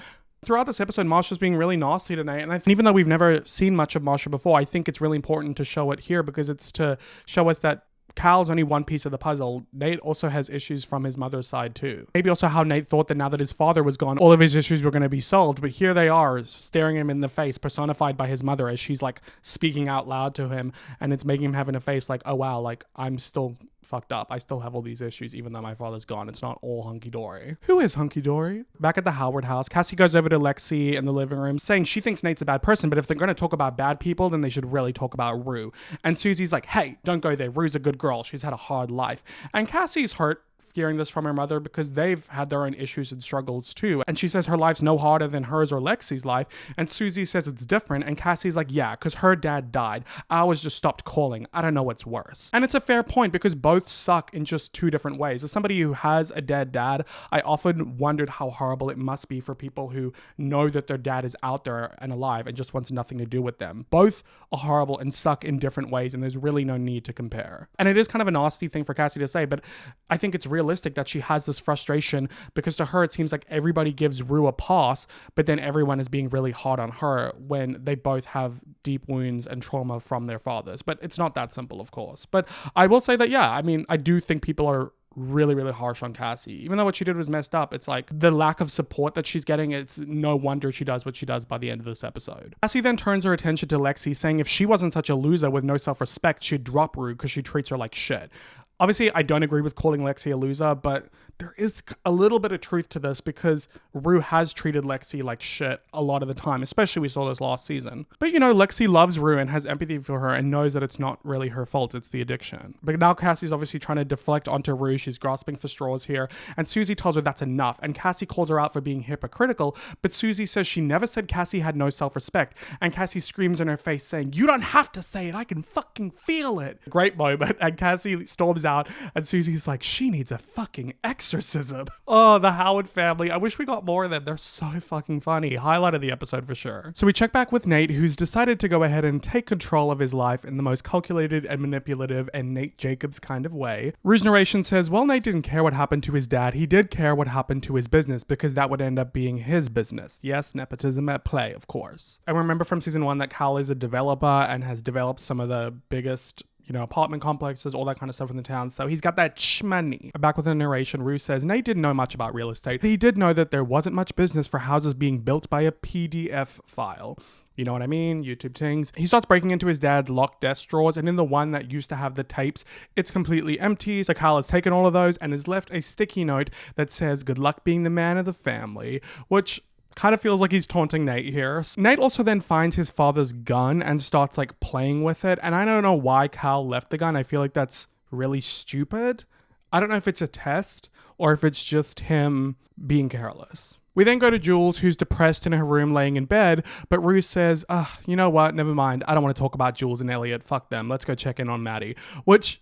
throughout this episode, Marsha's being really nasty to Nate. And even though we've never seen much of Marsha before, I think it's really important to show it here because it's to show us that Cal's only one piece of the puzzle. Nate also has issues from his mother's side too. Maybe also how Nate thought that now that his father was gone, all of his issues were going to be solved. But here they are, staring him in the face, personified by his mother as she's like speaking out loud to him. And it's making him having a face like, oh wow, like I'm still fucked up. I still have all these issues even though my father's gone. It's not all hunky-dory. Who is hunky-dory? Back at the Howard house, Cassie goes over to Lexi in the living room saying she thinks Nate's a bad person, but if they're going to talk about bad people, then they should really talk about Rue. And Susie's like, hey, don't go there. Rue's a good girl. She's had a hard life. And Cassie's hurt hearing this from her mother because they've had their own issues and struggles too. And she says her life's no harder than hers or Lexi's life. And Susie says it's different. And Cassie's like, yeah, because her dad died. Ours just stopped calling. I don't know what's worse. And it's a fair point because both suck in just two different ways. As somebody who has a dead dad, I often wondered how horrible it must be for people who know that their dad is out there and alive and just wants nothing to do with them. Both are horrible and suck in different ways, and there's really no need to compare. And it is kind of a nasty thing for Cassie to say, but I think it's realistic that she has this frustration because to her it seems like everybody gives Rue a pass, but then everyone is being really hard on her when they both have deep wounds and trauma from their fathers. But it's not that simple, of course. But I will say that, yeah, I mean, I do think people are really, really harsh on Cassie. Even though what she did was messed up, it's like the lack of support that she's getting, it's no wonder she does what she does by the end of this episode. Cassie then turns her attention to Lexi, saying if she wasn't such a loser with no self-respect, she'd drop Rue because she treats her like shit. Obviously, I don't agree with calling Lexi a loser, but there is a little bit of truth to this because Rue has treated Lexi like shit a lot of the time, especially we saw this last season. But you know, Lexi loves Rue and has empathy for her and knows that it's not really her fault, it's the addiction. But now Cassie's obviously trying to deflect onto Rue, she's grasping for straws here, and Susie tells her that's enough, and Cassie calls her out for being hypocritical, but Susie says she never said Cassie had no self-respect, and Cassie screams in her face saying, you don't have to say it, I can fucking feel it. Great moment, and Cassie storms out, and Susie's like, she needs a fucking exorcism. Oh, the Howard family. I wish we got more of them. They're so fucking funny. Highlight of the episode for sure. So we check back with Nate, who's decided to go ahead and take control of his life in the most calculated and manipulative and Nate Jacobs kind of way. Rue's narration says, well, Nate didn't care what happened to his dad. He did care what happened to his business because that would end up being his business. Yes, nepotism at play, of course. And remember from season 1 that Cal is a developer and has developed some of the biggest apartment complexes, all that kind of stuff in the town. So he's got that money. Back with the narration, Rue says, Nate didn't know much about real estate. He did know that there wasn't much business for houses being built by a PDF file. You know what I mean? YouTube things. He starts breaking into his dad's locked desk drawers, and in the one that used to have the tapes, it's completely empty. So Cal has taken all of those and has left a sticky note that says, good luck being the man of the family, which kind of feels like he's taunting Nate here. Nate also then finds his father's gun and starts like playing with it. And I don't know why Cal left the gun. I feel like that's really stupid. I don't know if it's a test or if it's just him being careless. We then go to Jules, who's depressed in her room laying in bed, but Rue says, you know what? Never mind. I don't want to talk about Jules and Elliot. Fuck them. Let's go check in on Maddy. Which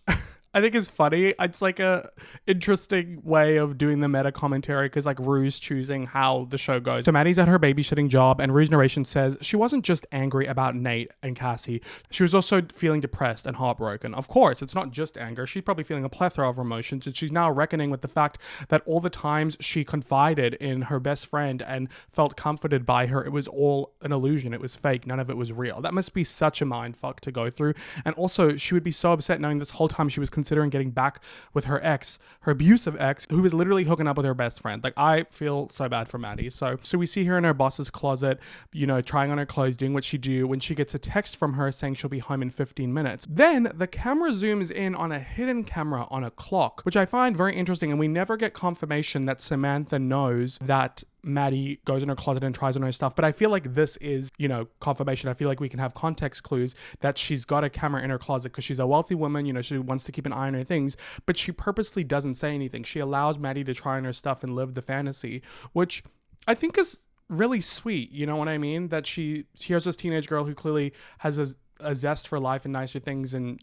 I think is funny. It's like a interesting way of doing the meta commentary because like Rue's choosing how the show goes. So Maddy's at her babysitting job and Rue's narration says she wasn't just angry about Nate and Cassie. She was also feeling depressed and heartbroken. Of course, it's not just anger. She's probably feeling a plethora of emotions and she's now reckoning with the fact that all the times she confided in her best friend and felt comforted by her, it was all an illusion. It was fake. None of it was real. That must be such a mind fuck to go through. And also she would be so upset knowing this whole time she was considering getting back with her ex, her abusive ex, who was literally hooking up with her best friend. Like, I feel so bad for Maddy. So we see her in her boss's closet, trying on her clothes, doing what she do, when she gets a text from her saying she'll be home in 15 minutes. Then the camera zooms in on a hidden camera on a clock, which I find very interesting, and we never get confirmation that Samantha knows that Maddy goes in her closet and tries on her stuff. But I feel like this is, confirmation. I feel like we can have context clues that she's got a camera in her closet because she's a wealthy woman, she wants to keep an eye on her things, but she purposely doesn't say anything. She allows Maddy to try on her stuff and live the fantasy, which I think is really sweet. You know what I mean? That here's this teenage girl who clearly has a zest for life and nicer things, and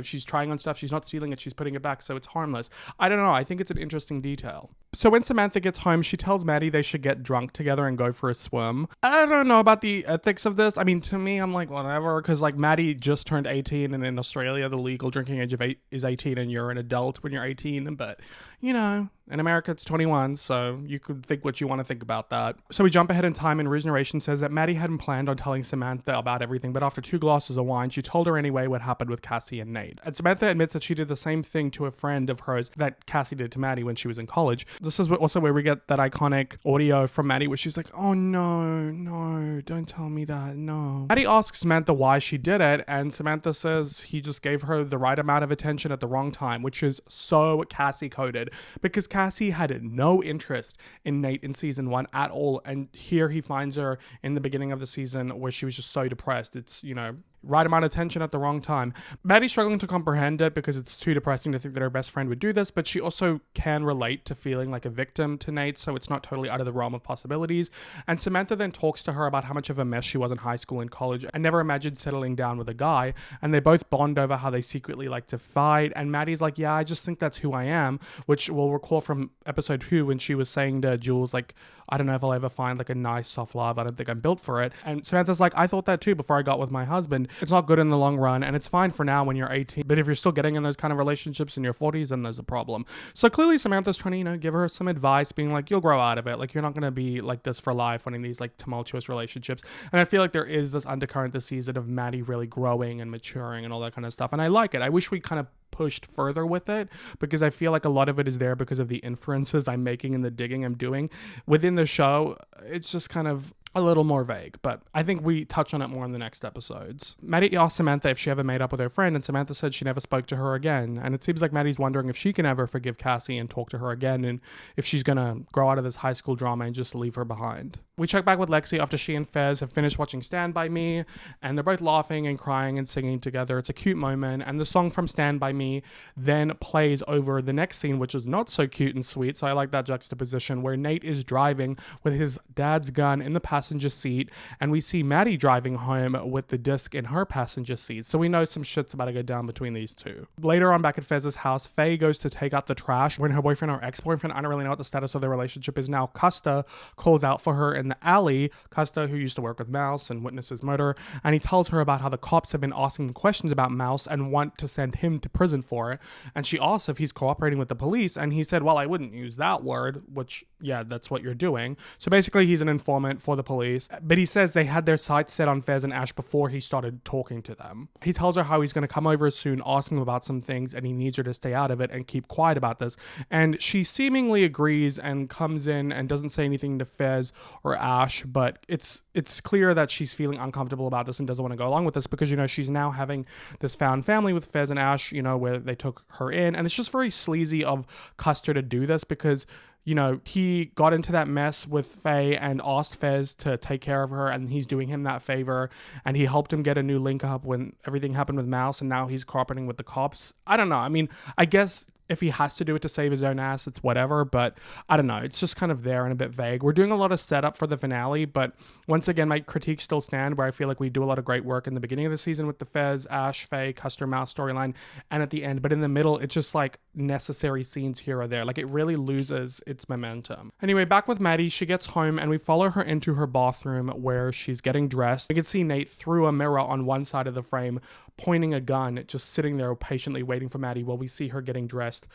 she's trying on stuff, she's not stealing it, she's putting it back, so it's harmless. I don't know, I think it's an interesting detail. So when Samantha gets home, she tells Maddy they should get drunk together and go for a swim. I don't know about the ethics of this. I mean, to me, I'm like, whatever, because like Maddy just turned 18, and in Australia, the legal drinking age is 18, and you're an adult when you're 18. But, you know, in America, it's 21, so you could think what you want to think about that. So we jump ahead in time, and Rouge Narration says that Maddy hadn't planned on telling Samantha about everything, but after 2 glasses of wine, she told her anyway what happened with Cassie and Nate. And Samantha admits that she did the same thing to a friend of hers that Cassie did to Maddy when she was in college. This is also where we get that iconic audio from Maddy where she's like, oh no, don't tell me that, no. Maddy asks Samantha why she did it, and Samantha says he just gave her the right amount of attention at the wrong time, which is so Cassie coded, because Cassie had no interest in Nate in season 1 at all, and here he finds her in the beginning of the season where she was just so depressed. It's, you know, right amount of tension at the wrong time. Maddy's struggling to comprehend it because it's too depressing to think that her best friend would do this, but she also can relate to feeling like a victim to Nate, so it's not totally out of the realm of possibilities. And Samantha then talks to her about how much of a mess she was in high school and college and never imagined settling down with a guy, and they both bond over how they secretly like to fight, and Maddy's like, yeah, I just think that's who I am, which we'll recall from episode 2 when she was saying to Jules, like, I don't know if I'll ever find like a nice soft love. I don't think I'm built for it. And Samantha's like, I thought that too before I got with my husband. It's not good in the long run, and it's fine for now when you're 18. But if you're still getting in those kind of relationships in your 40s, then there's a problem. So clearly Samantha's trying to, you know, give her some advice, being like, you'll grow out of it. Like, you're not going to be like this for life when in these like tumultuous relationships. And I feel like there is this undercurrent this season of Maddy really growing and maturing and all that kind of stuff. And I like it. I wish we kind of pushed further with it, because I feel like a lot of it is there because of the inferences I'm making and the digging I'm doing within the show. It's just kind of a little more vague, but I think we touch on it more in the next episodes. Maddy asked Samantha if she ever made up with her friend, and Samantha said she never spoke to her again. And it seems like Maddy's wondering if she can ever forgive Cassie and talk to her again, and if she's gonna grow out of this high school drama and just leave her behind. We check back with Lexi after she and Fez have finished watching Stand By Me, and they're both laughing and crying and singing together. It's a cute moment, and the song from Stand By Me then plays over the next scene, which is not so cute and sweet, so I like that juxtaposition, where Nate is driving with his dad's gun in the passenger seat, and we see Maddy driving home with the disc in her passenger seat, so we know some shit's about to go down between these two. Later on, back at Fez's house, Faye goes to take out the trash when her boyfriend or ex-boyfriend, I don't really know what the status of their relationship is now, Custa, calls out for her in the alley. Custa, who used to work with Mouse and witness his murder, and he tells her about how the cops have been asking him questions about Mouse and want to send him to prison for it, and she asks if he's cooperating with the police, and he said, well, I wouldn't use that word, which, yeah, that's what you're doing. So basically he's an informant for the police, but he says they had their sights set on Fez and Ash before he started talking to them. He tells her how he's going to come over soon, asking him about some things, and he needs her to stay out of it and keep quiet about this, and she seemingly agrees and comes in and doesn't say anything to Fez or Ash, but it's clear that she's feeling uncomfortable about this and doesn't want to go along with this, because, you know, she's now having this found family with Fez and Ash, you know, where they took her in, and it's just very sleazy of Custer to do this, because, you know, he got into that mess with Faye and asked Fez to take care of her, and he's doing him that favor, and he helped him get a new link up when everything happened with Mouse, and now he's cooperating with the cops. I don't know. I mean, I guess if he has to do it to save his own ass, it's whatever, but I don't know. It's just kind of there and a bit vague. We're doing a lot of setup for the finale, but once again, my critiques still stand, where I feel like we do a lot of great work in the beginning of the season with the Fez, Ash, Faye, Custer, Mouse storyline, and at the end, but in the middle, it's just like necessary scenes here or there. Like, it really loses its momentum. Anyway, back with Maddy, she gets home, and we follow her into her bathroom where she's getting dressed. We can see Nate through a mirror on one side of the frame, pointing a gun, just sitting there patiently waiting for Maddy while we see her getting dressed,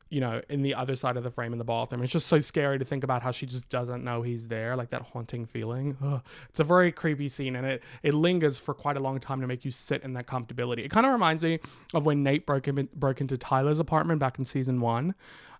you know, in the other side of the frame in the bathroom. It's just so scary to think about how she just doesn't know he's there, like that haunting feeling. Ugh. It's a very creepy scene, and it lingers for quite a long time to make you sit in that comfortability. It kind of reminds me of when Nate broke into Tyler's apartment back in season 1.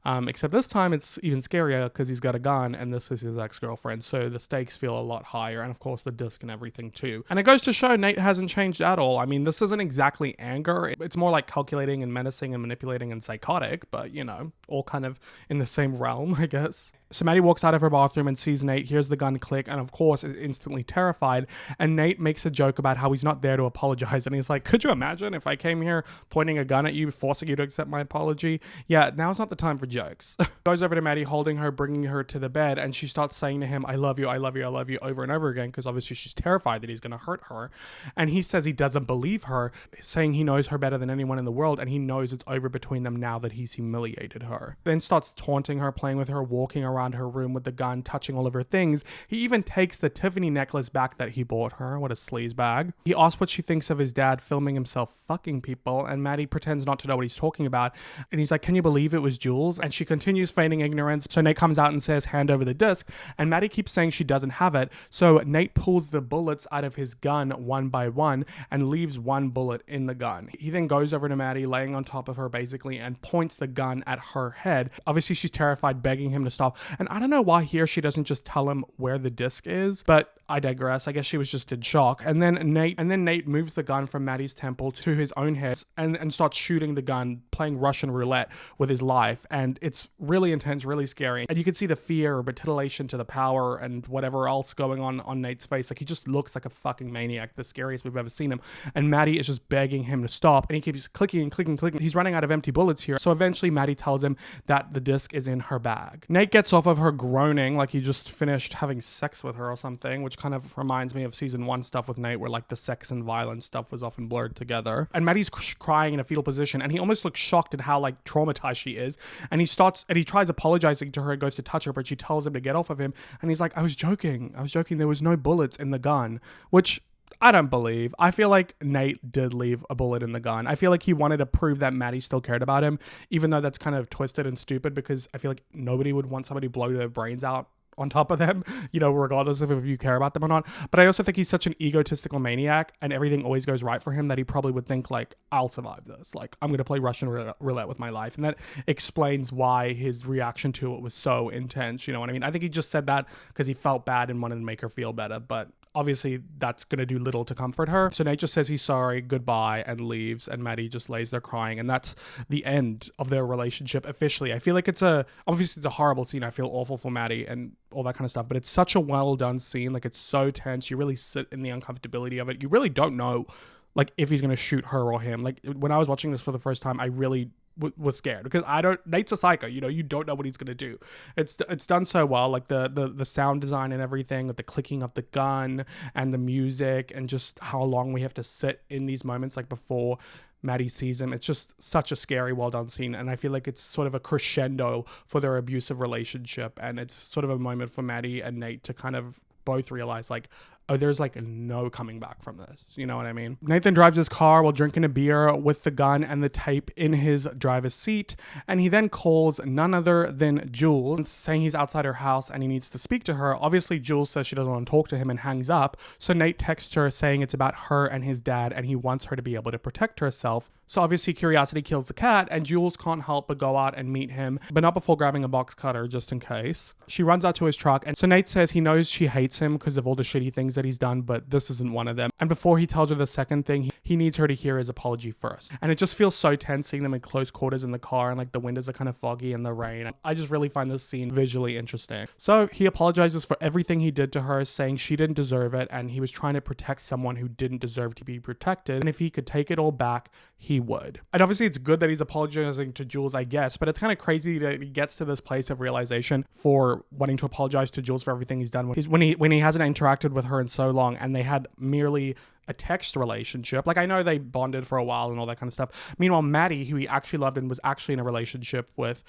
Except this time it's even scarier because he's got a gun and this is his ex-girlfriend, so the stakes feel a lot higher, and of course the disc and everything too. And it goes to show Nate hasn't changed at all. I mean, this isn't exactly anger, it's more like calculating and menacing and manipulating and psychotic, but, you know, all kind of in the same realm, I guess. So Maddy walks out of her bathroom and sees Nate, hears the gun click, and of course is instantly terrified. And Nate makes a joke about how he's not there to apologize. And he's like, could you imagine if I came here pointing a gun at you, forcing you to accept my apology? Yeah, now's not the time for jokes. Goes over to Maddy, holding her, bringing her to the bed, and she starts saying to him, I love you, I love you, I love you, over and over again, because obviously she's terrified that he's going to hurt her. And he says he doesn't believe her, saying he knows her better than anyone in the world, and he knows it's over between them now that he's humiliated her. Then starts taunting her, playing with her, walking around her room with the gun, touching all of her things. He even takes the Tiffany necklace back that he bought her. What a sleaze bag. He asks what she thinks of his dad filming himself fucking people, and Maddy pretends not to know what he's talking about. And he's like, can you believe it was Jules? And she continues feigning ignorance. So Nate comes out and says, hand over the disc. And Maddy keeps saying she doesn't have it. So Nate pulls the bullets out of his gun one by one and leaves one bullet in the gun. He then goes over to Maddy, laying on top of her basically, and points the gun at her head. Obviously she's terrified, begging him to stop. And I don't know why here she doesn't just tell him where the disc is, but I digress. I guess she was just in shock. And then Nate moves the gun from Maddy's temple to his own head and starts shooting the gun, playing Russian roulette with his life. And it's really intense, really scary. And you can see the fear or titillation to the power and whatever else going on Nate's face. Like, he just looks like a fucking maniac, the scariest we've ever seen him. And Maddy is just begging him to stop. And he keeps clicking and clicking and clicking. He's running out of empty bullets here. So eventually Maddy tells him that the disc is in her bag. Nate gets off of her groaning like he just finished having sex with her or something, which kind of reminds me of season 1 stuff with Nate, where like the sex and violence stuff was often blurred together. And Maddy's crying in a fetal position, and he almost looks shocked at how like traumatized she is. And he tries apologizing to her and goes to touch her, but she tells him to get off of him. And he's like, I was joking. There was no bullets in the gun, which I don't believe. I feel like Nate did leave a bullet in the gun. I feel like he wanted to prove that Maddy still cared about him, even though that's kind of twisted and stupid, because I feel like nobody would want somebody to blow their brains out on top of them, you know, regardless of if you care about them or not. But I also think he's such an egotistical maniac and everything always goes right for him that he probably would think like, I'll survive this. Like, I'm going to play Russian roulette with my life. And that explains why his reaction to it was so intense. You know what I mean? I think he just said that because he felt bad and wanted to make her feel better. But obviously that's going to do little to comfort her. So Nate just says he's sorry, goodbye, and leaves. And Maddy just lays there crying. And that's the end of their relationship officially. I feel like obviously it's a horrible scene. I feel awful for Maddy and all that kind of stuff. But it's such a well done scene. Like, it's so tense. You really sit in the uncomfortability of it. You really don't know like if he's going to shoot her or him. Like, when I was watching this for the first time, I really was scared because Nate's a psycho, you know, you don't know what he's gonna do. It's done so well, like the sound design and everything, with the clicking of the gun and the music and just how long we have to sit in these moments like before Maddy sees him. It's just such a scary, well done scene, and I feel like it's sort of a crescendo for their abusive relationship, and it's sort of a moment for Maddy and Nate to kind of both realize like, oh, there's like no coming back from this. You know what I mean? Nathan drives his car while drinking a beer with the gun and the tape in his driver's seat. And he then calls none other than Jules, saying he's outside her house and he needs to speak to her. Obviously, Jules says she doesn't want to talk to him and hangs up. So Nate texts her saying it's about her and his dad and he wants her to be able to protect herself. So obviously curiosity kills the cat and Jules can't help but go out and meet him, but not before grabbing a box cutter just in case. She runs out to his truck and so Nate says he knows she hates him because of all the shitty things that he's done, but this isn't one of them. And before he tells her the second thing, he needs her to hear his apology first. And it just feels so tense seeing them in close quarters in the car and like the windows are kind of foggy in the rain. I just really find this scene visually interesting. So he apologizes for everything he did to her, saying she didn't deserve it and he was trying to protect someone who didn't deserve to be protected. And if he could take it all back, he would. And obviously it's good that he's apologizing to Jules, I guess, but it's kind of crazy that he gets to this place of realization for wanting to apologize to Jules for everything he's done when he hasn't interacted with her in so long and they had merely a text relationship. Like, I know they bonded for a while and all that kind of stuff. Meanwhile, Maddy, who he actually loved and was actually in a relationship with,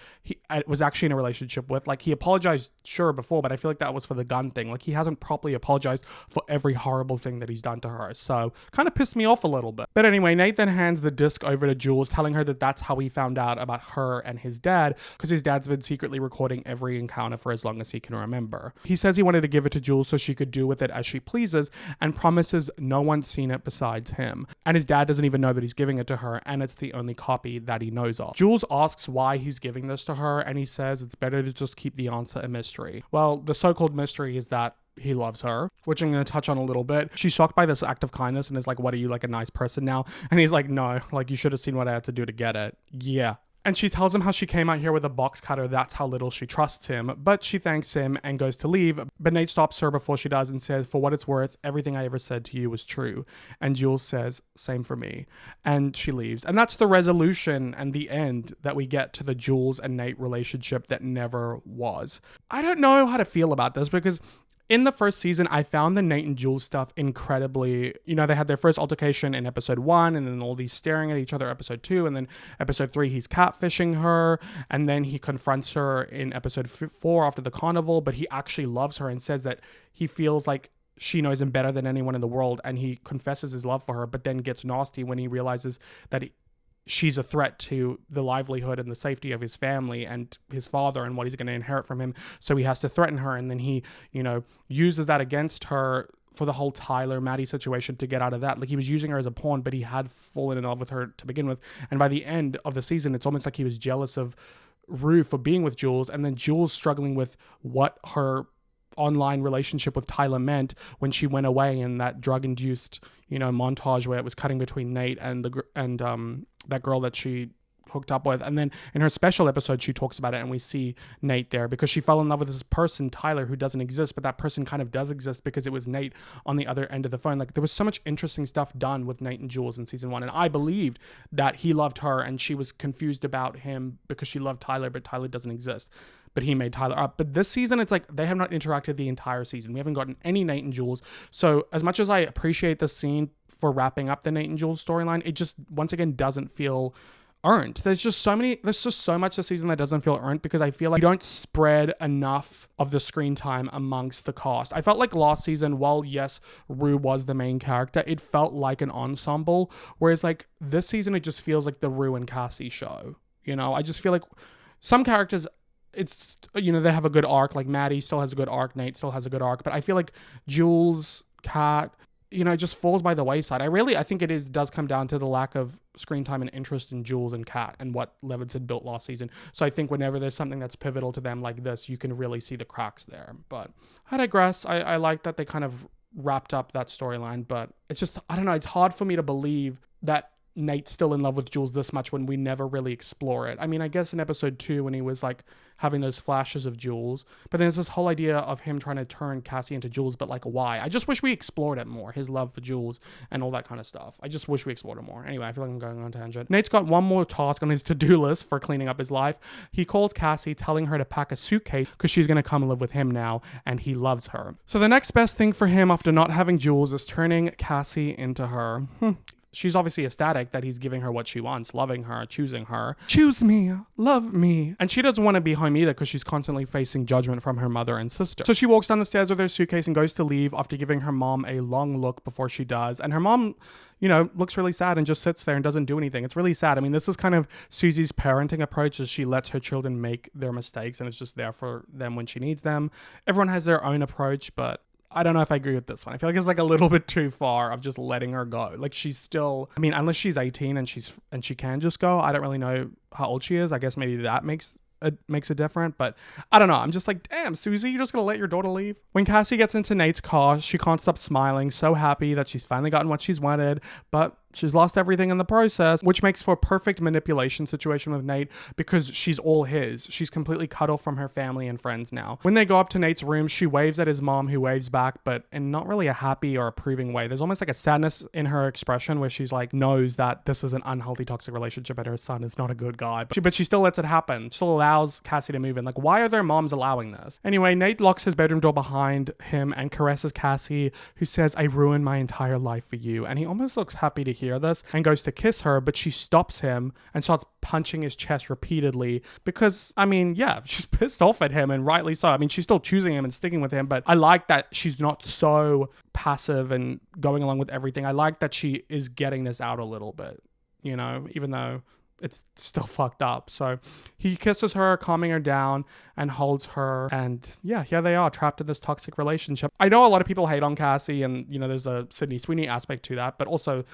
like, he apologized, sure, before, but I feel like that was for the gun thing. Like, he hasn't properly apologized for every horrible thing that he's done to her. So, kind of pissed me off a little bit. But anyway, Nate then hands the disc over to Jules, telling her that that's how he found out about her and his dad, because his dad's been secretly recording every encounter for as long as he can remember. He says he wanted to give it to Jules so she could do with it as she pleases, and promises no one's seen it besides him. And his dad doesn't even know that he's giving it to her, and it's the only copy that he knows of. Jules asks why he's giving this to her, and he says it's better to just keep the answer a mystery. Well, the so-called mystery is that he loves her, which I'm going to touch on a little bit. She's shocked by this act of kindness and is like, what, are you like a nice person now? And he's like, no, like, you should have seen what I had to do to get it. Yeah. And she tells him how she came out here with a box cutter. That's how little she trusts him. But she thanks him and goes to leave. But Nate stops her before she does and says, for what it's worth, everything I ever said to you was true. And Jules says, same for me. And she leaves. And that's the resolution and the end that we get to the Jules and Nate relationship that never was. I don't know how to feel about this because in the first season, I found the Nate and Jules stuff incredibly, they had their first altercation in episode 1 and then all these staring at each other episode 2 and then episode 3, he's catfishing her and then he confronts her in episode 4 after the carnival, but he actually loves her and says that he feels like she knows him better than anyone in the world and he confesses his love for her, but then gets nasty when he realizes that she's a threat to the livelihood and the safety of his family and his father and what he's going to inherit from him. So he has to threaten her. And then he, uses that against her for the whole Tyler Maddy situation to get out of that. Like he was using her as a pawn, but he had fallen in love with her to begin with. And by the end of the season, it's almost like he was jealous of Rue for being with Jules. And then Jules struggling with what her online relationship with Tyler meant when she went away in that drug-induced, montage where it was cutting between Nate and that girl that she hooked up with. And then in her special episode, she talks about it and we see Nate there because she fell in love with this person, Tyler, who doesn't exist, but that person kind of does exist because it was Nate on the other end of the phone. Like there was so much interesting stuff done with Nate and Jules in season 1. And I believed that he loved her and she was confused about him because she loved Tyler, but Tyler doesn't exist. But he made Tyler up. But this season, it's like they have not interacted the entire season. We haven't gotten any Nate and Jules. So as much as I appreciate the scene for wrapping up the Nate and Jules storyline, it just, once again, doesn't feel earned. There's just so much this season that doesn't feel earned because I feel like you don't spread enough of the screen time amongst the cast. I felt like last season, while yes, Rue was the main character, it felt like an ensemble. Whereas like this season, it just feels like the Rue and Cassie show. I just feel like some characters, it's, they have a good arc. Like Maddy still has a good arc. Nate still has a good arc. But I feel like Jules, Kat, it just falls by the wayside. I think it does come down to the lack of screen time and interest in Jules and Kat and what Levinson built last season. So I think whenever there's something that's pivotal to them like this, you can really see the cracks there. But I digress. I like that they kind of wrapped up that storyline, but it's just, I don't know, it's hard for me to believe that Nate's still in love with Jules this much when we never really explore it. I mean, I guess in episode 2 when he was like having those flashes of Jules, but then there's this whole idea of him trying to turn Cassie into Jules, but like why? I just wish we explored it more, his love for Jules and all that kind of stuff. I just wish we explored it more. Anyway, I feel like I'm going on a tangent. Nate's got one more task on his to-do list for cleaning up his life. He calls Cassie, telling her to pack a suitcase because she's going to come and live with him now, and he loves her. So the next best thing for him after not having Jules is turning Cassie into her. She's obviously ecstatic that he's giving her what she wants, loving her, choosing her. Choose me, love me. And she doesn't want to be home either because she's constantly facing judgment from her mother and sister. So she walks down the stairs with her suitcase and goes to leave after giving her mom a long look before she does. And her mom, looks really sad and just sits there and doesn't do anything. It's really sad. I mean, this is kind of Susie's parenting approach, as she lets her children make their mistakes and it's just there for them when she needs them. Everyone has their own approach, but I don't know if I agree with this one. I feel like it's like a little bit too far of just letting her go. Like she's still, I mean, unless she's 18 and she can just go. I don't really know how old she is. I guess maybe that makes it different, but I don't know. I'm just like, damn, Susie, you're just gonna let your daughter leave? When Cassie gets into Nate's car, she can't stop smiling, so happy that she's finally gotten what she's wanted, but she's lost everything in the process, which makes for a perfect manipulation situation with Nate because she's all his. She's completely cut off from her family and friends now. When they go up to Nate's room, she waves at his mom, who waves back, but in not really a happy or approving way. There's almost like a sadness in her expression where she's like knows that this is an unhealthy, toxic relationship and her son is not a good guy. But she still lets it happen. Still allows Cassie to move in. Like, why are their moms allowing this? Anyway, Nate locks his bedroom door behind him and caresses Cassie, who says, I ruined my entire life for you. And he almost looks happy to hear this and goes to kiss her, but she stops him and starts punching his chest repeatedly because, I mean, yeah, she's pissed off at him, and rightly so. I mean, she's still choosing him and sticking with him, but I like that she's not so passive and going along with everything. I like that she is getting this out a little bit, even though it's still fucked up. So he kisses her, calming her down, and holds her. And yeah, here they are, trapped in this toxic relationship. I know a lot of people hate on Cassie, and there's a Sydney Sweeney aspect to that, but also,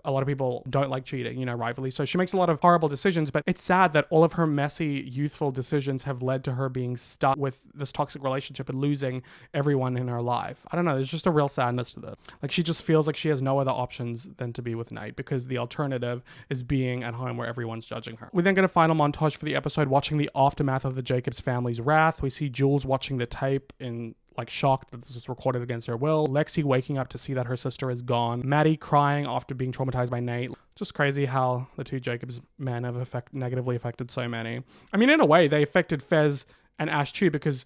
a lot of people don't like cheating, rightfully. So she makes a lot of horrible decisions, but it's sad that all of her messy, youthful decisions have led to her being stuck with this toxic relationship and losing everyone in her life. I don't know. There's just a real sadness to this. Like, she just feels like she has no other options than to be with Nate because the alternative is being at home where everyone's judging her. We then get a final montage for the episode watching the aftermath of the Jacobs family's wrath. We see Jules watching the tape in shocked that this is recorded against her will. Lexi waking up to see that her sister is gone. Maddy crying after being traumatized by Nate. Just crazy how the two Jacobs men have negatively affected so many. I mean, in a way, they affected Fez and Ash too, because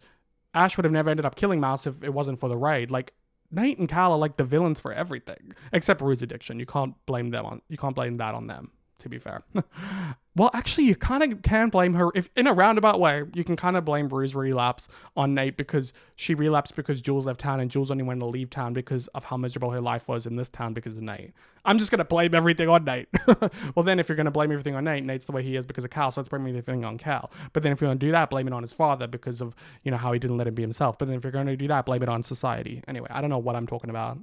Ash would have never ended up killing Mouse if it wasn't for the raid. Like, Nate and Cal are like the villains for everything, except Rue's addiction. You can't blame that on them, to be fair. Well, actually, you kind of can blame her. If in a roundabout way, you can kind of blame Rue's relapse on Nate because she relapsed because Jules left town and Jules only wanted to leave town because of how miserable her life was in this town because of Nate. I'm just going to blame everything on Nate. Well, then if you're going to blame everything on Nate, Nate's the way he is because of Cal, so let's blame everything on Cal. But then if you're going to do that, blame it on his father because of, how he didn't let him be himself. But then if you're going to do that, blame it on society. Anyway, I don't know what I'm talking about.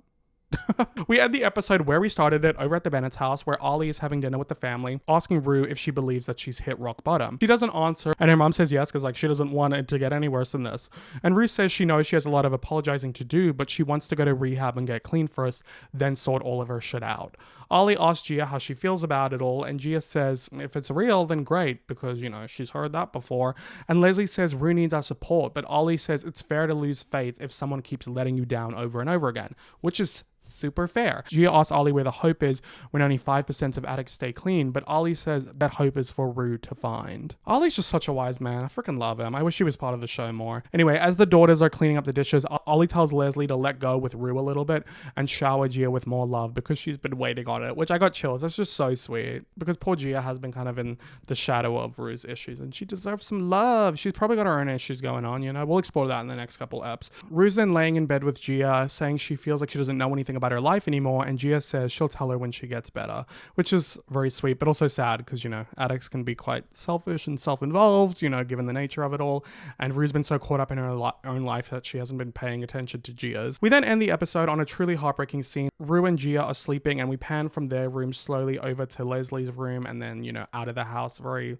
We end the episode where we started it, over at the Bennett's house, where Ollie is having dinner with the family, asking Rue if she believes that she's hit rock bottom. She doesn't answer, and her mom says yes, because she doesn't want it to get any worse than this. And Rue says she knows she has a lot of apologizing to do, but she wants to go to rehab and get clean first, then sort all of her shit out. Ollie asks Gia how she feels about it all, and Gia says if it's real, then great, because, she's heard that before. And Leslie says Rue needs our support, but Ollie says it's fair to lose faith if someone keeps letting you down over and over again, which is super fair. Gia asks Ollie where the hope is when only 5% of addicts stay clean, but Ollie says that hope is for Rue to find. Ollie's just such a wise man. I freaking love him. I wish he was part of the show more. Anyway, as the daughters are cleaning up the dishes, Ollie tells Leslie to let go with Rue a little bit and shower Gia with more love because she's been waiting on it, which I got chills. That's just so sweet because poor Gia has been kind of in the shadow of Rue's issues and she deserves some love. She's probably got her own issues going on, We'll explore that in the next couple eps. Rue's then laying in bed with Gia, saying she feels like she doesn't know anything about her life anymore, and Gia says she'll tell her when she gets better, which is very sweet, but also sad because, addicts can be quite selfish and self-involved, given the nature of it all, and Rue's been so caught up in her own life that she hasn't been paying attention to Gia's. We then end the episode on a truly heartbreaking scene. Rue and Gia are sleeping, and we pan from their room slowly over to Leslie's room, and then, out of the house. Very,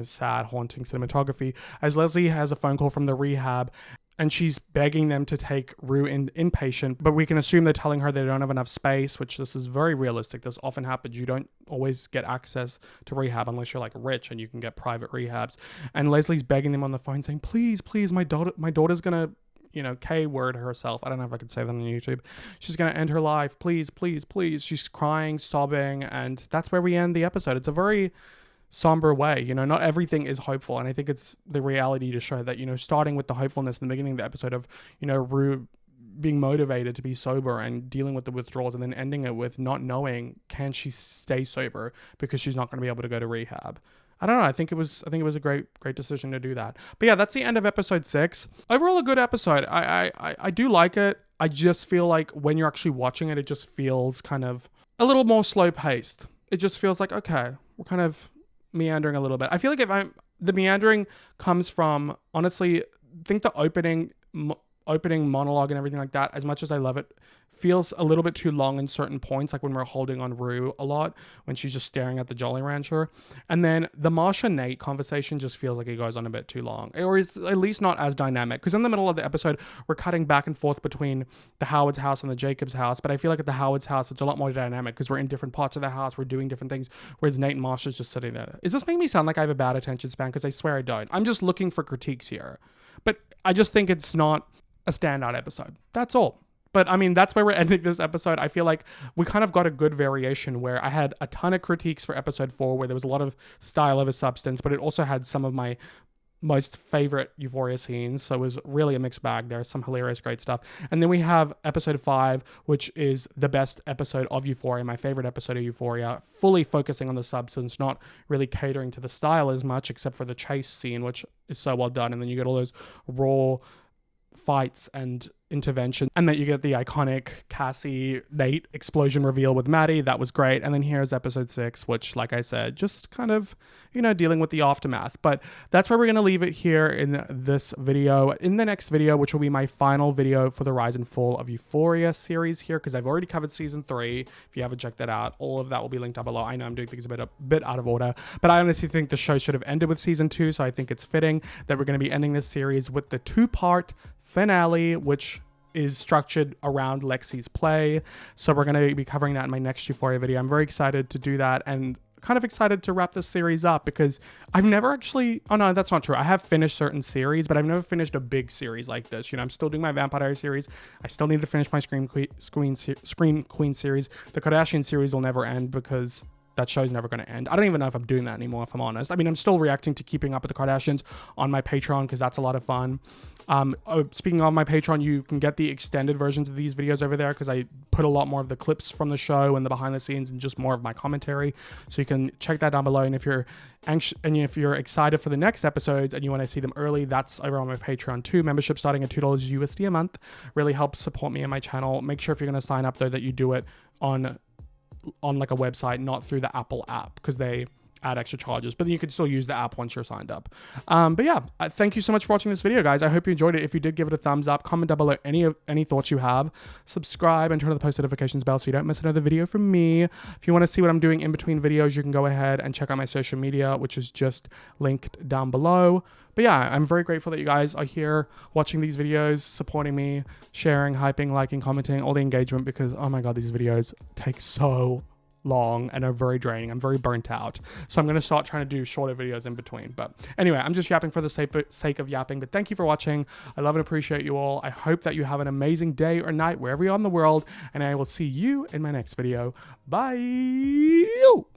sad, haunting cinematography, as Leslie has a phone call from the rehab, and she's begging them to take Rue inpatient, but we can assume they're telling her they don't have enough space, which this is very realistic. This often happens. You don't always get access to rehab unless you're rich and you can get private rehabs. And Leslie's begging them on the phone saying, please, my daughter's gonna, K-word herself. I don't know if I could say that on YouTube. She's gonna end her life. Please, please, please. She's crying, sobbing, and that's where we end the episode. It's a very somber way, not everything is hopeful, and I think it's the reality to show that, starting with the hopefulness in the beginning of the episode of, Rue being motivated to be sober and dealing with the withdrawals, and then ending it with not knowing can she stay sober because she's not going to be able to go to rehab. I don't know. I think it was a great decision to do that. But yeah, that's the end of episode 6. Overall, a good episode. I do like it. I just feel like when you're actually watching it, it just feels kind of a little more slow paced. It just feels like, okay, we're kind of meandering a little bit. I feel like the meandering comes from, honestly, I think the opening monologue and everything like that, as much as I love it, feels a little bit too long in certain points, like when we're holding on Rue a lot, when she's just staring at the Jolly Rancher. And then the Marsha-Nate conversation just feels like it goes on a bit too long, or is at least not as dynamic, because in the middle of the episode, we're cutting back and forth between the Howard's house and the Jacobs house, but I feel like at the Howard's house, it's a lot more dynamic, because we're in different parts of the house, we're doing different things, whereas Nate and Marsha's just sitting there. Is this making me sound like I have a bad attention span? Because I swear I don't. I'm just looking for critiques here. But I just think it's not a standout episode. That's all. But I mean, that's where we're ending this episode. I feel like we kind of got a good variation where I had a ton of critiques for episode 4 where there was a lot of style over substance, but it also had some of my most favorite Euphoria scenes. So it was really a mixed bag. There's some hilarious, great stuff. And then we have episode 5, which is the best episode of Euphoria, my favorite episode of Euphoria, fully focusing on the substance, not really catering to the style as much, except for the chase scene, which is so well done. And then you get all those raw fights and intervention, and that you get the iconic Cassie Nate explosion reveal with Maddy. That was great. And then here's episode 6, which, like I said, just kind of, dealing with the aftermath. But that's where we're going to leave it here in this video. In the next video, which will be my final video for the rise and fall of Euphoria series here, because I've already covered season 3. If you haven't checked that out, all of that will be linked down below. I know I'm doing things a bit out of order, but I honestly think the show should have ended with season 2, so I think it's fitting that we're going to be ending this series with the 2-part finale, which is structured around Lexi's play. So we're going to be covering that in my next Euphoria video. I'm very excited to do that, and kind of excited to wrap this series up, because I've never actually, oh no, that's not true. I have finished certain series, but I've never finished a big series like this. I'm still doing my Vampire Diaries series. I still need to finish my Scream Queen series. The Kardashian series will never end, because that show's never going to end. I don't even know if I'm doing that anymore, if I'm honest. I mean, I'm still reacting to Keeping Up with the Kardashians on my Patreon, because that's a lot of fun. Speaking of my Patreon, you can get the extended versions of these videos over there, because I put a lot more of the clips from the show and the behind the scenes and just more of my commentary. So you can check that down below. And if you're anxious and if you're excited for the next episodes and you want to see them early, that's over on my Patreon too. Membership starting at $2 USD a month really helps support me and my channel. Make sure if you're going to sign up though that you do it on like a website, not through the Apple app, because they add extra charges, but then you can still use the app once you're signed up. But yeah, thank you so much for watching this video, guys. I hope you enjoyed it. If you did, give it a thumbs up, comment down below any thoughts you have, subscribe, and turn on the post notifications bell so you don't miss another video from me. If you want to see what I'm doing in between videos, you can go ahead and check out my social media, which is just linked down below. But yeah, I'm very grateful that you guys are here watching these videos, supporting me, sharing, hyping, liking, commenting, all the engagement, because oh my god, these videos take so long and are very draining. I'm very burnt out. So I'm going to start trying to do shorter videos in between. But anyway, I'm just yapping for the sake of yapping. But thank you for watching. I love and appreciate you all. I hope that you have an amazing day or night wherever you are in the world. And I will see you in my next video. Bye.